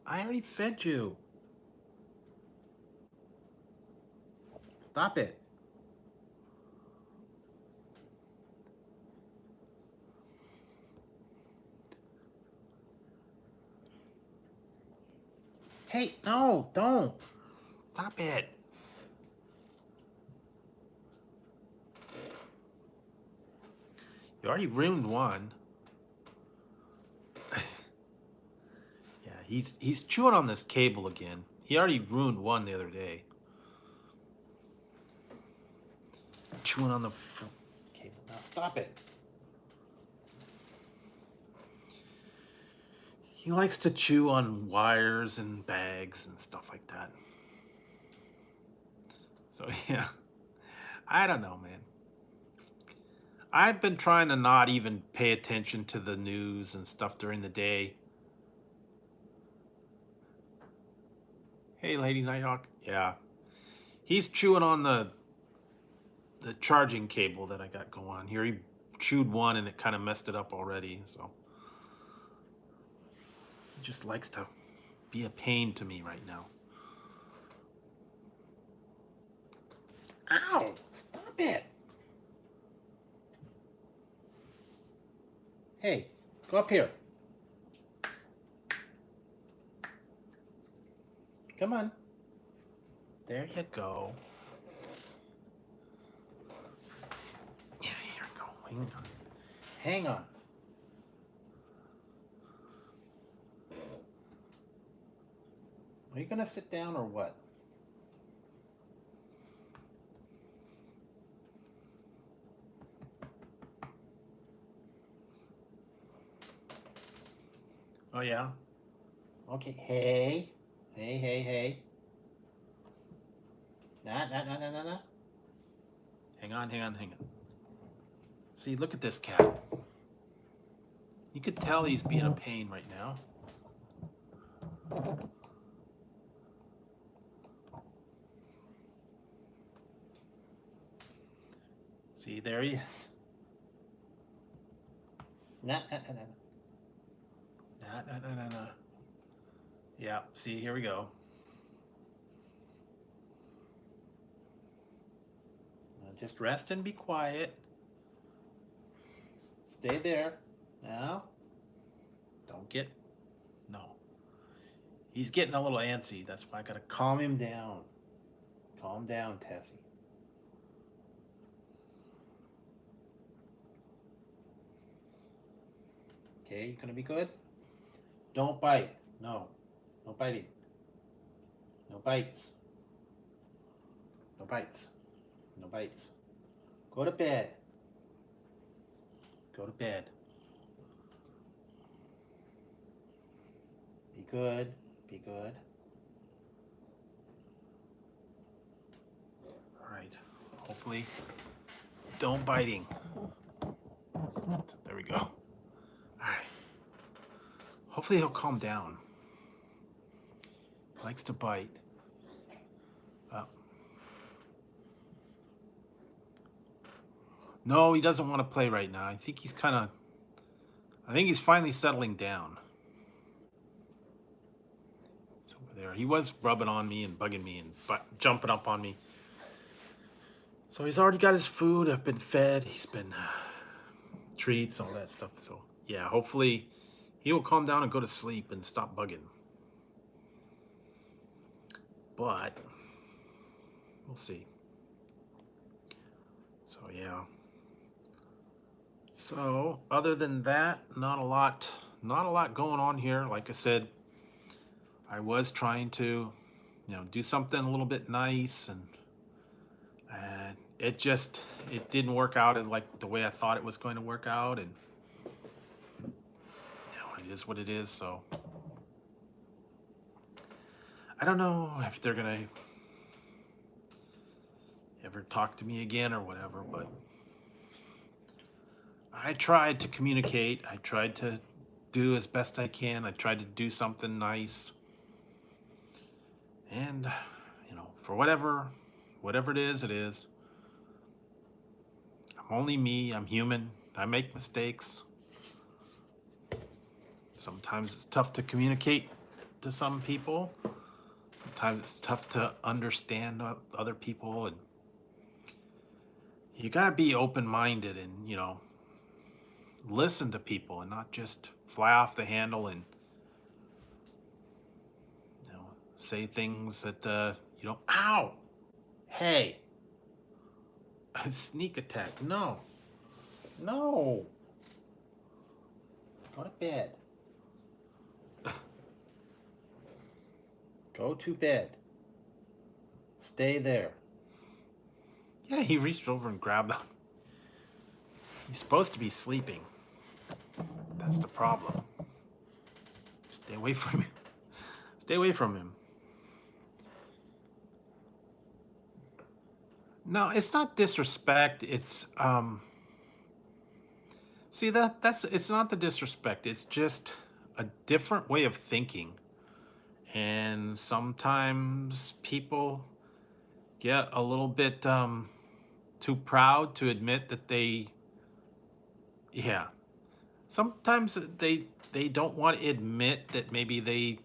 I already fed you. Stop it. Hey, no, don't. Stop it. You already ruined one. Yeah, he's chewing on this cable again. He already ruined one the other day. Chewing on the cable. Now stop it. He likes to chew on wires and bags and stuff like that. So yeah, I don't know, man. I've been trying to not even pay attention to the news and stuff during the day. Hey, Lady Nighthawk. Yeah. He's chewing on the charging cable that I got going on here. He chewed one and it kind of messed it up already, so. He just likes to be a pain to me right now. Ow! Stop it! Hey, go up here. Come on. There you go. Yeah, here we go. Hang on. Hang on. Are you gonna sit down or what? Oh yeah? Okay, hey. Hey. Nah. Hang on. See, look at this cat. You could tell he's being a pain right now. See, there he is. Nah. Yeah, see, here we go. Now just rest and be quiet. Stay there. Now. Don't get... No. He's getting a little antsy. That's why I gotta calm him down. Calm down, Tessie. Okay, you gonna be good? Don't bite. No. No biting. No bites. No bites. No bites. Go to bed. Go to bed. Be good. Be good. All right. Hopefully, don't biting. There we go. All right. Hopefully he'll calm down. Likes to bite. No, he doesn't want to play right now. I think he's finally settling down. He's over there. He was rubbing on me and bugging me and jumping up on me. So he's already got his food. I've been fed. He's been treats, all that stuff. So yeah, hopefully he will calm down and go to sleep and stop bugging. but we'll see. So yeah. So other than that, not a lot going on here. Like I said, I was trying to, do something a little bit nice, and it didn't work out in like the way I thought it was going to work out, and it is what it is. So I don't know if they're gonna ever talk to me again or whatever, but I tried to communicate. I tried to do as best I can. I tried to do something nice. And, for whatever it is, it is. I'm only me. I'm human. I make mistakes. Sometimes it's tough to communicate to some people. Sometimes it's tough to understand other people, and you gotta be open-minded and, listen to people and not just fly off the handle and, say things that, ow, hey, sneak attack. No, go to bed. Go to bed. Stay there. Yeah, he reached over and grabbed him. He's supposed to be sleeping. That's the problem. Stay away from him. Stay away from him. No, it's not disrespect. It's see, it's not the disrespect. It's just a different way of thinking. And sometimes people get a little bit too proud to admit that yeah. Sometimes they don't want to admit that maybe they,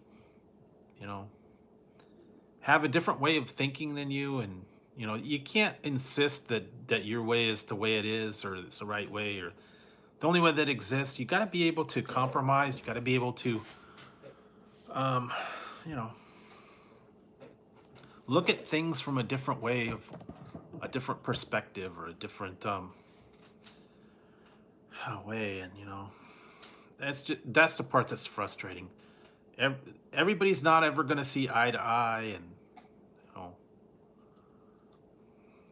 have a different way of thinking than you, and you can't insist that your way is the way it is, or it's the right way, or the only way that exists. You got to be able to compromise. You got to be able to you know look at things from a different way, of a different perspective, or a different way. And that's the part that's frustrating. Everybody's not ever going to see eye to eye, and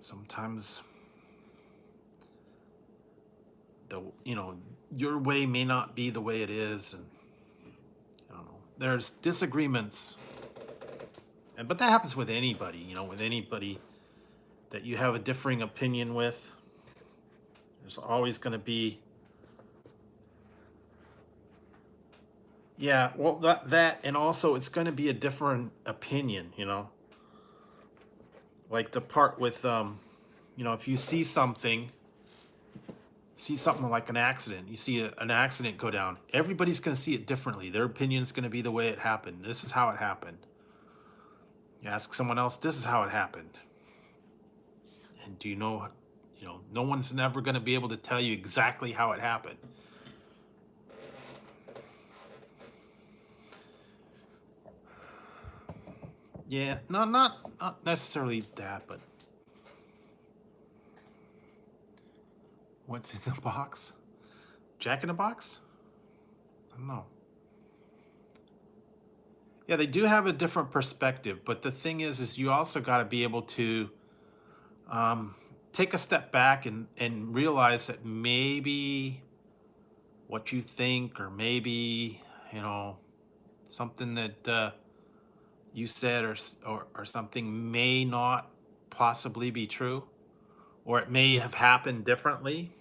sometimes your way may not be the way it is, and I don't know, there's disagreements, but that happens with anybody. With anybody that you have a differing opinion with, there's always going to be, yeah, well, that and also it's going to be a different opinion. Like the part with if you see something like an accident, you see an accident go down, everybody's going to see it differently. Their opinion's going to be the way it happened. This is how it happened. You ask someone else, this is how it happened. And do you know, no one's never going to be able to tell you exactly how it happened. Yeah, no, not necessarily that, but what's in the box? Jack in the Box? I don't know. Yeah, they do have a different perspective, but the thing is you also got to be able to take a step back and realize that maybe what you think, or maybe something that you said or something may not possibly be true, or it may have happened differently.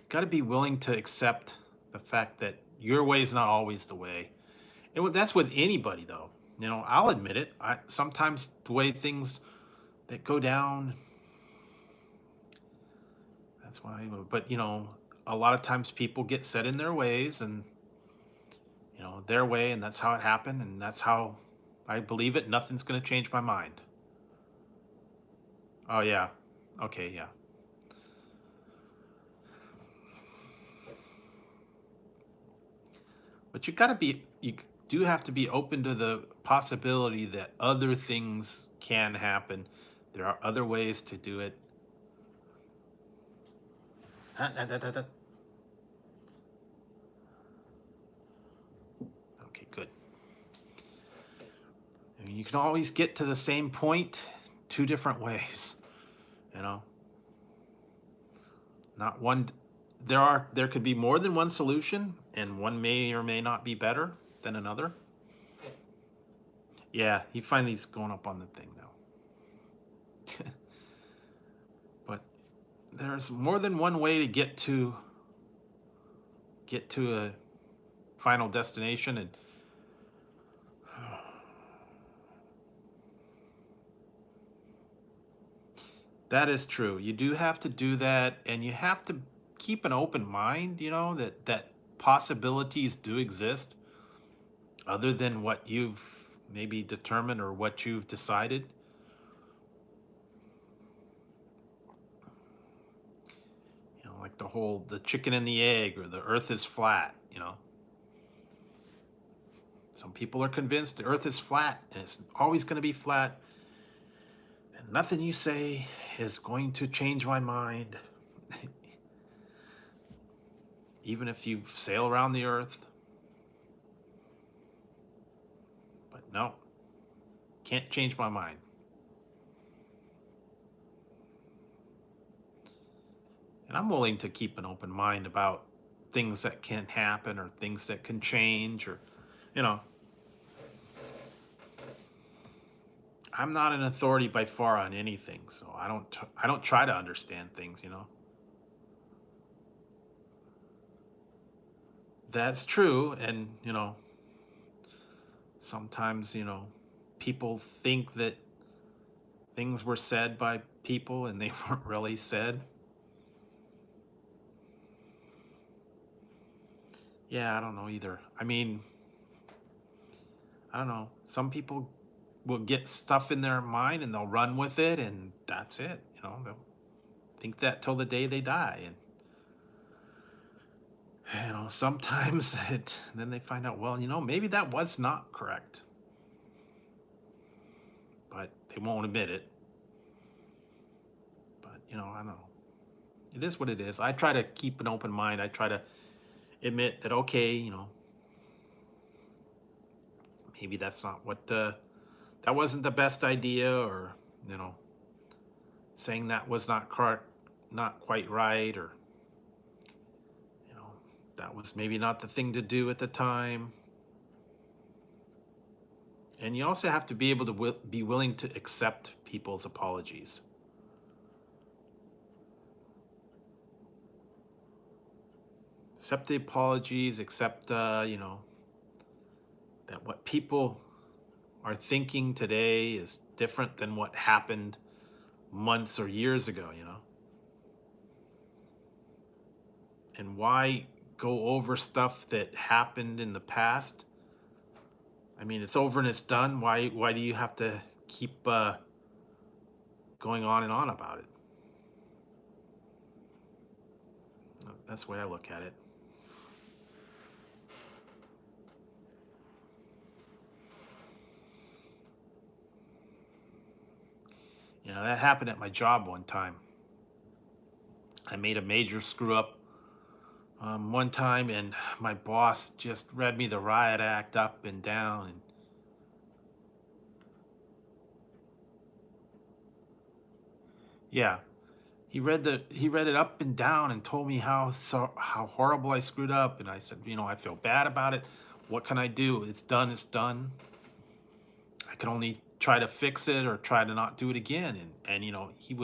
Got to be willing to accept the fact that your way is not always the way. And that's with anybody, though. I'll admit it. Sometimes the way things that go down, that's why. But a lot of times people get set in their ways, and their way, and that's how it happened, and that's how I believe it. Nothing's going to change my mind. Oh yeah. Okay, yeah. But you do have to be open to the possibility that other things can happen. There are other ways to do it. Okay, good. I mean, you can always get to the same point two different ways, you know. Not one. There could be more than one solution, and one may or may not be better than another. Yeah, he finally's going up on the thing now. But there's more than one way to get to a final destination, and that is true. You do have to do that, and you have to keep an open mind, you know, that possibilities do exist other than what you've maybe determined or what you've decided. You know, like the chicken and the egg, or the earth is flat, you know. Some people are convinced the earth is flat and it's always going to be flat, and nothing you say is going to change my mind. Even if you sail around the earth. But no, can't change my mind. And I'm willing to keep an open mind about things that can happen or things that can change, or, you know, I'm not an authority by far on anything, so I don't try to understand things, you know. That's true, and you know, sometimes, you know, people think that things were said by people and they weren't really said. Yeah, I don't know either. I mean, I don't know. Some people will get stuff in their mind and they'll run with it, and that's it. You know, they'll think that till the day they die. And you know, sometimes then they find out, well, you know, maybe that was not correct, but they won't admit it. But you know, I don't know. It is what it is. I try to keep an open mind. I try to admit that, okay, you know, maybe that's not what that wasn't the best idea, or you know, saying that was not correct, not quite right, or you know, that was maybe not the thing to do at the time. And you also have to be able to be willing to accept people's apologies. Accept the apologies, accept, you know, that what people are thinking today is different than what happened months or years ago, you know. And why go over stuff that happened in the past? I mean, it's over and it's done. Why do you have to keep going on and on about it? That's the way I look at it. You know, that happened at my job one time. I made a major screw up one time, and my boss just read me the riot act up and down. And yeah, he read it up and down and told me how horrible I screwed up. And I said, you know, I feel bad about it. What can I do? It's done. It's done. I can only try to fix it or try to not do it again. And you know, he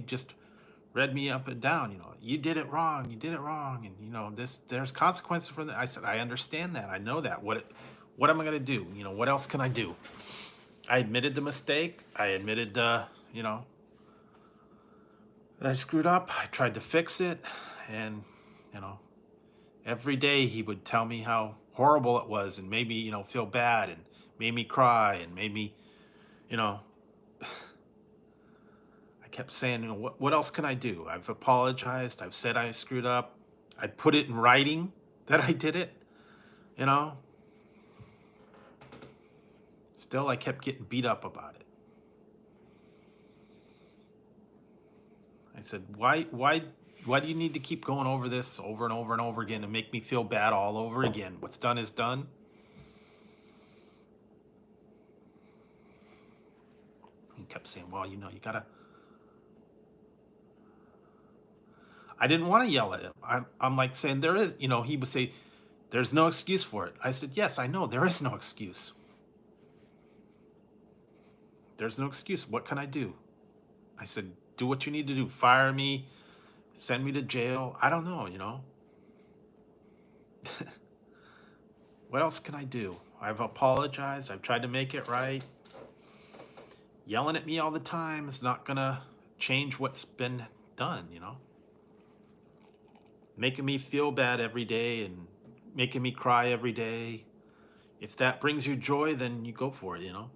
just read me up and down. You know, you did it wrong. You did it wrong. And you know, there's consequences for that. I said, I understand that. I know that. What am I gonna do? You know, what else can I do? I admitted the mistake. I admitted, you know, that I screwed up. I tried to fix it, and you know, every day he would tell me how horrible it was, and made me, you know, feel bad, and made me cry, and made me, you know, I kept saying, you know, what else can I do? I've apologized. I've said I screwed up. I put it in writing that I did it. You know, still I kept getting beat up about it. I said, why do you need to keep going over this over and over and over again to make me feel bad all over again? What's done is done. He kept saying, well, you know, you gotta. I didn't want to yell at him. I'm like saying there is, you know, he would say, there's no excuse for it. I said, yes, I know there is no excuse. There's no excuse. What can I do? I said, do what you need to do. Fire me, send me to jail. I don't know, you know. What else can I do? I've apologized. I've tried to make it right. Yelling at me all the time is not going to change what's been done, you know. Making me feel bad every day and making me cry every day. If that brings you joy, then you go for it, you know.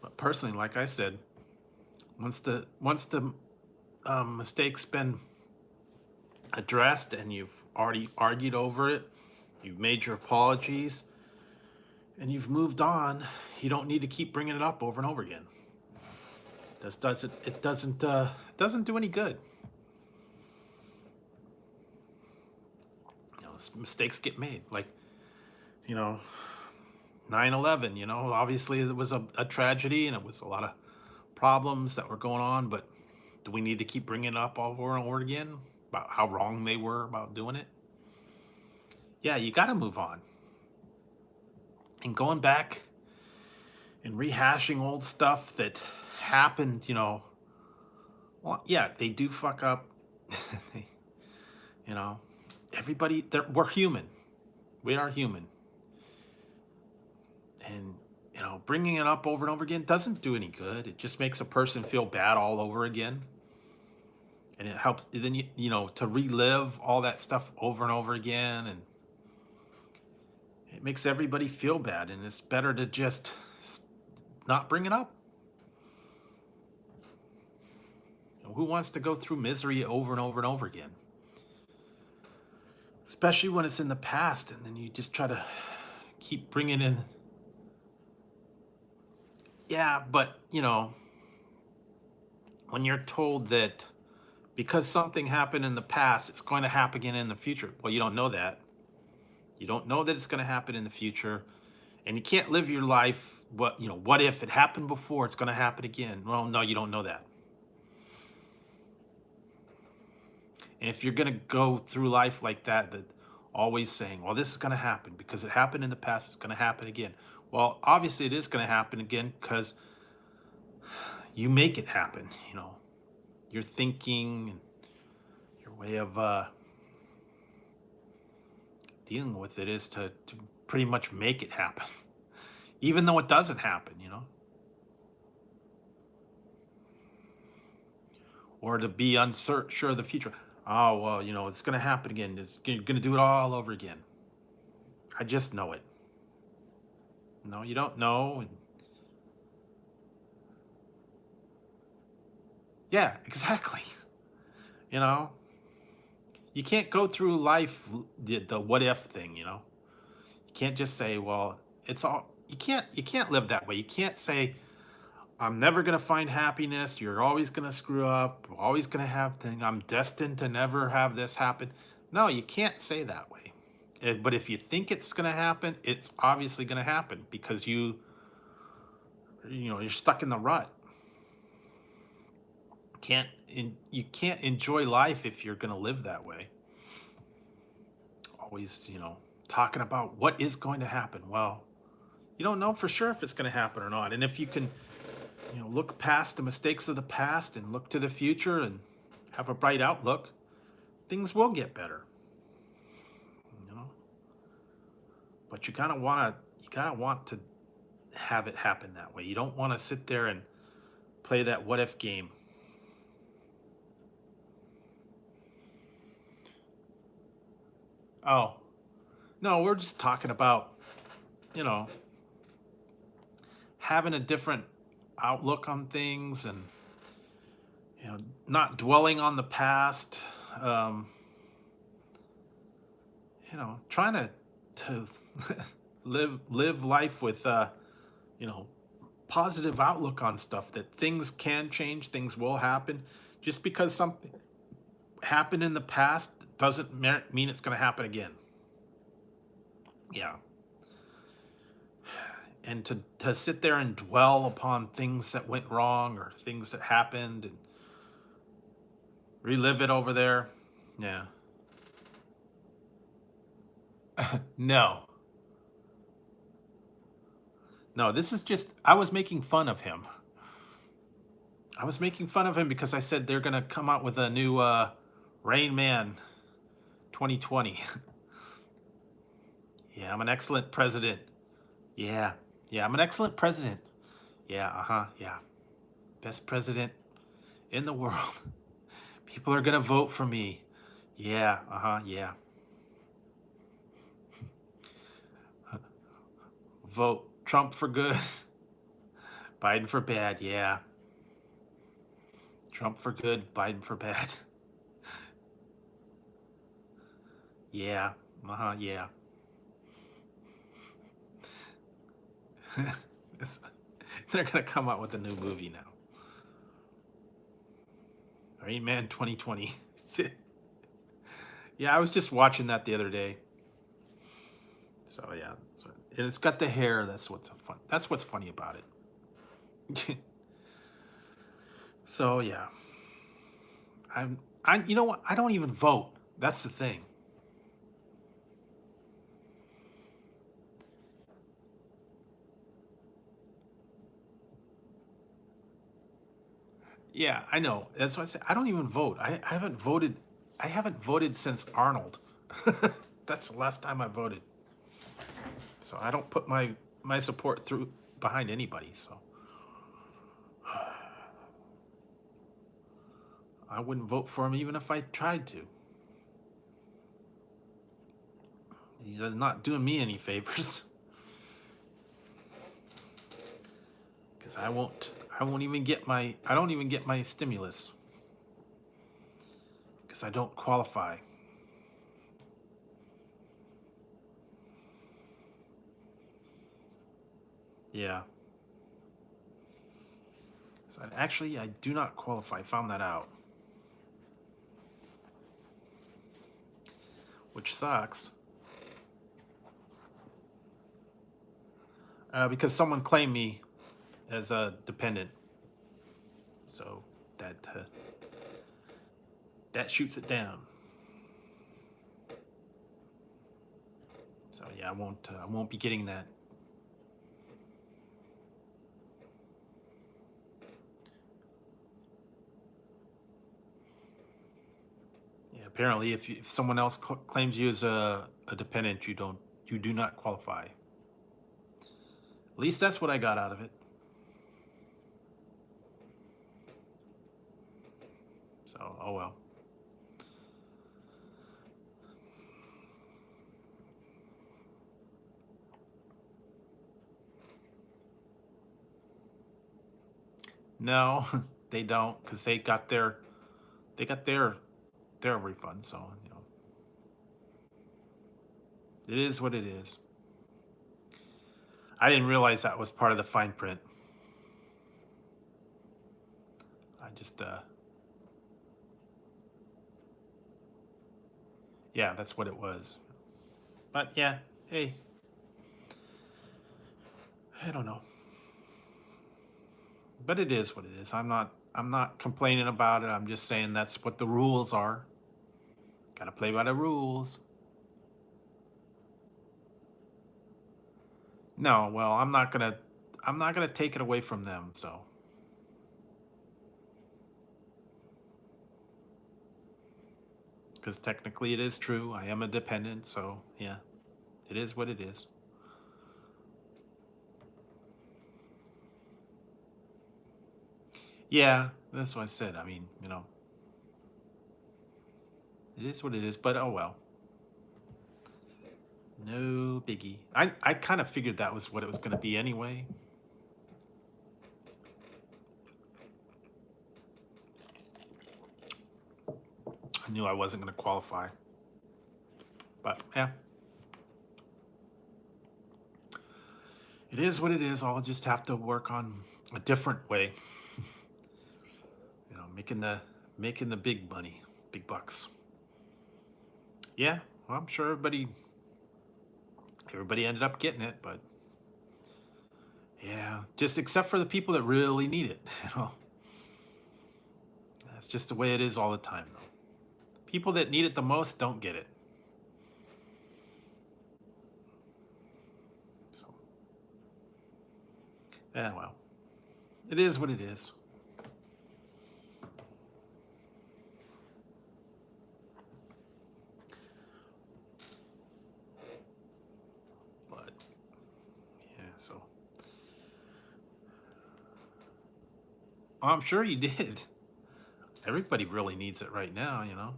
But personally, like I said, once the mistake's been addressed and you've already argued over it, you've made your apologies, and you've moved on, you don't need to keep bringing it up over and over again. It doesn't do any good. You know, mistakes get made. Like, you know, 9/11. You know, obviously it was a tragedy and it was a lot of problems that were going on. But do we need to keep bringing it up over and over again about how wrong they were about doing it? Yeah, you got to move on. And going back and rehashing old stuff that happened, you know, well, yeah, they do fuck up. You know, everybody, we're human. We are human. And, you know, bringing it up over and over again doesn't do any good. It just makes a person feel bad all over again. And it helps, then, you know, to relive all that stuff over and over again. And it makes everybody feel bad. And it's better to just not bring it up. You know, who wants to go through misery over and over and over again? Especially when it's in the past and then you just try to keep bringing in. Yeah, but, you know, when you're told that because something happened in the past, it's going to happen again in the future. Well, you don't know that. You don't know that it's going to happen in the future. And you can't live your life, what if it happened before, it's going to happen again? Well, no, you don't know that. And if you're going to go through life like that always saying, well, this is going to happen because it happened in the past, it's going to happen again. Well, obviously it is going to happen again because you make it happen, you know. Your thinking and your way of dealing with it is to pretty much make it happen, even though it doesn't happen, you know. Or to be unsure of the future. Oh, well, you know, it's going to happen again. You're going to do it all over again. I just know it. No, you don't know. Yeah, exactly. You know, you can't go through life the what if thing, you know. You can't just say, well, it's all, you can't live that way. You can't say, I'm never going to find happiness. You're always going to screw up. You're always going to have things. I'm destined to never have this happen. No, you can't say that way. But if you think it's going to happen, it's obviously going to happen because you know, you're stuck in the rut. You can't enjoy life if you're going to live that way. Always, you know, talking about what is going to happen. Well, you don't know for sure if it's going to happen or not. And if you can, you know, look past the mistakes of the past and look to the future and have a bright outlook, things will get better. You know, but you kind of want to have it happen that way. You don't want to sit there and play that what if game. Oh, no, we're just talking about, you know, having a different outlook on things and You know, not dwelling on the past. Um, you know, trying to live life with you know, positive outlook on stuff, that things can change, things will happen. Just because something happened in the past doesn't mean it's going to happen again. Yeah. And to sit there and dwell upon things that went wrong or things that happened and relive it over there. Yeah. No. No, this is just, I was making fun of him. I was making fun of him because I said they're going to come out with a new Rain Man 2020. Yeah, I'm an excellent president. Yeah. Yeah, I'm an excellent president. Yeah, uh-huh. Yeah. Best president in the world. People are going to vote for me. Yeah, uh-huh. Yeah. Vote Trump for good. Biden for bad. Yeah. Trump for good, Biden for bad. Yeah. Uh-huh. Yeah. They're going to come out with a new movie now. Rain Man 2020. Yeah, I was just watching that the other day. So yeah, and it's got the hair. That's what's fun. That's what's funny about it. So yeah, you know what? I don't even vote. That's the thing. Yeah, I know. That's why I say I don't even vote. I haven't voted. I haven't voted since Arnold. That's the last time I voted. So I don't put my support through behind anybody. So I wouldn't vote for him even if I tried to. He's not doing me any favors. Because I won't even get my, I don't even get my stimulus. Because I don't qualify. Yeah. So actually, I do not qualify. I found that out. Which sucks. Because someone claimed me as a dependent. So that shoots it down. So yeah, I won't be getting that. Yeah, apparently, if someone else claims you as a dependent, you do not qualify. At least that's what I got out of it. So, oh well. No, they don't, because they got their refund. So you know, it is what it is. I didn't realize that was part of the fine print. I just yeah, that's what it was. But yeah, hey, I don't know. But it is what it is. I'm not complaining about it. I'm just saying that's what the rules are. Got to play by the rules. No, well, I'm not going to take it away from them, so. Cuz technically it is true. I am a dependent, so yeah. It is what it is. Yeah, that's what I said. I mean, you know, it is what it is, but oh well. No biggie. I kind of figured that was what it was going to be anyway. knew I wasn't going to qualify. But yeah, it is what it is. I'll just have to work on a different way. You know, making the big money, big bucks. Yeah, well, I'm sure everybody ended up getting it, but yeah, just except for the people that really need it. You know, that's just the way it is all the time, though. People that need it the most don't get it. So, yeah, well, it is what it is. But yeah, so I'm sure you did. Everybody really needs it right now, you know.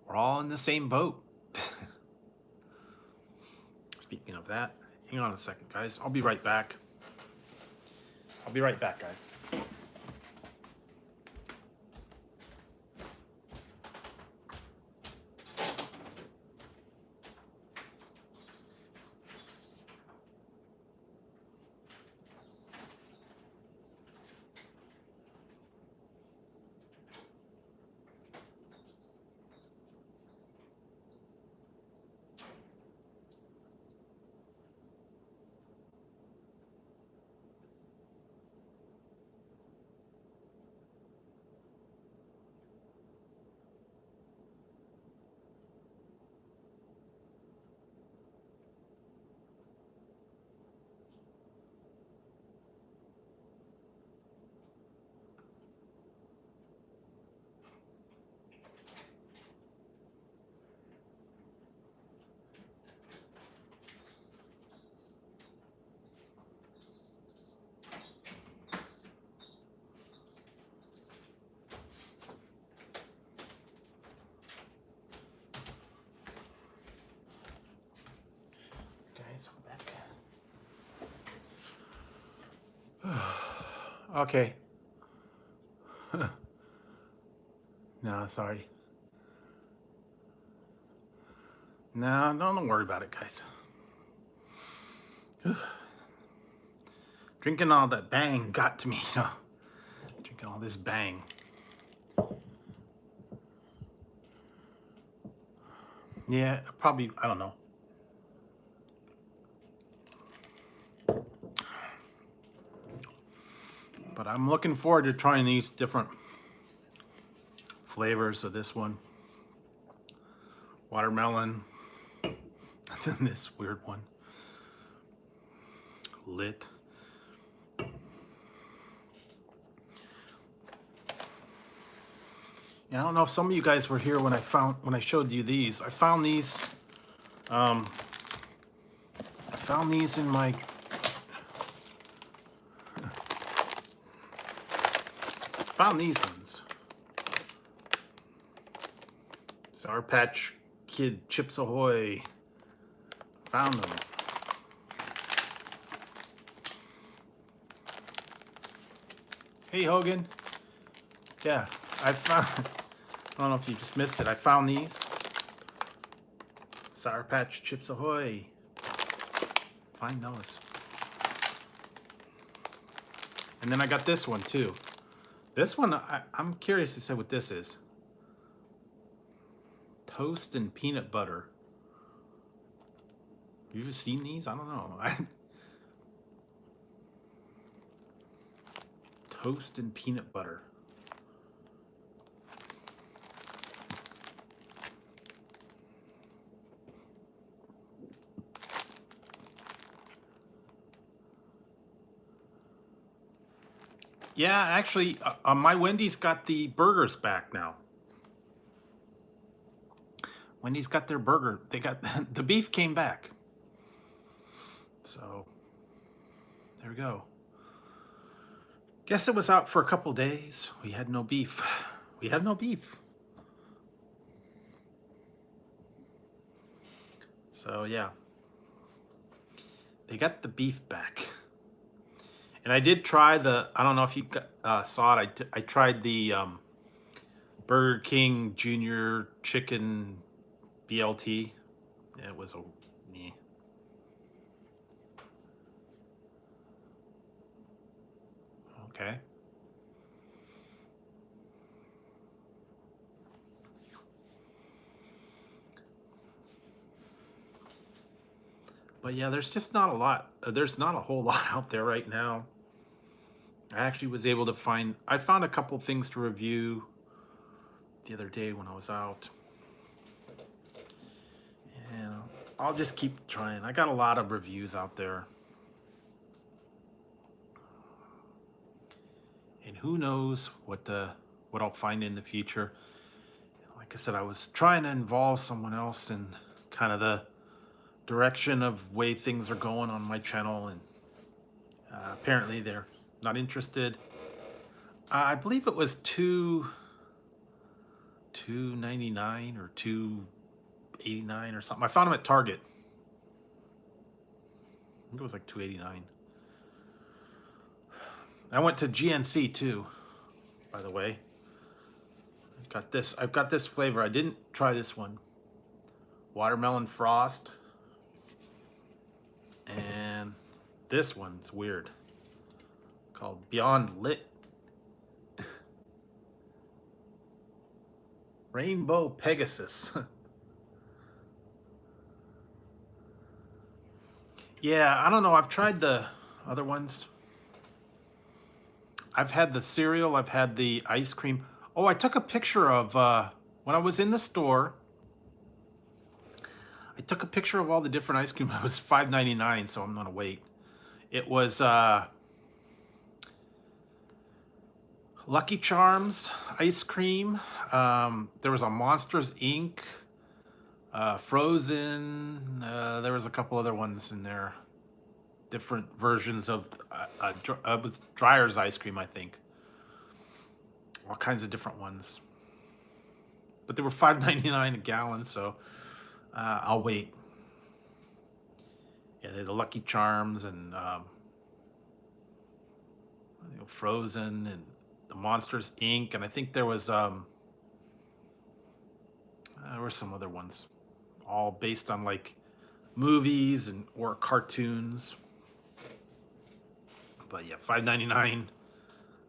We're all in the same boat. Speaking of that, hang on a second, guys. I'll be right back. I'll be right back, guys. I'm back. Okay. No, sorry. No, don't worry about it, guys. Drinking all that bang got to me, you know. Drinking all this bang. Yeah, probably, I don't know. But I'm looking forward to trying these different flavors of this one. Watermelon. And then this weird one. Lit. Yeah, I don't know if some of you guys were here when I showed you these. I found these in my these ones. Sour Patch Kid Chips Ahoy. Found them. Hey Hogan. Yeah, I don't know if you just missed it. I found these. Sour Patch Chips Ahoy. Find those. And then I got this one too. This one, I'm curious to say what this is. Toast and peanut butter. You ever seen these? I don't know. Toast and peanut butter. Yeah, actually, my Wendy's got the burgers back now. Wendy's got their burger. They got the beef came back. So there we go. Guess it was out for a couple days. We had no beef. We had no beef. So yeah, they got the beef back. And I did try I don't know if you saw it, I tried the Burger King Junior Chicken BLT. Yeah, it was a yeah. Okay. But yeah, there's just not a lot. There's not a whole lot out there right now. I actually was able to find. I found a couple things to review the other day when I was out. And I'll just keep trying. I got a lot of reviews out there. And who knows what I'll find in the future. Like I said, I was trying to involve someone else in kind of the direction of way things are going on my channel, and apparently they're not interested. I believe it was $2.99 or $2.89 or something. I found them at Target. I think it was like $2.89. I went to GNC too, by the way. I've got this flavor. I didn't try this one. Watermelon frost. And this one's weird. Called Beyond Lit. Rainbow Pegasus. Yeah, I don't know. I've tried the other ones. I've had the cereal. I've had the ice cream. Oh, I took a picture of when I was in the store. I took a picture of all the different ice cream. It was $5.99, so I'm gonna wait. It was Lucky Charms ice cream. There was a Monsters Inc. Frozen. There was a couple other ones in there. Different versions of it was Dreyer's ice cream, I think. All kinds of different ones. But they were $5.99 a gallon, so I'll wait. Yeah, they're the Lucky Charms and Frozen and the Monsters Inc. And I think there were some other ones, all based on like movies and or cartoons. But yeah, $5.99,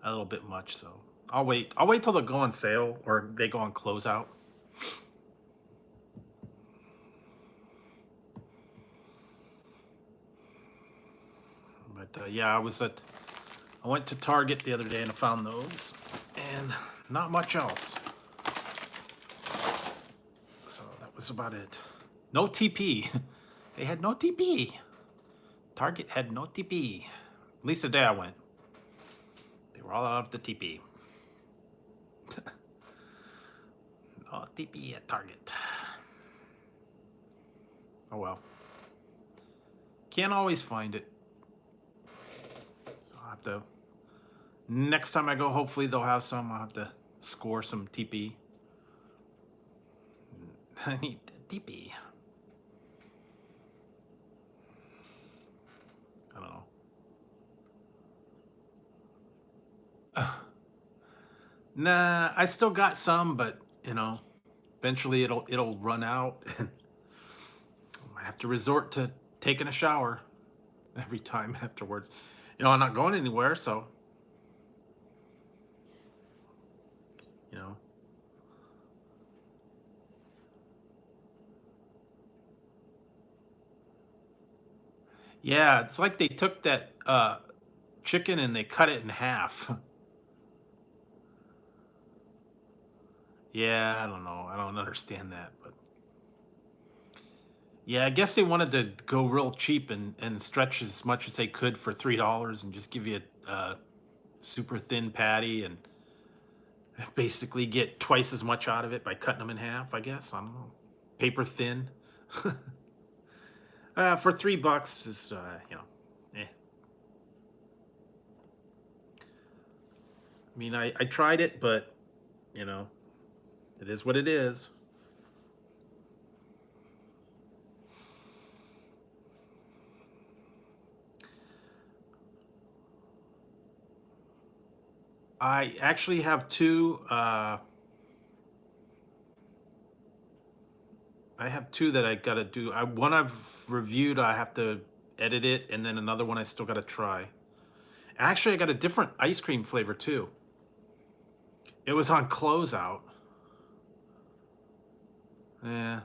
a little bit much. So I'll wait. I'll wait till they go on sale or they go on closeout. But yeah, I went to Target the other day and I found those, and not much else. So that was about it. No TP. They had no TP. Target had no TP. At least the day I went. They were all out of the TP. No TP at Target. Oh well. Can't always find it. So I'll have to, next time I go, hopefully they'll have some. I'll have to score some TP. I need TP. I don't know. Nah, I still got some, but eventually it'll run out, and I might have to resort to taking a shower every time afterwards. I'm not going anywhere, so you know. Yeah, it's like they took that chicken and they cut it in half. Yeah, I don't know. I don't understand that, but yeah, I guess they wanted to go real cheap and stretch as much as they could for $3 and just give you a super thin patty and basically get twice as much out of it by cutting them in half, I guess. I don't know. Paper thin. For $3 is, eh. I mean, I tried it, but, it is what it is. I actually have two I have two that I gotta do. One I've reviewed, I have to edit it, and then another one I still gotta try. Actually, I got a different ice cream flavor too. It was on closeout. Yeah.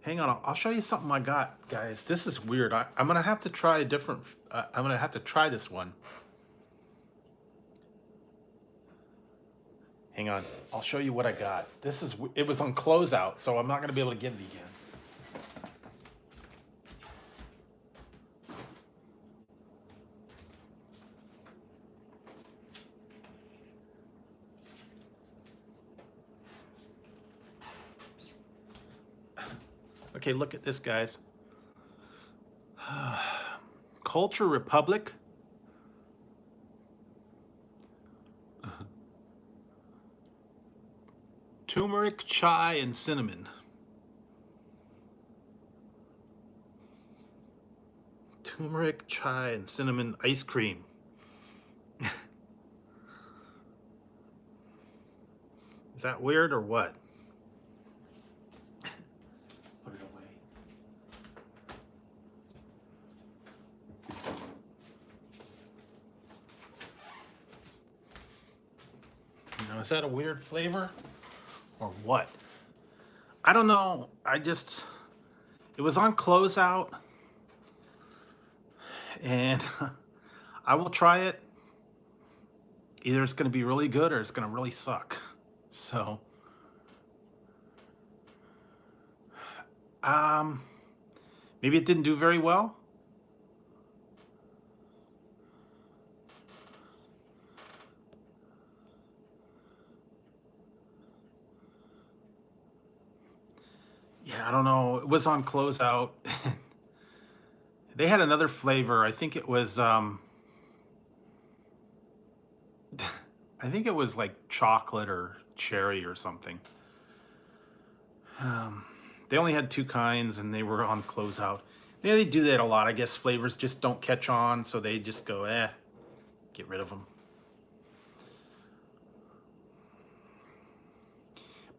Hang on, I'll show you something I got, guys. This is weird. I'm gonna have to try a different. I'm gonna have to try this one. Hang on, I'll show you what I got. This is. It was on closeout, so I'm not gonna be able to get it again. Okay, look at this, guys. Culture Republic. Turmeric, chai, and cinnamon. Turmeric, chai, and cinnamon ice cream. Is that weird or what? Put it away. Now, is that a weird flavor or what? I don't know. It was on closeout, and I will try it. Either it's going to be really good or it's going to really suck. So, maybe it didn't do very well. Yeah, I don't know. It was on closeout. They had another flavor. I think it was I think it was like chocolate or cherry or something. They only had two kinds and they were on closeout. Yeah, they do that a lot. I guess flavors just don't catch on, so they just go, get rid of them.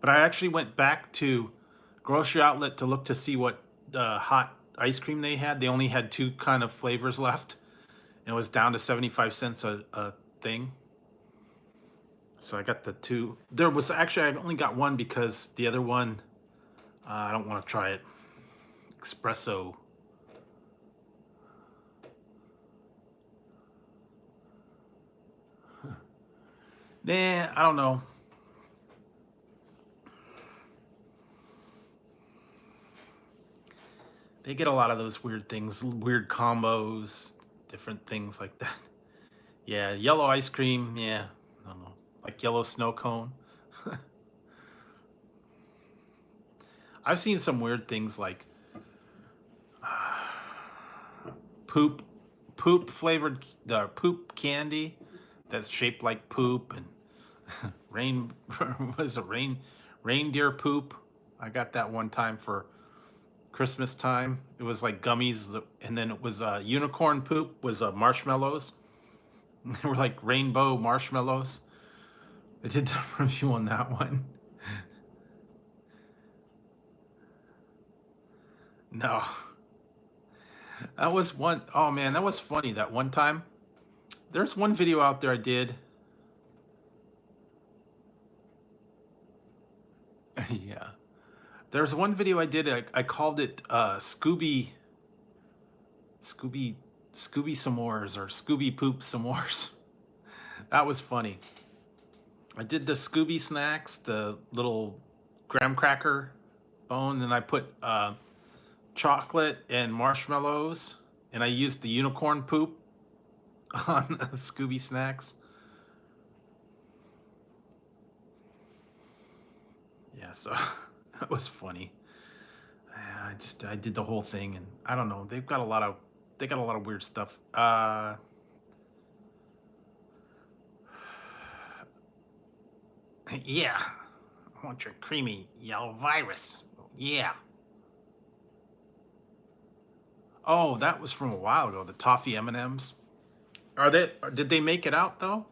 But I actually went back to grocery outlet to look to see what hot ice cream they had. They only had two kind of flavors left, and it was down to 75 cents a thing. So I got the two. There was actually, I only got one because the other one, I don't want to try it. Espresso. Nah, I don't know. They get a lot of those weird things, weird combos, different things like that. Yeah, yellow ice cream, yeah, I don't know, like yellow snow cone. I've seen some weird things like poop flavored poop candy that's shaped like poop, and reindeer poop. I got that one time for Christmas time. It was like gummies, and then it was unicorn poop was marshmallows. They were like rainbow marshmallows. I did a review on that one. No, that was one. Oh man, that was funny. That one time, there's one video out there I did. Yeah, there's one video I did. I called it Scooby s'mores or Scooby poop s'mores. That was funny. I did the Scooby snacks, the little graham cracker bone, and I put chocolate and marshmallows, and I used the unicorn poop on the Scooby snacks. Yeah, so that was funny. I did the whole thing, and I don't know. They got a lot of weird stuff. Yeah, I want your creamy yellow virus. Yeah. Oh, that was from a while ago. The toffee M&Ms. Did they make it out though?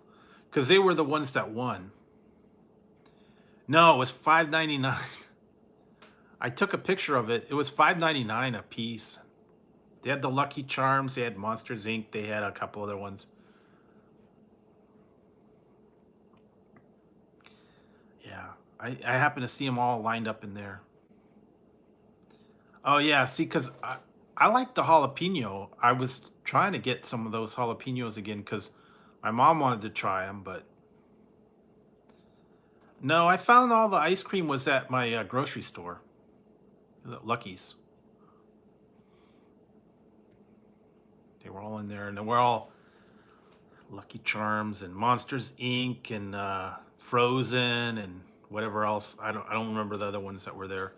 Because they were the ones that won. No, it was $5.99. I took a picture of it. It was $5.99 a piece. They had the Lucky Charms. They had Monsters Inc. They had a couple other ones. Yeah, I happened to see them all lined up in there. Oh yeah, see, because I like the jalapeno. I was trying to get some of those jalapenos again because my mom wanted to try them, but no, I found all the ice cream was at my grocery store, Lucky's. They were all in there, and they were all Lucky Charms and Monsters Inc. and Frozen and whatever else. I don't remember the other ones that were there.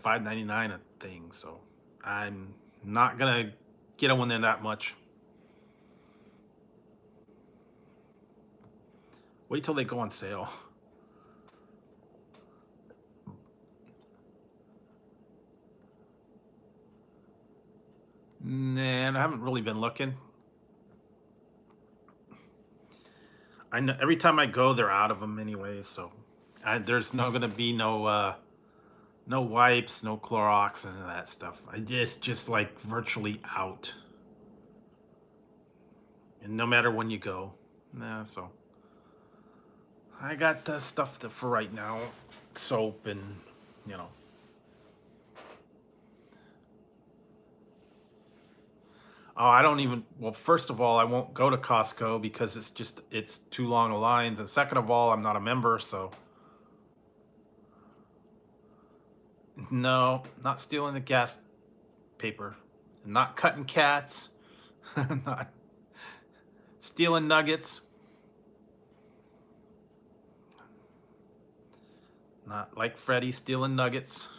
$5.99 a thing, so I'm not gonna get them when they're that much. Wait till they go on sale. Nah, I haven't really been looking. I know every time I go, they're out of them anyway. So there's no gonna be no wipes, no Clorox, and that stuff. I just like virtually out. And no matter when you go, nah. So I got the stuff that for right now, soap and you know. Oh, I don't even. Well, first of all, I won't go to Costco because it's too long of lines, and second of all, I'm not a member, so no, not stealing the gas paper, not cutting cats, not stealing nuggets, not like Freddy stealing nuggets.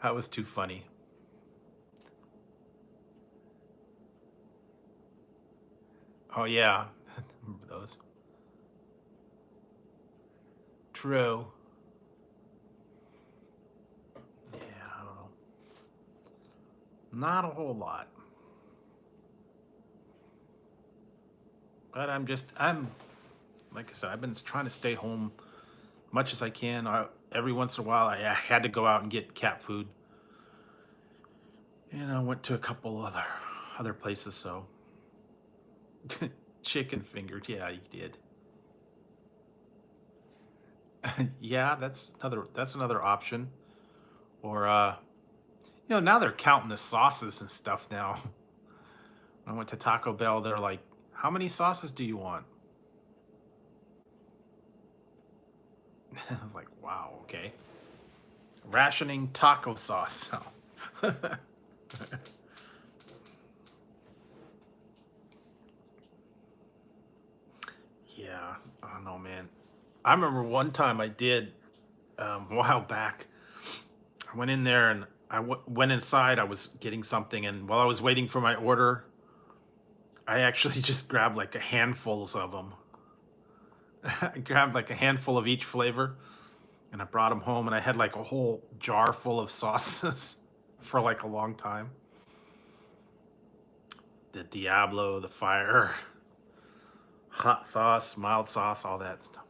That was too funny. Oh yeah, remember those? True. Yeah, I don't know. Not a whole lot, but I'm like I said, I've been trying to stay home much as I can. Every once in a while, I had to go out and get cat food, and I went to a couple other places. So chicken fingered, yeah, you did. Yeah, that's another option. Or now they're counting the sauces and stuff now. I went to Taco Bell. They're like, "How many sauces do you want?" I was like, "Wow, okay." Rationing taco sauce. So. Yeah, I don't know, man. I remember one time I did a while back. I went in there and went inside. I was getting something, and while I was waiting for my order, I actually just grabbed like a handfuls of them. I grabbed like a handful of each flavor, and I brought them home, and I had like a whole jar full of sauces for like a long time. The Diablo, the fire, hot sauce, mild sauce, all that stuff.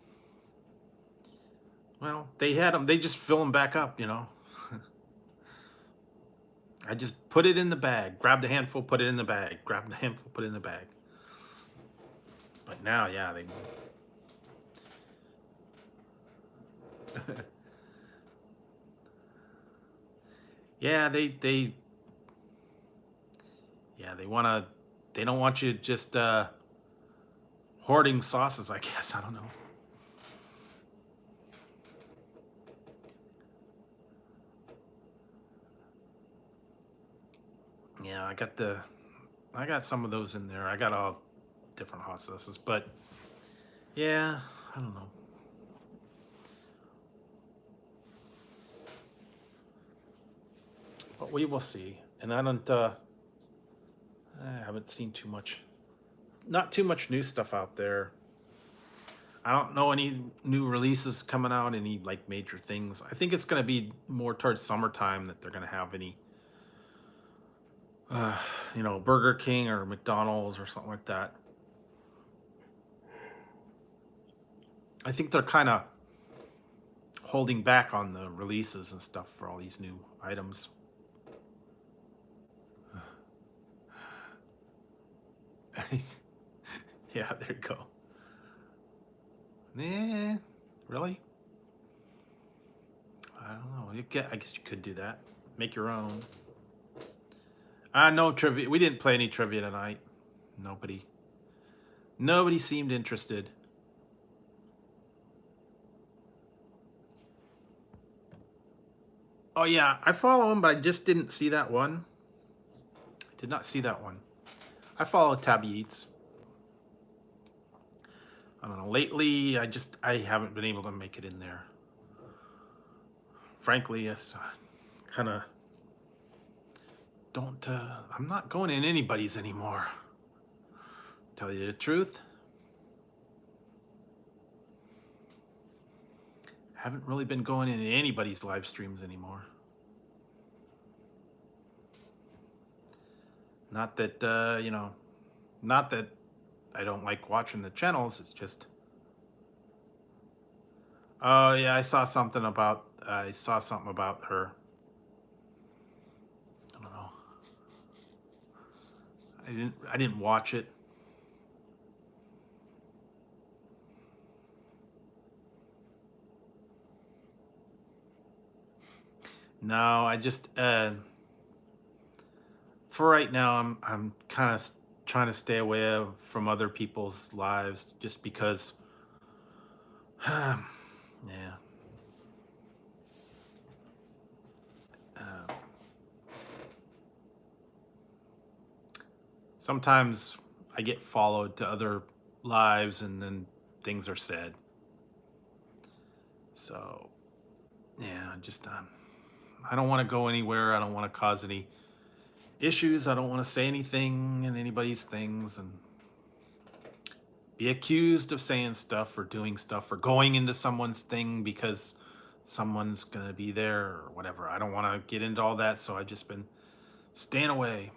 Well, they had them. They just fill them back up. I just put it in the bag, grabbed a handful, put it in the bag, grabbed a handful, put it in the bag. But now, yeah, they. Yeah, yeah, they want to. They don't want you just hoarding sauces. I guess I don't know. Yeah, I got some of those in there. I got all different hot sauces, but yeah, I don't know. But we will see. And I haven't seen too much, not too much new stuff out there. I don't know any new releases coming out, any like major things. I think it's going to be more towards summertime that they're going to have any, uh, Burger King or McDonald's or something like that. I think they're kind of holding back on the releases and stuff for all these new items. Yeah, there you go. Eh, really? I don't know. I guess you could do that. Make your own. No trivia. We didn't play any trivia tonight. Nobody. Nobody seemed interested. Oh yeah, I follow him, but I just didn't see that one. I did not see that one. I follow Tabby Eats. I don't know. Lately, I haven't been able to make it in there. Frankly, it's kind of don't. I'm not going in anybody's anymore. Tell you the truth. Haven't really been going into anybody's live streams anymore. Not that, you know, not that I don't like watching the channels. It's just, oh yeah, I saw something about her. I don't know. I didn't watch it. No, I just, for right now, I'm kind of trying to stay away from other people's lives just because, yeah. Sometimes I get followed to other lives and then things are said. So, yeah, just I don't want to go anywhere. I don't want to cause any issues. I don't want to say anything in anybody's things and be accused of saying stuff or doing stuff or going into someone's thing because someone's going to be there or whatever. I don't want to get into all that, so I've just been staying away.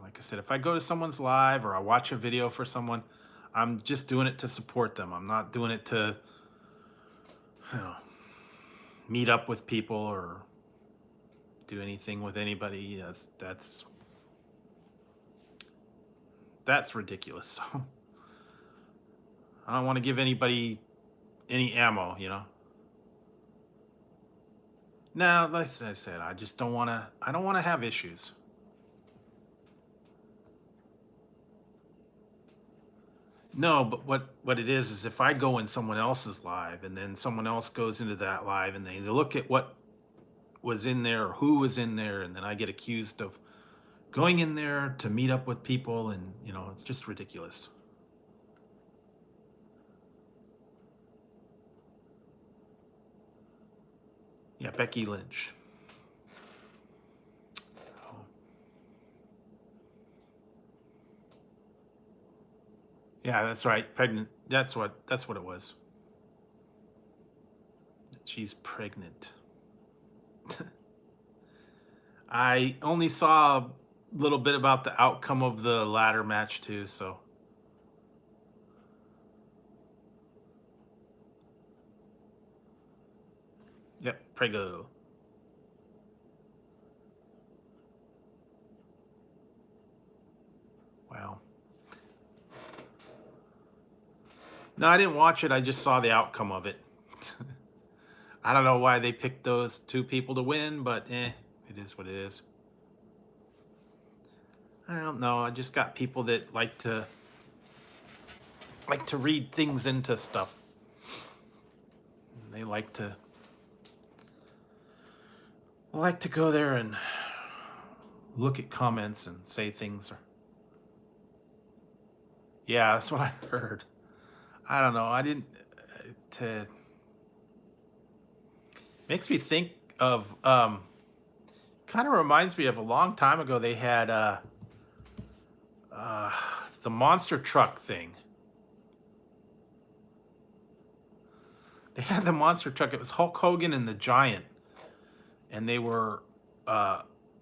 Like I said, if I go to someone's live or I watch a video for someone, I'm just doing it to support them. I'm not doing it to, you know, meet up with people or do anything with anybody. That's ridiculous. So I don't want to give anybody any ammo, you know. Now, like I said, I just don't want to. I don't want to have issues. No, but what it is if I go in someone else's live and then someone else goes into that live and they look at what was in there or who was in there, and then I get accused of going in there to meet up with people, and you know, it's just ridiculous. Yeah, Becky Lynch. Oh. Yeah, that's right. Pregnant. That's what it was. She's pregnant. I only saw a little bit about the outcome of the ladder match too, so. Yep, prego. Wow. No, I didn't watch it. I just saw the outcome of it. I don't know why they picked those two people to win, but it is what it is. I don't know. I just got people that like to read things into stuff. They like to go there and look at comments and say things. Yeah, that's what I heard. I don't know. I didn't. Makes me think of. Kind of reminds me of a long time ago. They had the monster truck thing. They had the monster truck. It was Hulk Hogan and the Giant, and they were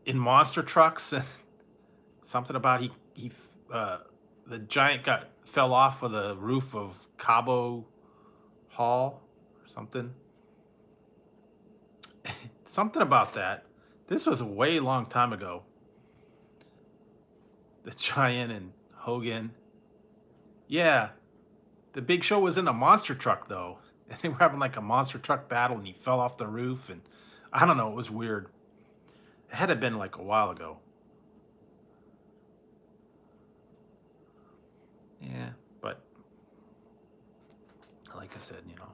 in monster trucks. And something about the giant fell off of the roof of Cabo Hall or something. Something about that. This was a way long time ago. The Giant and Hogan. Yeah, the Big Show was in a monster truck though, and they were having like a monster truck battle, and he fell off the roof, and I don't know, it was weird. It had to have been like a while ago. Yeah, but like I said, you know,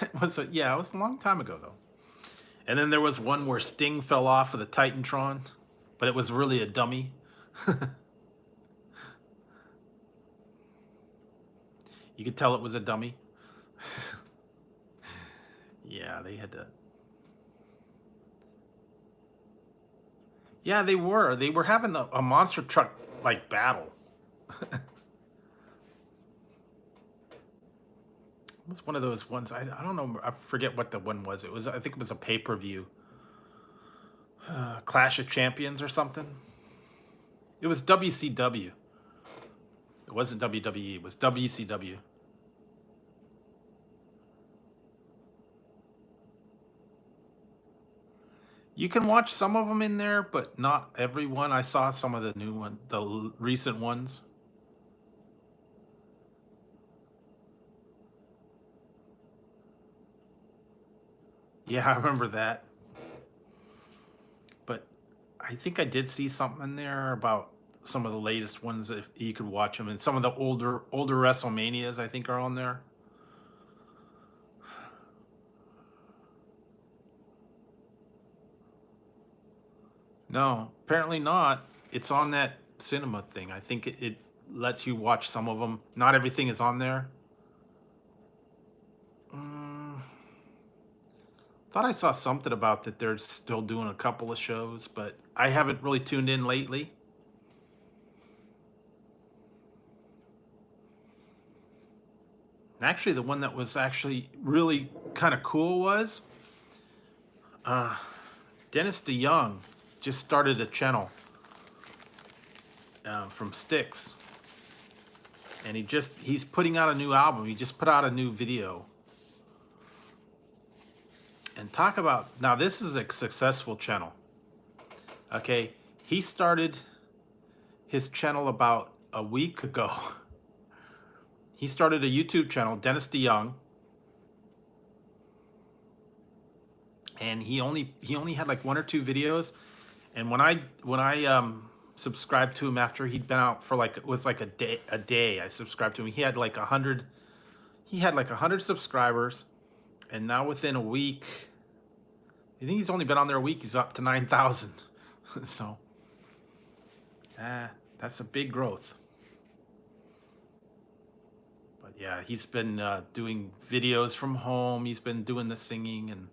it was it was a long time ago though. And then there was one where Sting fell off of the Titantron, but it was really a dummy. You could tell it was a dummy. Yeah, they had to. Yeah, they were. They were having a monster truck like battle. It was one of those ones. I don't know. I forget what the one was. It was. I think it was a pay-per-view. Clash of Champions or something. It was WCW. It wasn't WWE. It was WCW. You can watch some of them in there, but not everyone. I saw some of the new one, the recent ones. Yeah, I remember that. But I think I did see something in there about some of the latest ones if you could watch them, and some of the older WrestleManias I think are on there. No, apparently not. It's on that cinema thing. I think it lets you watch some of them. Not everything is on there. Thought I saw something about that they're still doing a couple of shows, but I haven't really tuned in lately. Actually, the one that was actually really kind of cool was Dennis DeYoung just started a channel from Styx, and he's putting out a new album. He just put out a new video. And talk about, now this is a successful channel. Okay, he started his channel about a week ago. He started a YouTube channel, Dennis DeYoung, and he only had like 1 or 2 videos. And when I subscribed to him after he'd been out for like, it was like a day I subscribed to him. He had like 100 subscribers, and now within a week, I think he's only been on there a week, he's up to 9,000. So that's a big growth. But yeah, he's been doing videos from home. He's been doing the singing and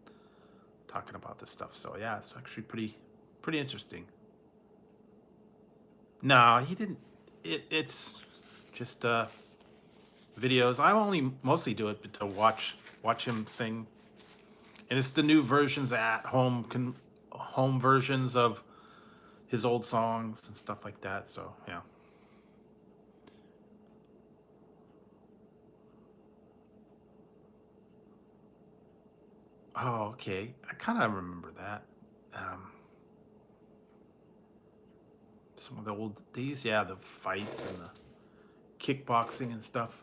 talking about this stuff. So yeah, it's actually pretty interesting. No, he didn't. It's just videos. I only mostly do it to watch him sing, and it's the new versions at home, home versions of his old songs and stuff like that. So yeah. Oh, okay. I kind of remember that. Some of the old days, yeah, the fights and the kickboxing and stuff.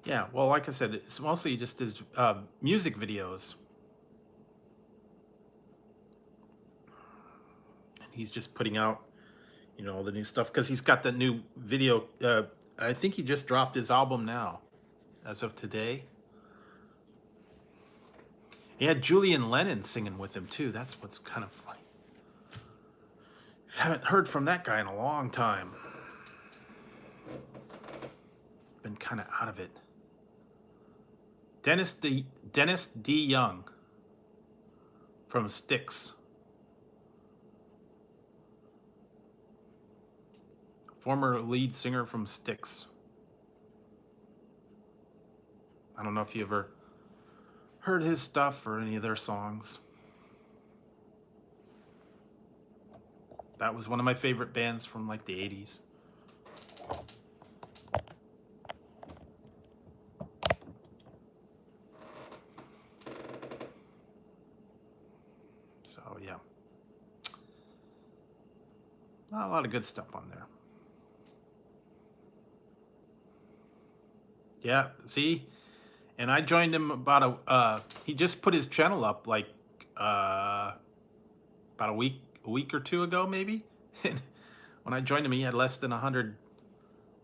Yeah, well, like I said, it's mostly just his music videos. And he's just putting out, all the new stuff because he's got the new video. I think he just dropped his album now, as of today. He had Julian Lennon singing with him too. That's what's kind of funny. Haven't heard from that guy in a long time. Been kind of out of it. Dennis DeYoung from Styx. Former lead singer from Styx. I don't know if you ever heard his stuff or any of their songs. That was one of my favorite bands from like the 80s. So yeah, not a lot of good stuff on there. Yeah, see, and I joined him about he just put his channel up like about a week or two ago maybe. And when I joined him, he had less than 100.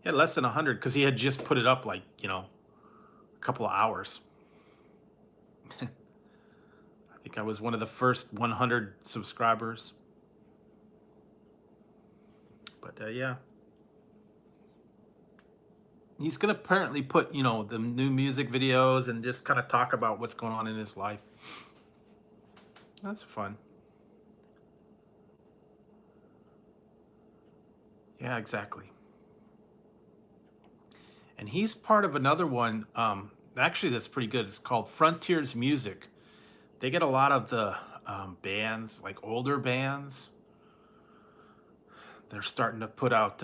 He had less than 100 because he had just put it up like, you know, a couple of hours. I think I was one of the first 100 subscribers. But yeah. He's going to apparently put, you know, the new music videos and just kind of talk about what's going on in his life. That's fun. Yeah, exactly. And he's part of another one, actually that's pretty good. It's called Frontiers Music. They get a lot of the bands, like older bands. They're starting to put out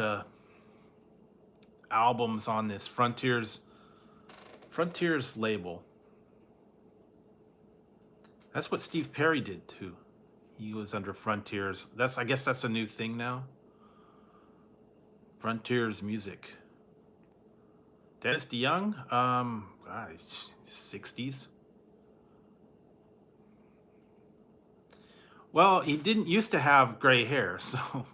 albums on this Frontiers label. That's what Steve Perry did too. He was under Frontiers. I guess that's a new thing now. Frontiers Music. Dennis DeYoung, God, he's 60s. Well, he didn't used to have gray hair, so.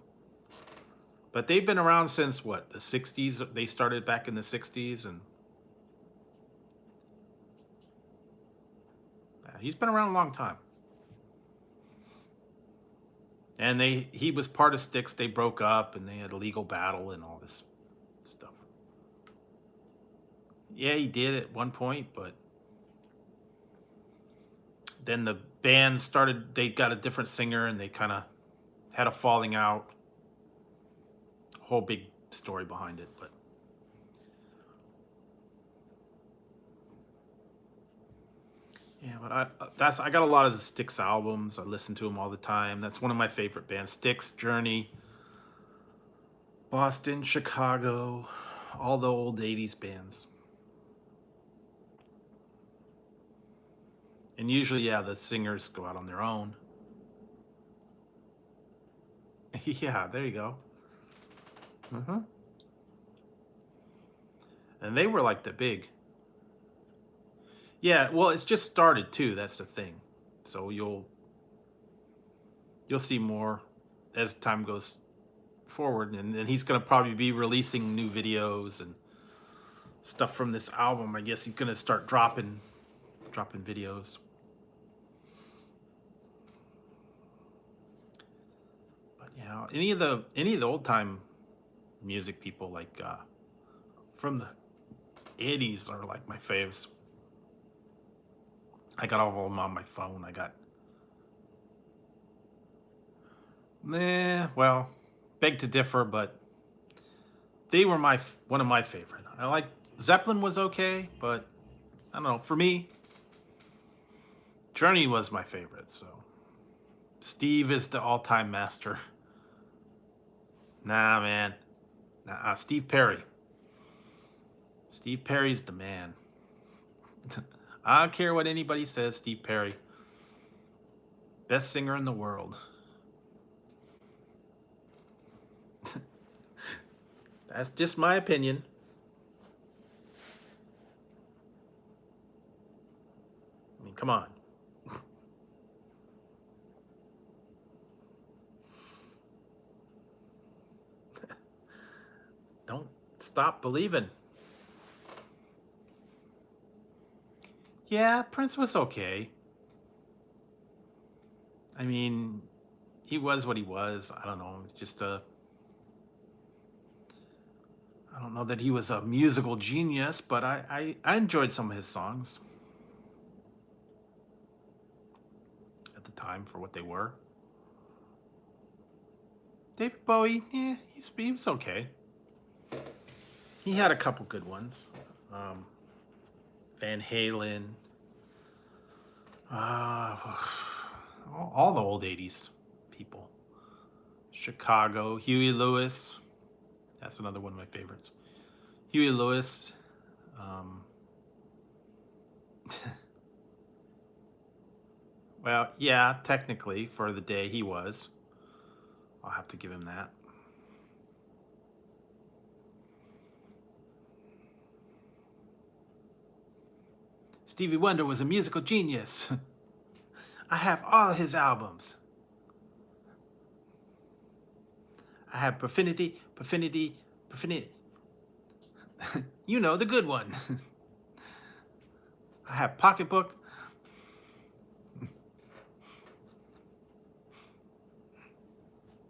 But they've been around since what, the 60s? They started back in the 60s, and he's been around a long time. And he was part of Styx. They broke up, and they had a legal battle and all this stuff. Yeah, he did at one point, but then the band started, they got a different singer, and they kind of had a falling out. Whole big story behind it, but yeah, but I got a lot of the Styx albums. I listen to them all the time. That's one of my favorite bands. Styx, Journey, Boston, Chicago, all the old 80s bands. And usually, yeah, the singers go out on their own. Yeah, there you go. And they were like the big. Yeah, well, it's just started too. That's the thing. So you'll see more as time goes forward, and he's gonna probably be releasing new videos and stuff from this album. I guess he's gonna start dropping videos. But yeah, any of the old time music people, like from the 80s, are like my faves. I got all of them on my phone. I got, well, beg to differ, but they were one of my favorite. I like Zeppelin was okay, but I don't know. For me, Journey was my favorite. So Steve is the all-time master. Nah, man. Nah, Steve Perry. Steve Perry's the man. I don't care what anybody says, Steve Perry. Best singer in the world. That's just my opinion. I mean, come on. Don't stop believing. Yeah, Prince was okay. I mean, he was what he was. I don't know. It's just I don't know that he was a musical genius, but I enjoyed some of his songs at the time for what they were. David Bowie, yeah, he was okay. He had a couple good ones. Van Halen. All the old 80s people. Chicago, Huey Lewis. That's another one of my favorites. Huey Lewis. Um, well, yeah, technically for the day he was. I'll have to give him that. Stevie Wonder was a musical genius. I have all of his albums. I have Profinity. You know, the good one. I have Pocketbook.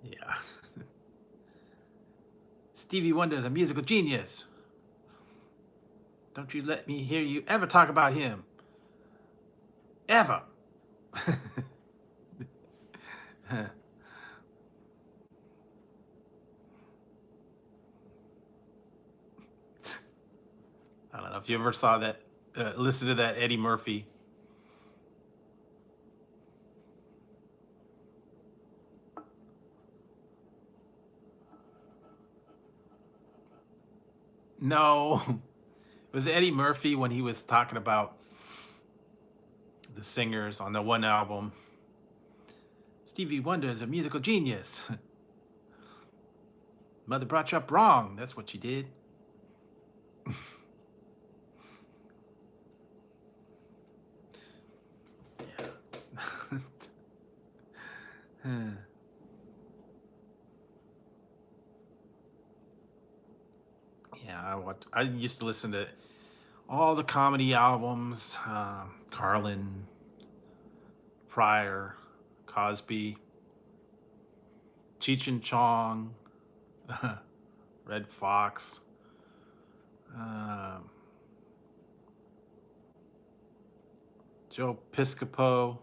Yeah. Stevie Wonder is a musical genius. Don't you let me hear you ever talk about him. Ever. I don't know if you ever saw that, listen to that Eddie Murphy. No, it was Eddie Murphy when he was talking about the singers on the one album. Stevie Wonder is a musical genius. Mother brought you up wrong. That's what she did. Yeah, I used to listen to all the comedy albums, Carlin, Pryor, Cosby, Cheech and Chong, Red Fox, Joe Piscopo.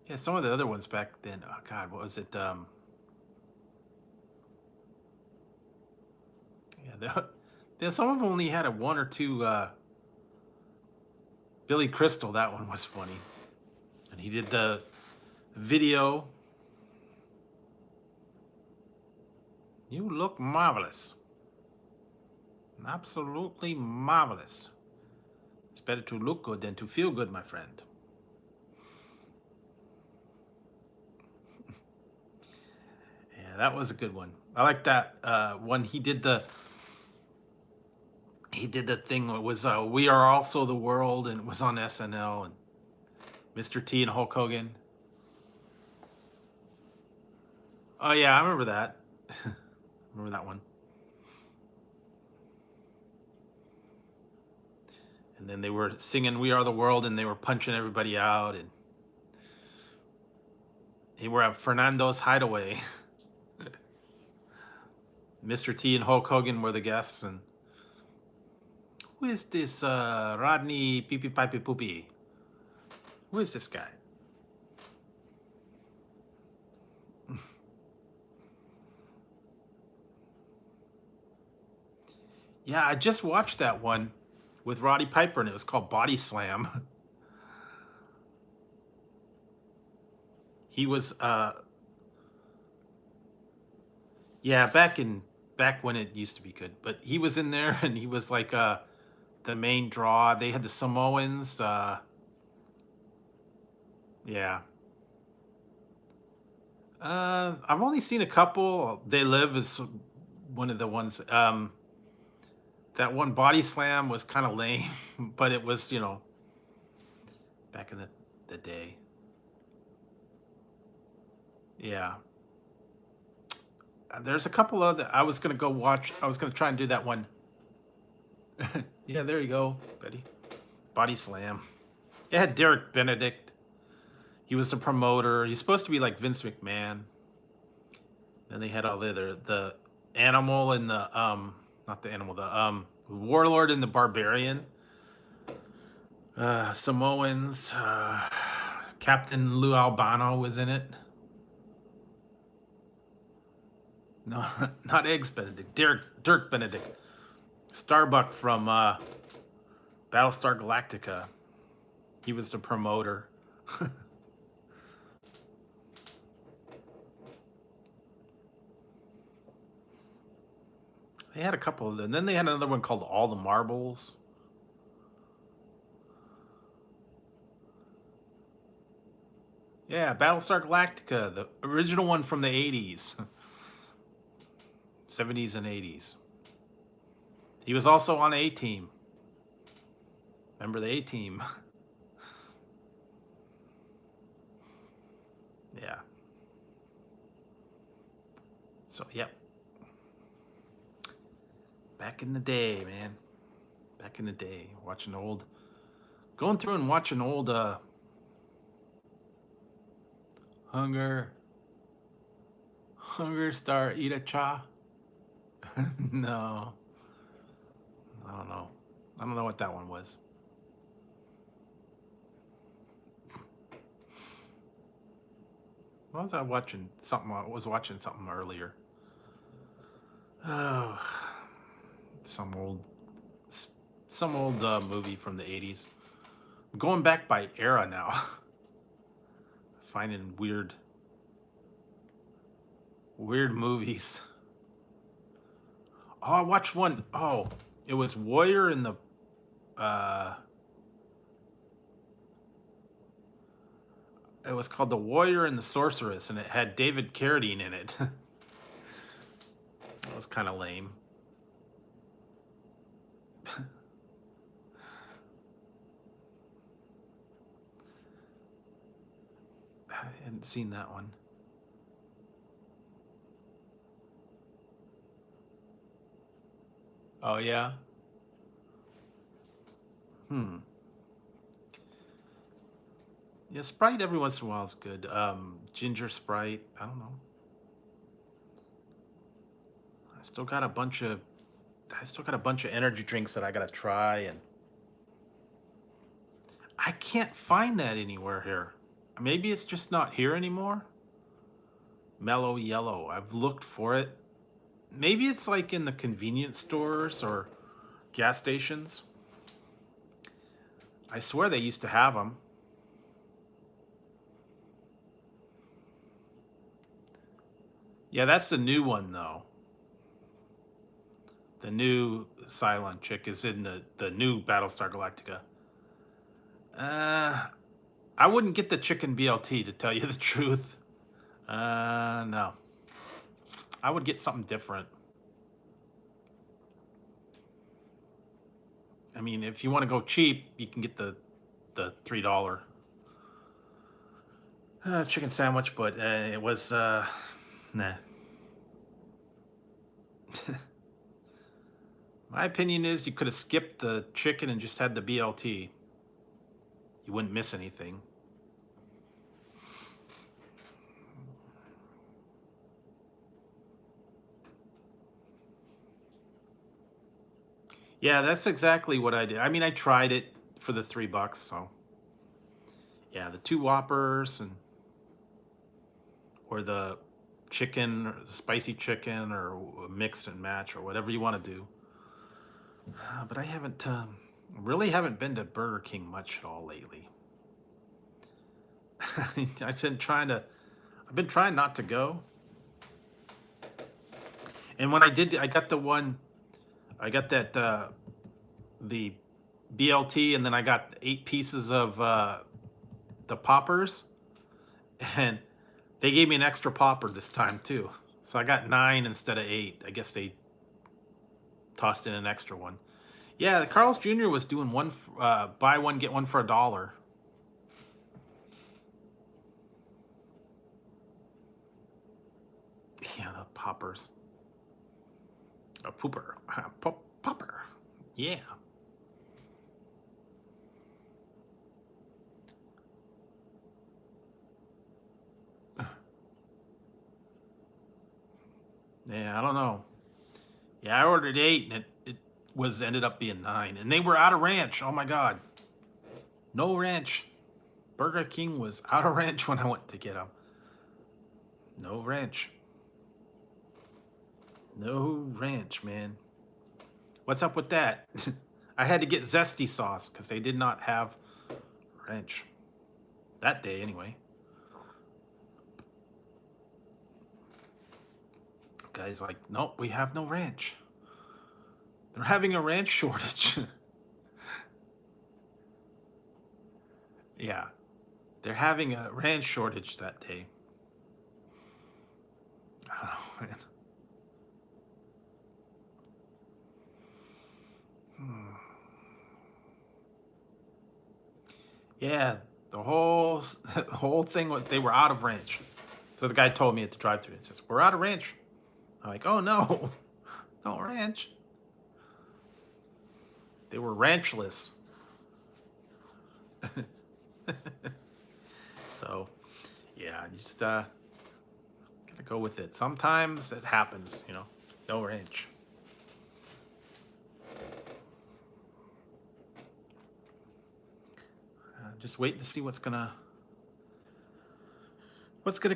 Yeah, some of the other ones back then. Oh God, what was it? Yeah, some of them only had a one or two. Billy Crystal, that one was funny, and he did the video. You look marvelous, absolutely marvelous. It's better to look good than to feel good, my friend. Yeah, that was a good one. I like that one. He did the thing that was "We Are Also the World," and it was on SNL, and Mr. T and Hulk Hogan. Oh yeah, I remember that. Remember that one. And then they were singing "We Are the World," and they were punching everybody out, and they were at Fernando's Hideaway. Mr. T and Hulk Hogan were the guests, and who is this Rodney Pee Pee Pipey Poopy? Who is this guy? Yeah, I just watched that one with Roddy Piper, and it was called Body Slam. He was yeah, back when it used to be good, but he was in there, and he was like the main draw. They had the Samoans. Yeah. I've only seen a couple. They Live is one of the ones. That one Body Slam was kind of lame, but it was, back in the day. Yeah. There's a couple other. I was gonna go watch. I was gonna try and do that one. Yeah, there you go, Betty. Body Slam. It had Derek Benedict. He was the promoter. He's supposed to be like Vince McMahon. Then they had all the animal and the not the animal, the warlord and the barbarian. Samoans. Captain Lou Albano was in it. No, not Eggs Benedict. Dirk Benedict. Starbuck from Battlestar Galactica. He was the promoter. They had a couple of them. And then they had another one called All the Marbles. Yeah, Battlestar Galactica, the original one from the 80s. 70s and 80s. He was also on A-Team. Remember the A-Team? Yeah. So, yep. Back in the day, man. Back in the day, watching old, going through and watching old Hunger Star Ita Cha. No, I don't know. I don't know what that one was. What was I watching? Something. I was watching something earlier. Oh, some old movie from the 80s. I'm going back by era now. Finding weird movies. Oh, I watched one. Oh, it was Warrior in the it was called The Warrior and the Sorceress, and it had David Carradine in it. That was kind of lame. I hadn't seen that one. Oh, yeah? Yeah, Sprite every once in a while is good. Ginger Sprite, I don't know. I still got a bunch of energy drinks that I gotta try, and I can't find that anywhere here. Maybe it's just not here anymore. Mellow Yellow. I've looked for it. Maybe it's like in the convenience stores or gas stations. I swear they used to have them. Yeah, that's the new one though. The new Cylon chick is in the new Battlestar Galactica. I wouldn't get the chicken BLT, to tell you the truth. No. I would get something different. I mean, if you want to go cheap, you can get the $3 chicken sandwich, but it was nah. My opinion is you could have skipped the chicken and just had the BLT. You wouldn't miss anything. Yeah, that's exactly what I did. I mean, I tried it for the $3, so yeah, the 2 Whoppers or the chicken, or spicy chicken, or mix and match, or whatever you want to do. But I haven't really haven't been to Burger King much at all lately. I've been trying not to go. And when I did, I got that the BLT, and then I got 8 pieces of the poppers, and they gave me an extra popper this time too. So I got 9 instead of 8. I guess they tossed in an extra one. Yeah, the Carl's Jr. was doing buy one get one for $1. Yeah, the poppers. A pooper. Popper. Yeah. Yeah, I don't know. Yeah, I ordered 8, and it ended up being 9, and they were out of ranch. Oh my God, no ranch. Burger King was out of ranch when I went to get them. No ranch. No ranch, man. What's up with that? I had to get zesty sauce because they did not have ranch that day anyway. Guy's like, nope, we have no ranch. They're having a ranch shortage. Yeah, they're having a ranch shortage that day. Oh, man. Yeah, the whole the whole thing was they were out of ranch. So the guy told me at the drive-thru, it says, "We're out of ranch." I'm like, "Oh no, no ranch." They were ranchless. So, yeah, you just gotta go with it. Sometimes it happens, you know. No ranch. Just waiting to see what's gonna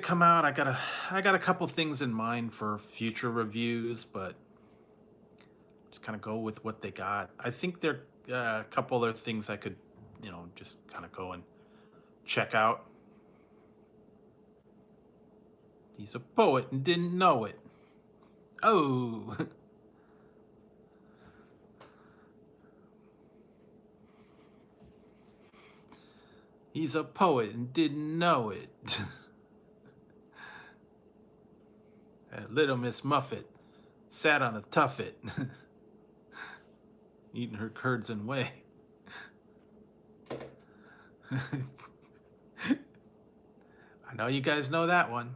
come out. I got a couple things in mind for future reviews, but just kind of go with what they got. I think there are a couple other things I could, you know, just kind of go and check out. He's a poet and didn't know it. Oh. He's a poet and didn't know it. Little Miss Muffet sat on a tuffet, eating her curds and whey. I know you guys know that one.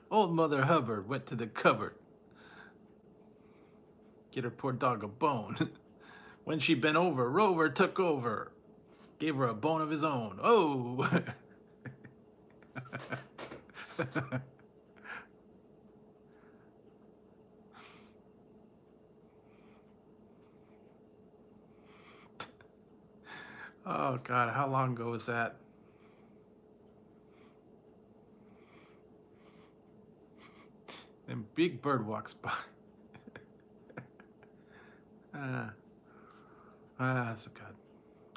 Old Mother Hubbard went to the cupboard, get her poor dog a bone. When she bent over, Rover took over, gave her a bone of his own. Oh! Oh God, how long ago was that? And Big Bird walks by. That's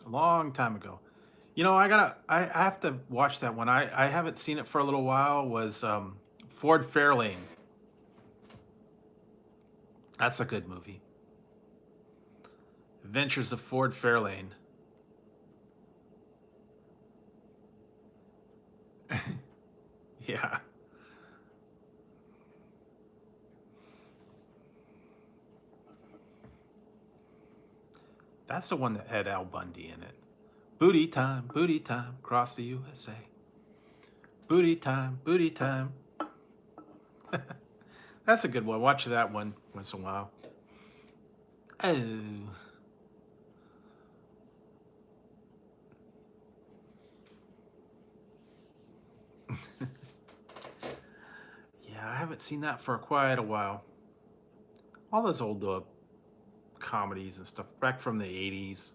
a long time ago. You know, I have to watch that one. I haven't seen it for a little while. Was Ford Fairlane. That's a good movie. Adventures of Ford Fairlane. Yeah. That's the one that had Al Bundy in it. Booty time, across the USA. Booty time, booty time. That's a good one. Watch that one once in a while. Oh. Yeah, I haven't seen that for quite a while. All those old comedies and stuff back from the 80s.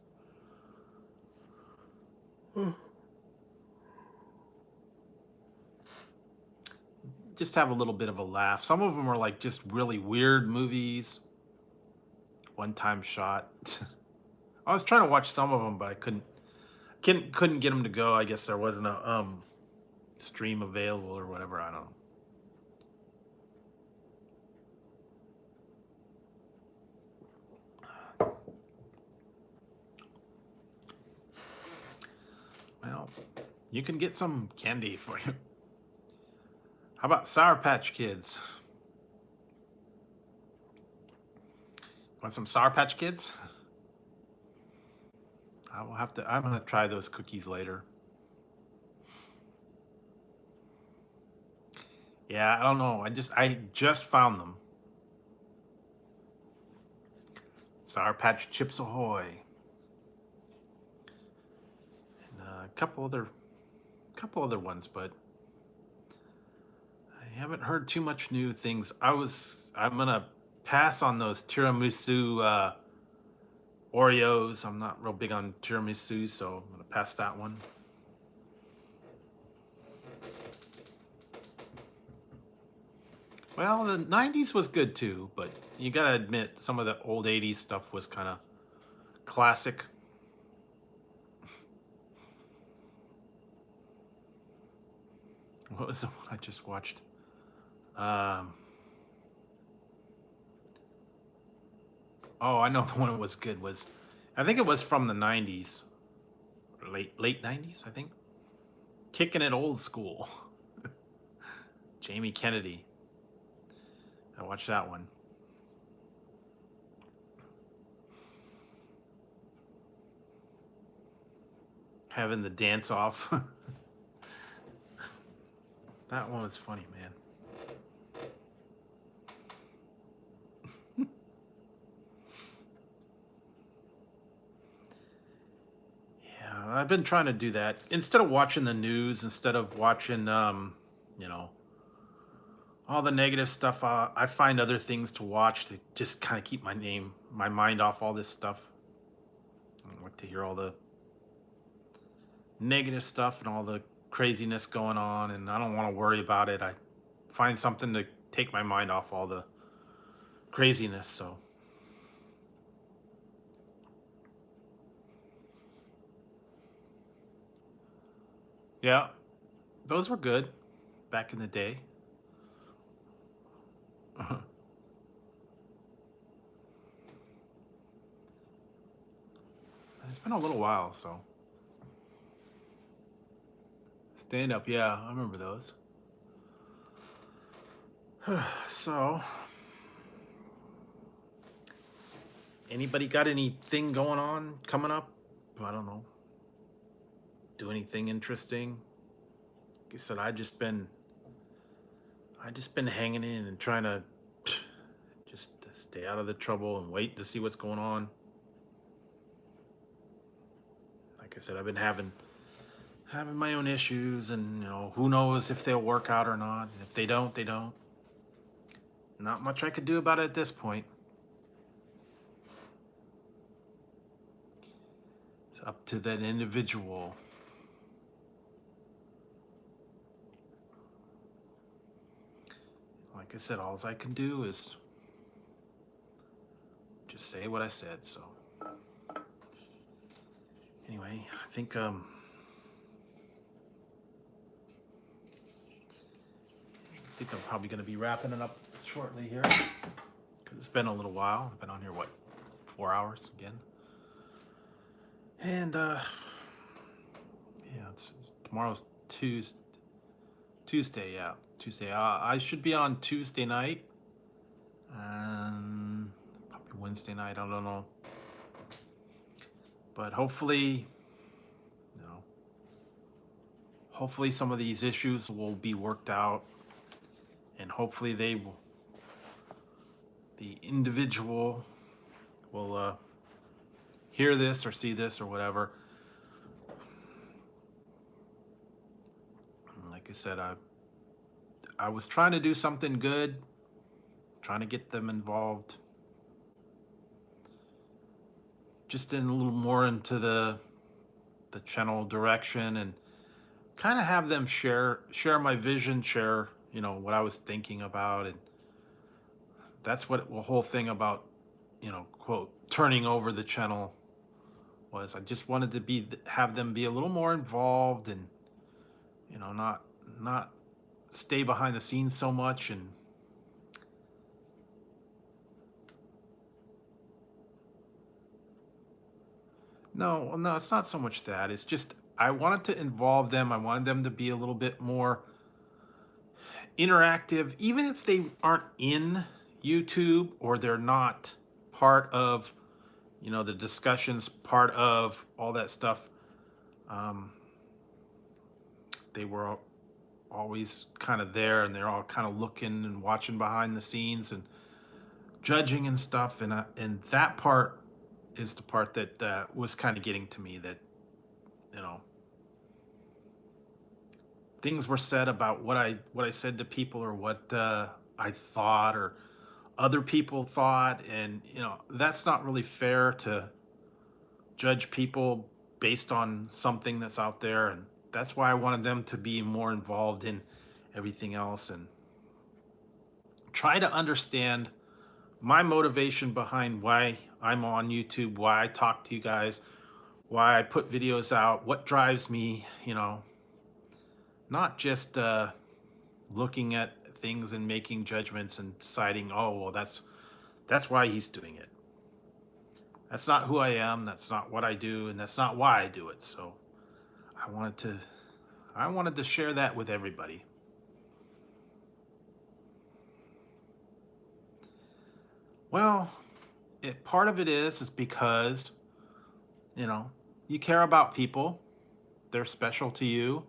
Just have a little bit of a laugh. Some of them are like just really weird movies. One time shot. I was trying to watch some of them, but I couldn't get them to go. I guess there wasn't a stream available or whatever. I don't know. Well, you can get some candy for you. How about Sour Patch Kids? Want some Sour Patch Kids? I'm gonna try those cookies later. Yeah, I don't know. I just found them. Sour Patch Chips Ahoy. And a couple other ones, but I haven't heard too much new things. I'm gonna pass on those tiramisu Oreos. I'm not real big on tiramisu, so I'm gonna pass that one. Well, the 90s was good too, but you gotta admit some of the old 80s stuff was kind of classic. What was the one I just watched? Um, oh, I know the one that was good was, I think it was from the 90s, late 90s, I think. Kicking It Old School. Jamie Kennedy. I watched that one. Having the dance off. That one was funny, man. Yeah, I've been trying to do that instead of watching the news, instead of watching, you know, all the negative stuff. I find other things to watch to just kind of keep my mind off all this stuff. I don't like to hear all the negative stuff and all the craziness going on, and I don't want to worry about it. I find something to take my mind off all the craziness. So, yeah, those were good back in the day. It's been a little while, so stand up. Yeah, I remember those. So, anybody got anything going on coming up? I don't know. Do anything interesting? Like I said, I just been hanging in and trying to just stay out of the trouble and wait to see what's going on. Like I said, I've been having my own issues, and who knows if they'll work out or not. And if they don't, they don't. Not much I could do about it at this point. It's up to that individual. Like I said, all I can do is just say what I said. So anyway, I think I'm probably going to be wrapping it up shortly here because it's been a little while. I've been on here, what, 4 hours again? And yeah, tomorrow's Tuesday. Yeah, Tuesday. I should be on Tuesday night, and probably Wednesday night. I don't know, but hopefully some of these issues will be worked out, and hopefully the individual will hear this or see this or whatever. Like I said, I was trying to do something good, trying to get them involved, just in a little more into the channel direction, and kind of have them share my vision, share what I was thinking about. And that's what the whole thing about quote turning over the channel was. I just wanted to have them be a little more involved, and not stay behind the scenes so much. And no, it's not so much that. It's just I wanted to involve them. I wanted them to be a little bit more interactive, even if they aren't in YouTube or they're not part of the discussions, part of all that stuff. um, they were always kind of there, and they're all kind of looking and watching behind the scenes and judging and stuff. And that part is the part that was kind of getting to me, that you know things were said about what I said to people, or what I thought, or other people thought. And that's not really fair to judge people based on something that's out there. And that's why I wanted them to be more involved in everything else, and try to understand my motivation behind why I'm on YouTube, why I talk to you guys, why I put videos out, what drives me, not just looking at things and making judgments and deciding, oh, well, that's why he's doing it. That's not who I am, that's not what I do, and that's not why I do it. So I wanted to share that with everybody. Well, part of it is because, you care about people. They're special to you,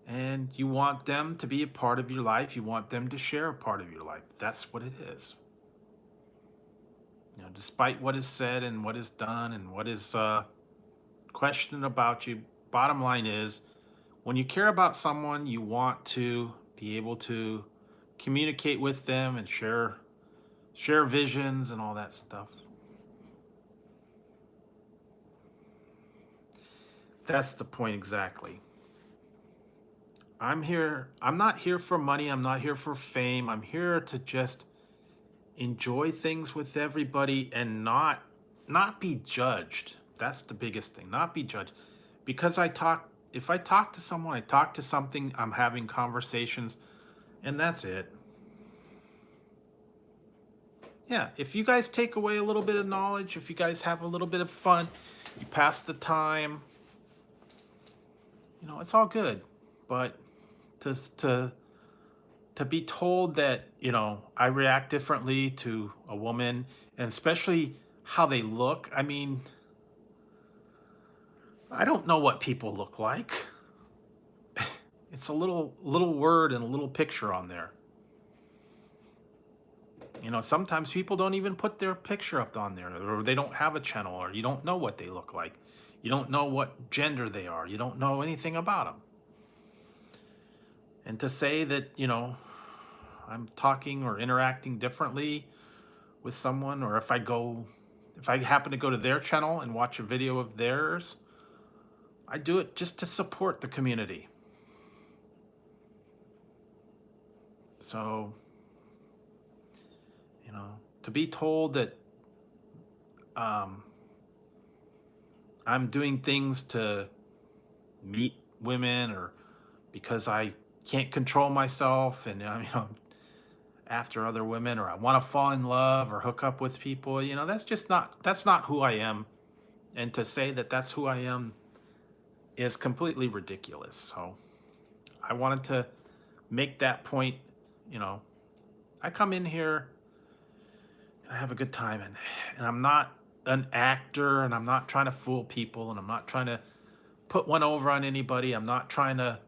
and you want them to be a part of your life. You want them to share a part of your life. That's what it is. Despite what is said and what is done and what is questioned about you, bottom line is, when you care about someone, you want to be able to communicate with them and share visions and all that stuff. That's the point exactly. I'm not here for money, I'm not here for fame. I'm here to just enjoy things with everybody and not be judged. That's the biggest thing, not be judged. Because if I talk to someone, I talk to something, I'm having conversations, and that's it. Yeah, if you guys take away a little bit of knowledge, if you guys have a little bit of fun, you pass the time, it's all good. But to be told that, I react differently to a woman, and especially how they look, I mean, I don't know what people look like. It's a little word and a little picture on there. Sometimes people don't even put their picture up on there, or they don't have a channel, or you don't know what they look like. You don't know what gender they are. You don't know anything about them. And to say that, I'm talking or interacting differently with someone, or if I happen to go to their channel and watch a video of theirs, I do it just to support the community. So, to be told that I'm doing things to meet women, or because I can't control myself and I'm after other women, or I want to fall in love or hook up with people, that's not who I am. And to say that that's who I am is completely ridiculous. So I wanted to make that point. I come in here and I have a good time, and I'm not an actor, and I'm not trying to fool people, and I'm not trying to put one over on anybody. I'm not trying to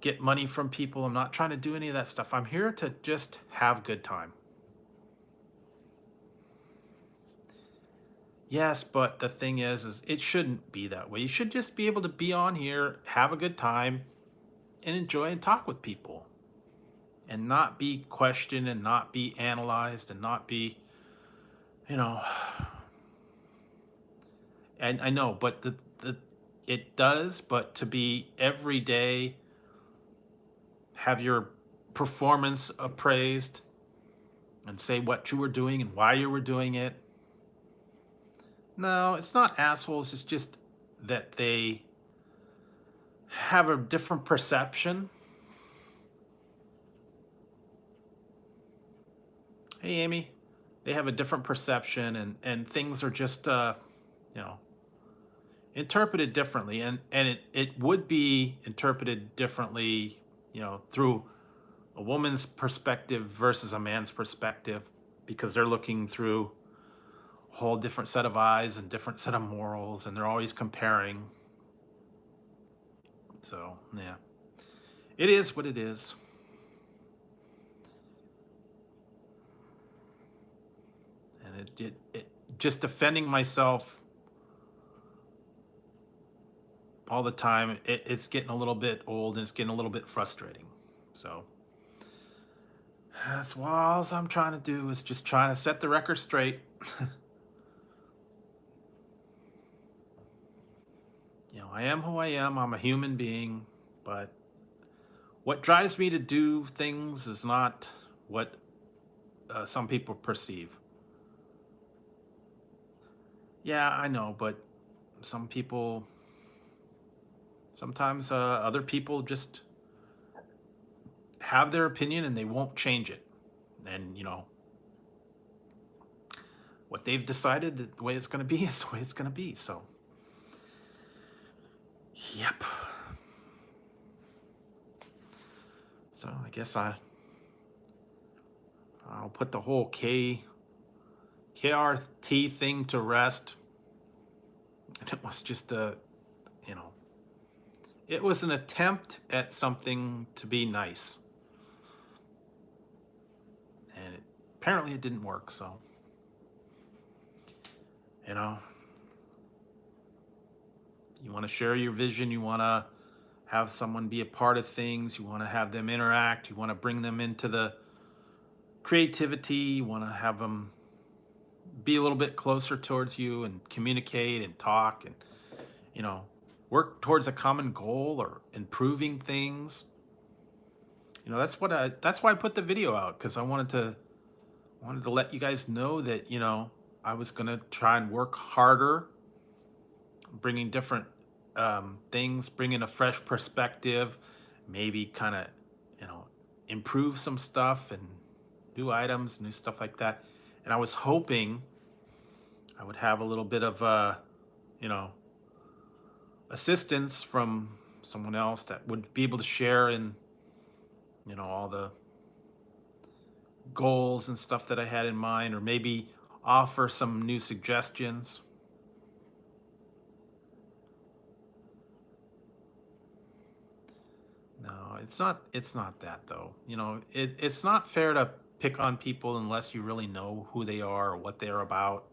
get money from people. I'm not trying to do any of that stuff. I'm here to just have a good time. Yes, but the thing is it shouldn't be that way. You should just be able to be on here, have a good time, and enjoy and talk with people, and not be questioned, and not be analyzed, and not be, and I know, but it does, but to be every day, have your performance appraised, and say what you were doing and why you were doing it. No, it's not assholes. It's just that they have a different perception. Hey, Amy. They have a different perception, and things are just, interpreted differently. And it would be interpreted differently, through a woman's perspective versus a man's perspective, because they're looking through a whole different set of eyes and different set of morals, and they're always comparing. So, yeah, it is what it is. And it just defending myself all the time, it's getting a little bit old, and it's getting a little bit frustrating. So that's all I'm trying to do, is just trying to set the record straight. I am who I am. I'm a human being, but what drives me to do things is not what some people perceive. Yeah, I know, but some people, sometimes other people just have their opinion and they won't change it. And, what they've decided, the way it's going to be is the way it's going to be. So, yep. So I guess I'll put the whole KRT thing to rest. And it was just you know, it was an attempt at something to be nice. And apparently it didn't work, so, you want to share your vision, you want to have someone be a part of things, you want to have them interact, you want to bring them into the creativity, you want to have them be a little bit closer towards you and communicate and talk and, work towards a common goal or improving things. That's why I put the video out, because I wanted to let you guys know that, I was going to try and work harder, bringing different things, bringing a fresh perspective, maybe kind of, improve some stuff and new items, new stuff like that. And I was hoping I would have a little bit of, assistance from someone else that would be able to share in, all the goals and stuff that I had in mind, or maybe offer some new suggestions. No, it's not that though. It's not fair to pick on people unless you really know who they are or what they're about.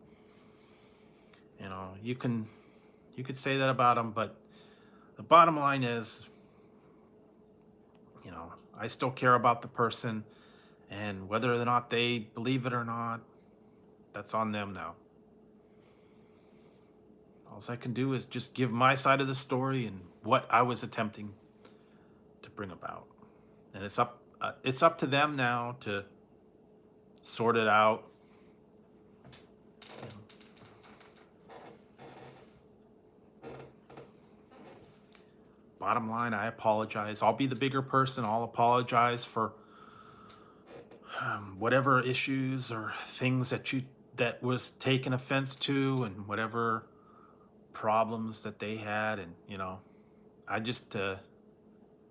You could say that about them, but the bottom line is, I still care about the person, and whether or not they believe it or not, that's on them now. All I can do is just give my side of the story and what I was attempting to bring about. And it's up to them now to sort it out. Bottom line, I apologize. I'll be the bigger person. I'll apologize for whatever issues or things that was taken offense to, and whatever problems that they had. And I just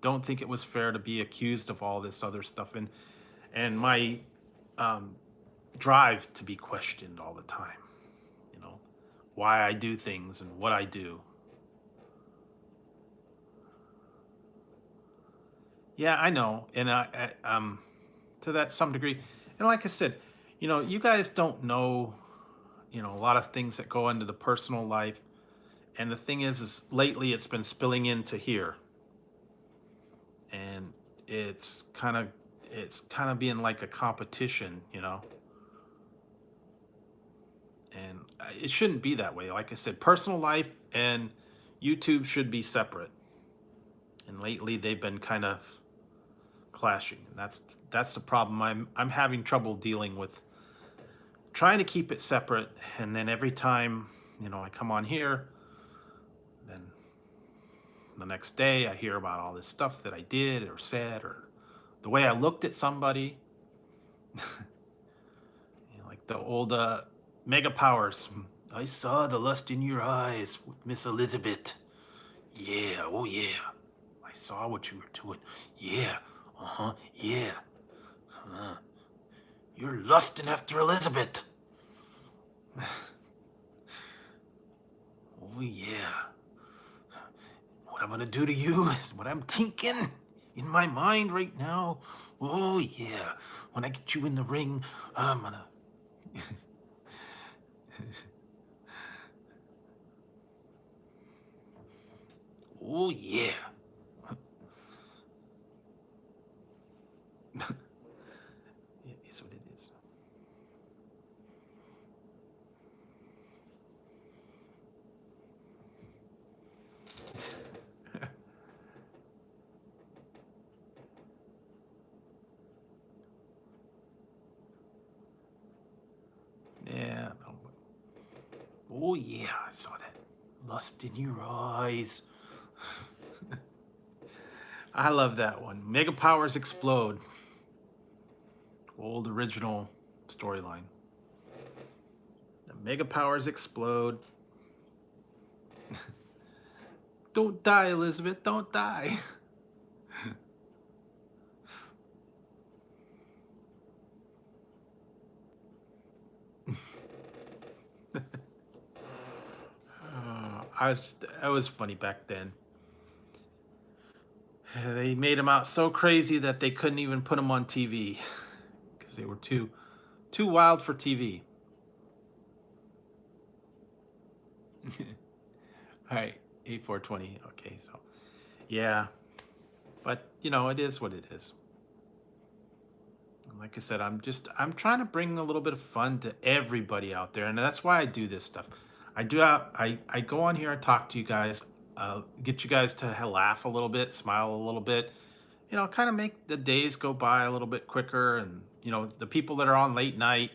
don't think it was fair to be accused of all this other stuff, and my drive to be questioned all the time. Why I do things and what I do. Yeah, I know, and to that some degree, and like I said, you guys don't know, a lot of things that go into the personal life, and the thing is lately it's been spilling into here, and it's kind of being like a competition, and it shouldn't be that way. Like I said, personal life and YouTube should be separate, and lately they've been kind of clashing, and that's the problem I'm having trouble dealing with, trying to keep it separate. And then every time I come on here, then the next day I hear about all this stuff that I did or said, or the way I looked at somebody. Like the old Mega Powers, I saw the lust in your eyes with Miss Elizabeth. Yeah, oh yeah, I saw what you were doing. Yeah. Yeah. You're lusting after Elizabeth. Oh, yeah. What I'm gonna do to you is what I'm thinking in my mind right now. Oh, yeah. When I get you in the ring, I'm gonna... Oh, yeah. It is what it is. Oh yeah, I saw that. Lust in your eyes. I love that one. Mega powers explode. Old original storyline. The mega powers explode. Don't die, Elizabeth. Don't die. It was funny back then. They made him out so crazy that they couldn't even put him on TV because they were too wild for TV. All right, 8420. Okay, so yeah, but you know, it is what it is. Like I said, I'm trying to bring a little bit of fun to everybody out there, and that's why I do this stuff. I go on here and talk to you guys, get you guys to laugh a little bit, smile a little bit, you know, kind of make the days go by a little bit quicker. And you know, the people that are on late night,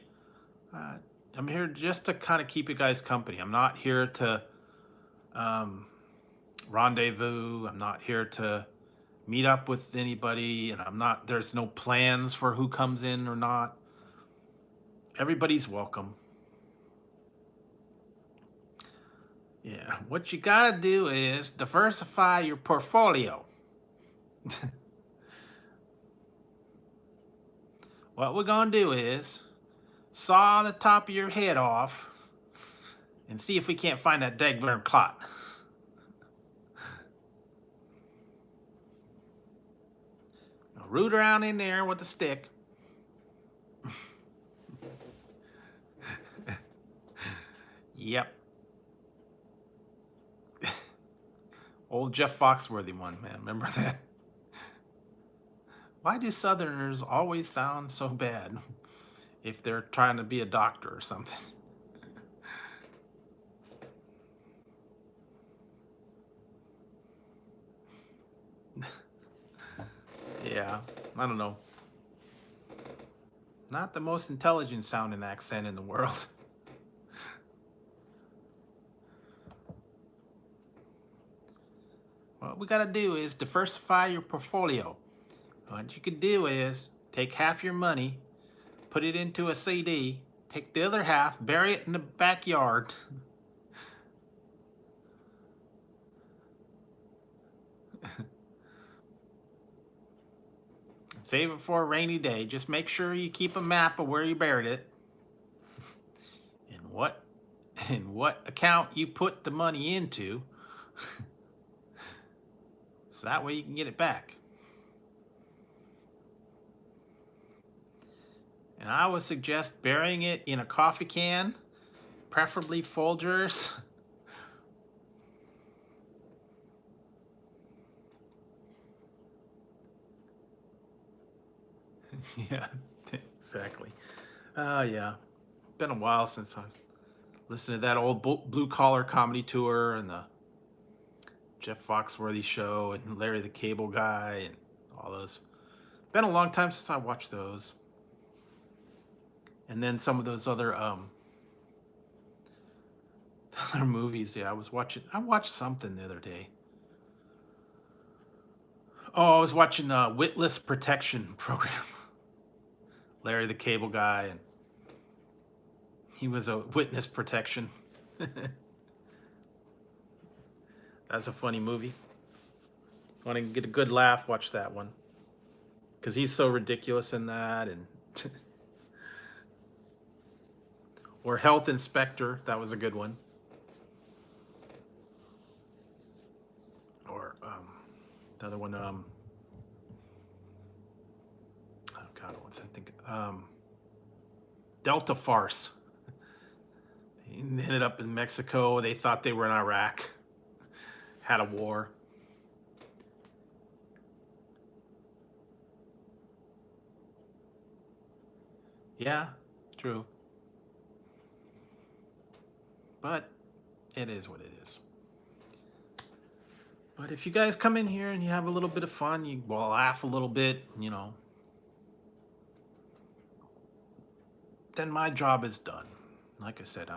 uh, I'm here just to kind of keep you guys company. I'm not here to um, rendezvous. I'm not here to meet up with anybody, and there's no plans for who comes in or not. Everybody's welcome. Yeah, what you gotta do is diversify your portfolio. What we're gonna do is saw the top of your head off and see if we can't find that daggone clot. Now, root around in there with a stick. Yep. Old Jeff Foxworthy one, man. Remember that? Why do Southerners always sound so bad if they're trying to be a doctor or something? Yeah, I don't know. Not the most intelligent sounding accent in the world. What we gotta do is diversify your portfolio. What you could do is take half your money, put it into a CD, take the other half, bury it in the backyard. Save it for a rainy day. Just make sure you keep a map of where you buried it and what account you put the money into. So that way you can get it back. And I would suggest burying it in a coffee can, preferably Folgers. Yeah, exactly. Yeah. Been a while since I've listened to that old blue collar comedy tour and the Jeff Foxworthy show and Larry the Cable Guy and all those. Been a long time since I watched those. And then some of those other other movies. Yeah, I watched something the other day. Oh, I was watching Witless Protection Program. Larry the Cable Guy, and he was a witness protection. That's a funny movie. Want to get a good laugh? Watch that one, because he's so ridiculous in that. And or Health Inspector, that was a good one. Or the other one, oh God, what's I think? Delta Farce. He ended up in Mexico. They thought they were in Iraq. Had a war. Yeah, true. But it is what it is. But if you guys come in here and you have a little bit of fun, you will laugh a little bit, you know, then my job is done. Like I said,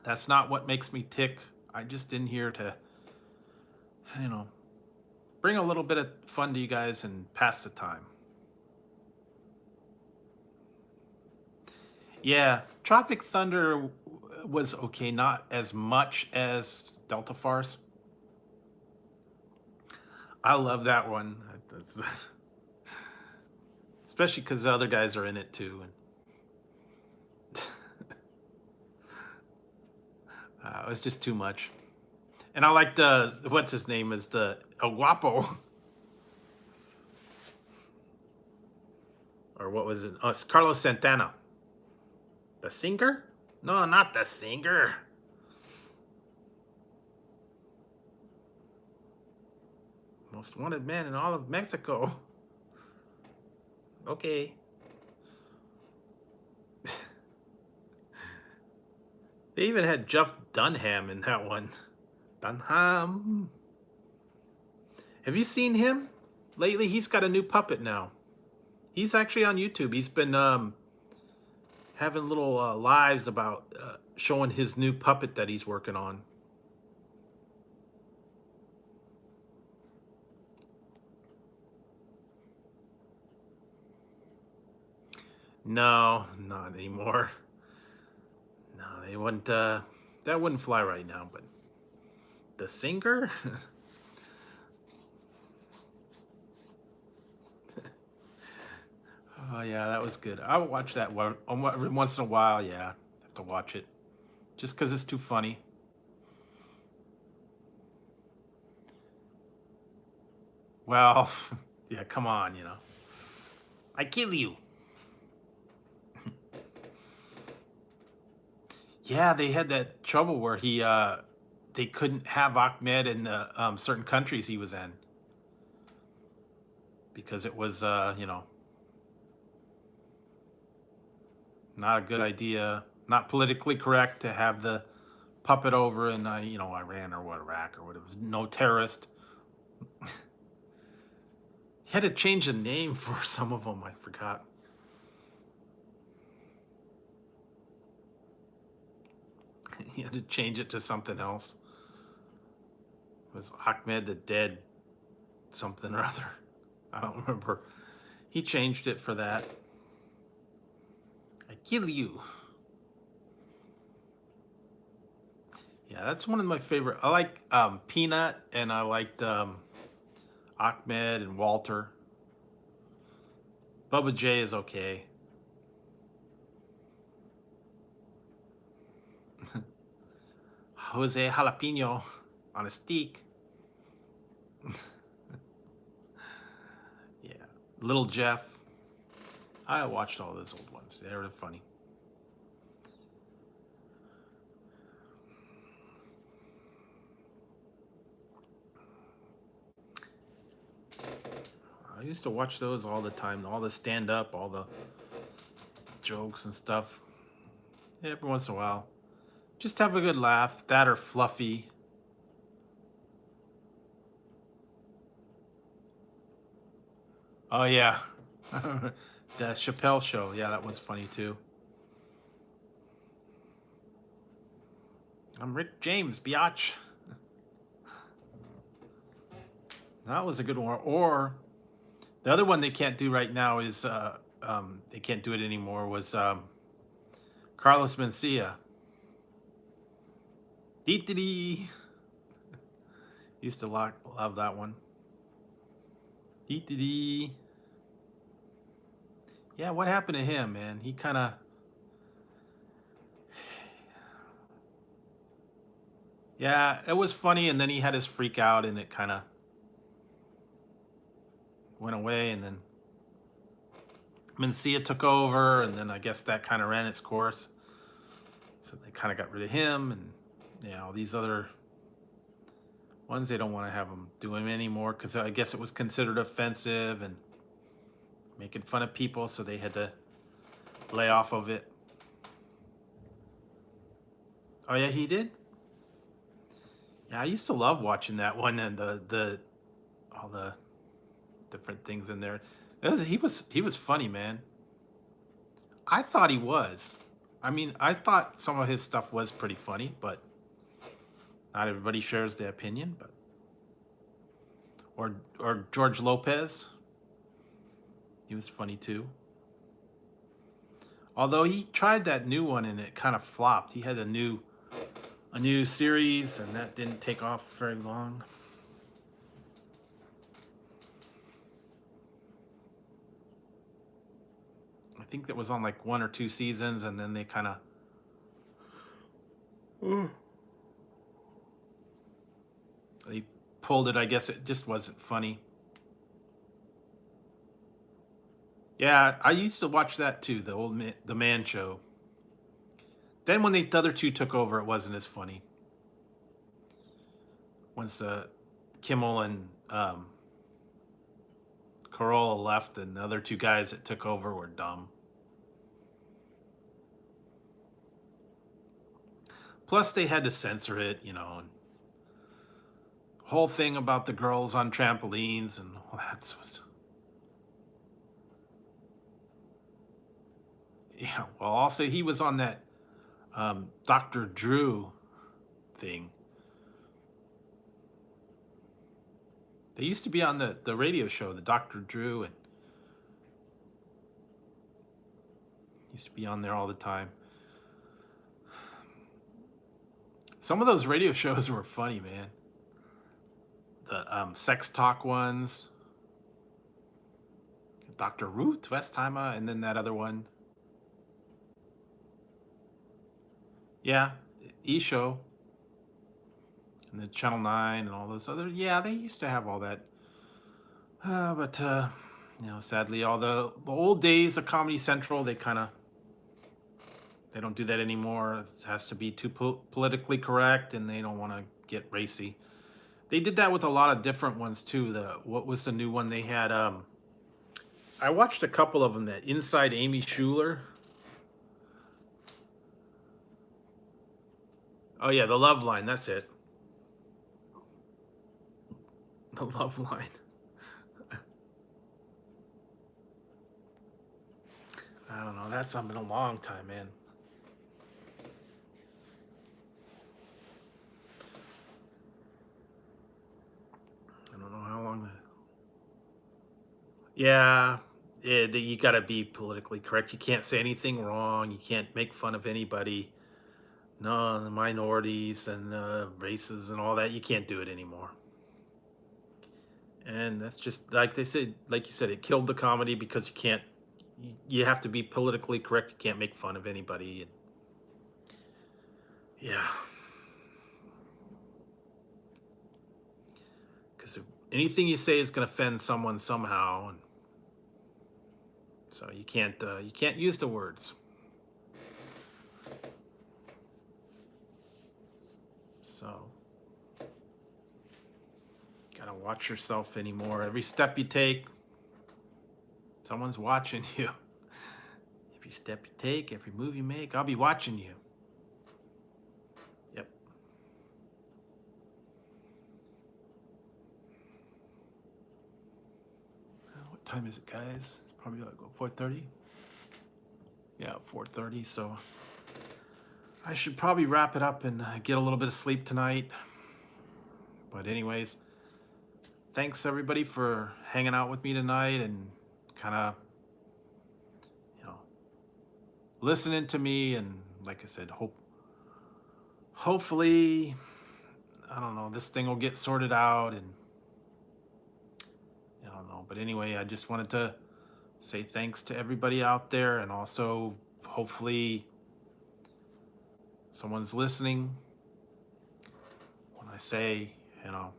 That's not what makes me tick. I just in here to, you know, bring a little bit of fun to you guys and pass the time. Yeah, Tropic Thunder was okay, not as much as Delta Farce. I love that one. Especially because the other guys are in it too. And it was just too much. And I liked what's his name is the El Guapo, or what was it? Oh, it's Carlos Santana, the singer. No, not the singer. Most wanted man in all of Mexico. Okay. They even had Jeff Dunham in that one. Dunham. Have you seen him lately? He's got a new puppet now. He's actually on YouTube. He's been having little lives about showing his new puppet that he's working on. No, not anymore. No, they wouldn't. That wouldn't fly right now. But the singer. Oh yeah, that was good. I would watch that one every once in a while. Yeah, I have to watch it just because it's too funny. Well, yeah, come on, you know. I kill you. Yeah, they had that trouble where they couldn't have Ahmed in the certain countries he was in because it was you know, not a good idea, not politically correct to have the puppet over in you know, Iran or what, Iraq or whatever. No terrorist. He had to change the name for some of them. I forgot. He had to change it to something else. It was Ahmed the Dead something or other. I don't remember. He changed it for that. I kill you. Yeah, that's one of my favorite. I like Peanut, and I liked Ahmed and Walter. Bubba J is okay. Jose Jalapeno on a steak. Yeah, Little Jeff. I watched all those old ones. They were funny. I used to watch those all the time. All the stand-up, all the jokes and stuff. Yeah, every once in a while. Just have a good laugh. That or Fluffy. Oh, yeah. The Chappelle Show. Yeah, that was funny, too. I'm Rick James, biatch. That was a good one. Or the other one they can't do right now is, they can't do it anymore, was Carlos Mencia. Dee-dee-dee. Used to love that one. Dee-dee-dee. Yeah, what happened to him, man? He kind of... Yeah, it was funny, and then he had his freak out, and it kind of went away, and then Mencia took over, and then I guess that kind of ran its course. So they kind of got rid of him, and you know, these other ones, they don't want to have them do him anymore because I guess it was considered offensive and making fun of people, so they had to lay off of it. Oh yeah, he did. Yeah, I used to love watching that one and the all the different things in there. He was funny, man. I thought he was. I mean, I thought some of his stuff was pretty funny, but not everybody shares the opinion. But or George Lopez, he was funny too. Although he tried that new one and it kind of flopped. He had a new series and that didn't take off very long. I think that was on like 1 or 2 seasons, and then they kind of they pulled it. I guess it just wasn't funny. Yeah, I used to watch that too, the Man Show. Then when the other two took over, it wasn't as funny. Once Kimmel and Carolla left, and the other two guys that took over were dumb. Plus, they had to censor it, you know, and whole thing about the girls on trampolines and all that was. Yeah, well, also he was on that Dr. Drew thing. They used to be on the radio show, the Dr. Drew, and used to be on there all the time. Some of those radio shows were funny, man. The sex talk ones, Dr. Ruth Westheimer, and then that other one. Yeah, E-Show, and the Channel 9 and all those other. Yeah, they used to have all that. But you know, sadly, all the old days of Comedy Central, they don't do that anymore. It has to be too politically correct, and they don't want to get racy. They did that with a lot of different ones too. What was the new one they had? I watched a couple of them. That Inside Amy Schumer. Oh yeah, the Love Line. That's it. The Love Line. I don't know. That's been a long time, man. I don't know how long that. Yeah, you got to be politically correct. You can't say anything wrong. You can't make fun of anybody. No, the minorities and races and all that. You can't do it anymore. And that's just like they said, like you said, it killed the comedy because you can't. You have to be politically correct. You can't make fun of anybody. And yeah, because anything you say is going to offend someone somehow, and so you can't use the words. So gotta watch yourself anymore. Every step you take, someone's watching you. Every step you take, every move you make, I'll be watching you. Yep. What time is it, guys? It's probably like 4:30. Yeah, 4:30. So I should probably wrap it up and get a little bit of sleep tonight. But anyways, thanks everybody for hanging out with me tonight and kind of, you know, listening to me. And like I said, hopefully, I don't know, this thing will get sorted out. And I don't know, but anyway, I just wanted to say thanks to everybody out there, and also hopefully someone's listening when I say, you know,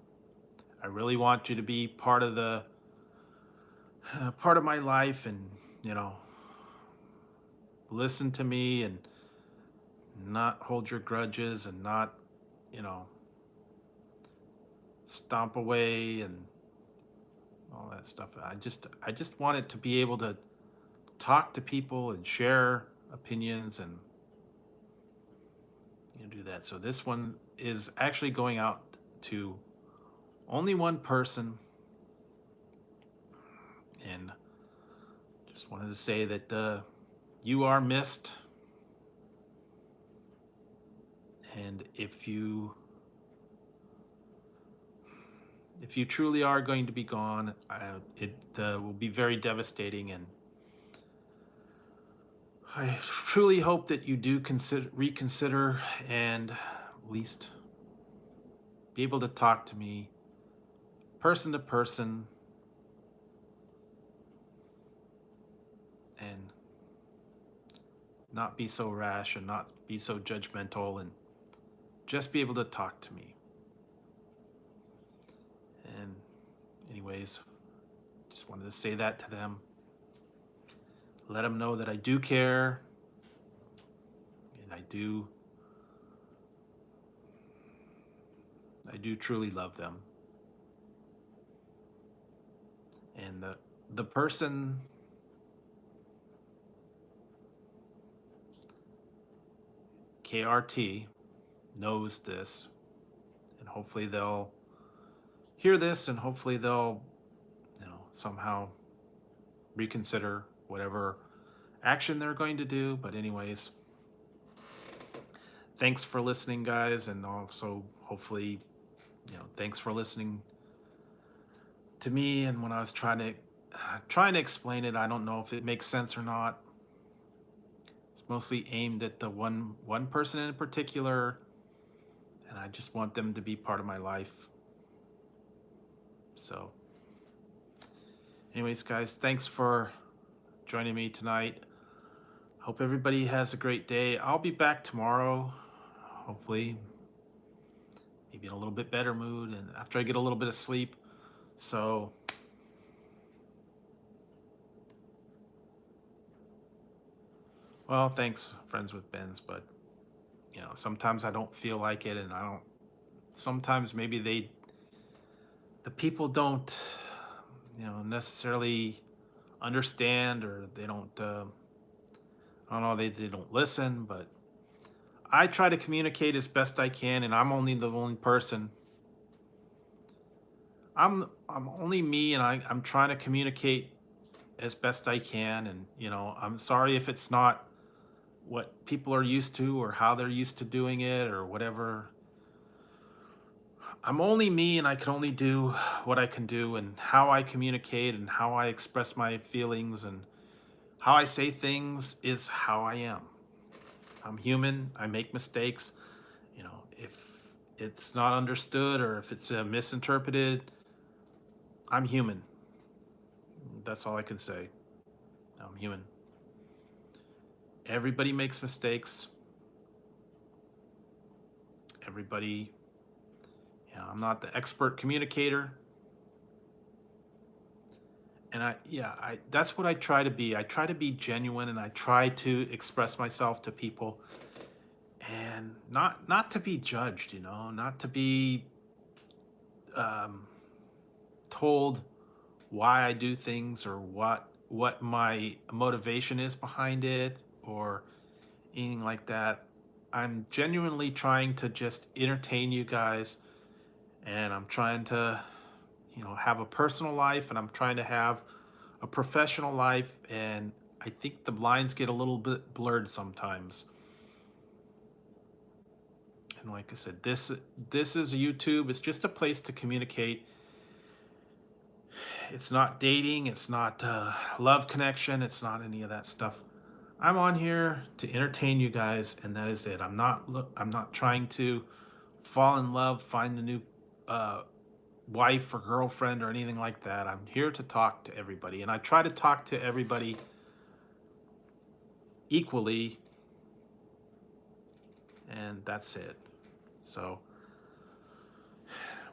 I really want you to be part of my life, and you know, listen to me and not hold your grudges and not, you know, stomp away and all that stuff. I just wanted to be able to talk to people and share opinions and, you know, do that. So this one is actually going out to only one person, and just wanted to say that you are missed. And if you truly are going to be gone, it will be very devastating, and I truly hope that you do reconsider, and at least be able to talk to me person to person, and not be so rash and not be so judgmental, and just be able to talk to me. And anyways, just wanted to say that to them. Let them know that I do care, and I do truly love them. And the person KRT knows this, and hopefully they'll hear this, and hopefully they'll, somehow reconsider whatever action they're going to do. But anyways, thanks for listening, guys, and also hopefully, thanks for listening to me. And when I was trying to explain it, I don't know if it makes sense or not. It's mostly aimed at the one person in particular, and I just want them to be part of my life. So anyways, guys, thanks for joining me tonight. Hope everybody has a great day. I'll be back tomorrow, hopefully, maybe in a little bit better mood and after I get a little bit of sleep. So well, thanks, Friends with Ben's, but sometimes I don't feel like it, and sometimes maybe the people don't necessarily understand, or they don't I don't know, they don't listen. But I try to communicate as best I can, and I'm only the only person. I'm only me, and I'm trying to communicate as best I can. And I'm sorry if it's not what people are used to, or how they're used to doing it, or whatever. I'm only me, and I can only do what I can do, and how I communicate and how I express my feelings and how I say things is how I am. I'm human. I make mistakes. If it's not understood, or if it's misinterpreted, I'm human. That's all I can say. I'm human. Everybody makes mistakes. Everybody, I'm not the expert communicator. And that's what I try to be. I try to be genuine, and I try to express myself to people, and not to be judged, not to be told why I do things, or what my motivation is behind it, or anything like that. I'm genuinely trying to just entertain you guys, and I'm trying to have a personal life, and I'm trying to have a professional life, and I think the lines get a little bit blurred sometimes. And like I said, this is YouTube. It's just a place to communicate. It's not dating. It's not love connection. It's not any of that stuff. I'm on here to entertain you guys, and that is it. I'm not trying to fall in love, find a new wife or girlfriend or anything like that. I'm here to talk to everybody, and I try to talk to everybody equally, and that's it. So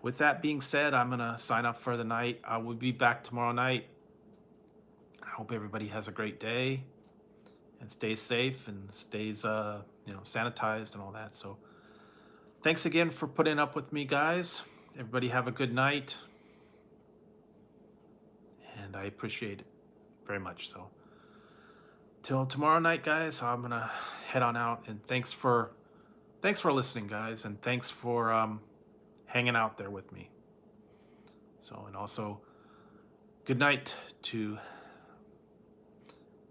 with that being said, I'm gonna sign up for the night. I will be back tomorrow night. I hope everybody has a great day and stays safe and stays sanitized and all that. So thanks again for putting up with me, guys. Everybody have a good night, and I appreciate it very much. So till tomorrow night, guys, I'm gonna head on out, and thanks for listening, guys, and thanks for hanging out there with me. So, and also good night to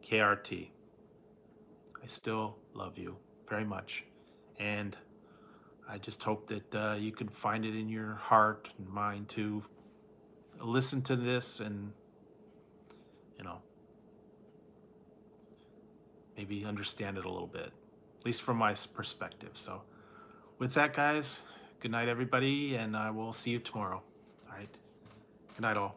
KRT. I still love you very much, and I just hope that you can find it in your heart and mind to listen to this and, you know, maybe understand it a little bit, at least from my perspective. So with that, guys, good night, everybody, and I will see you tomorrow. All right. Good night, all.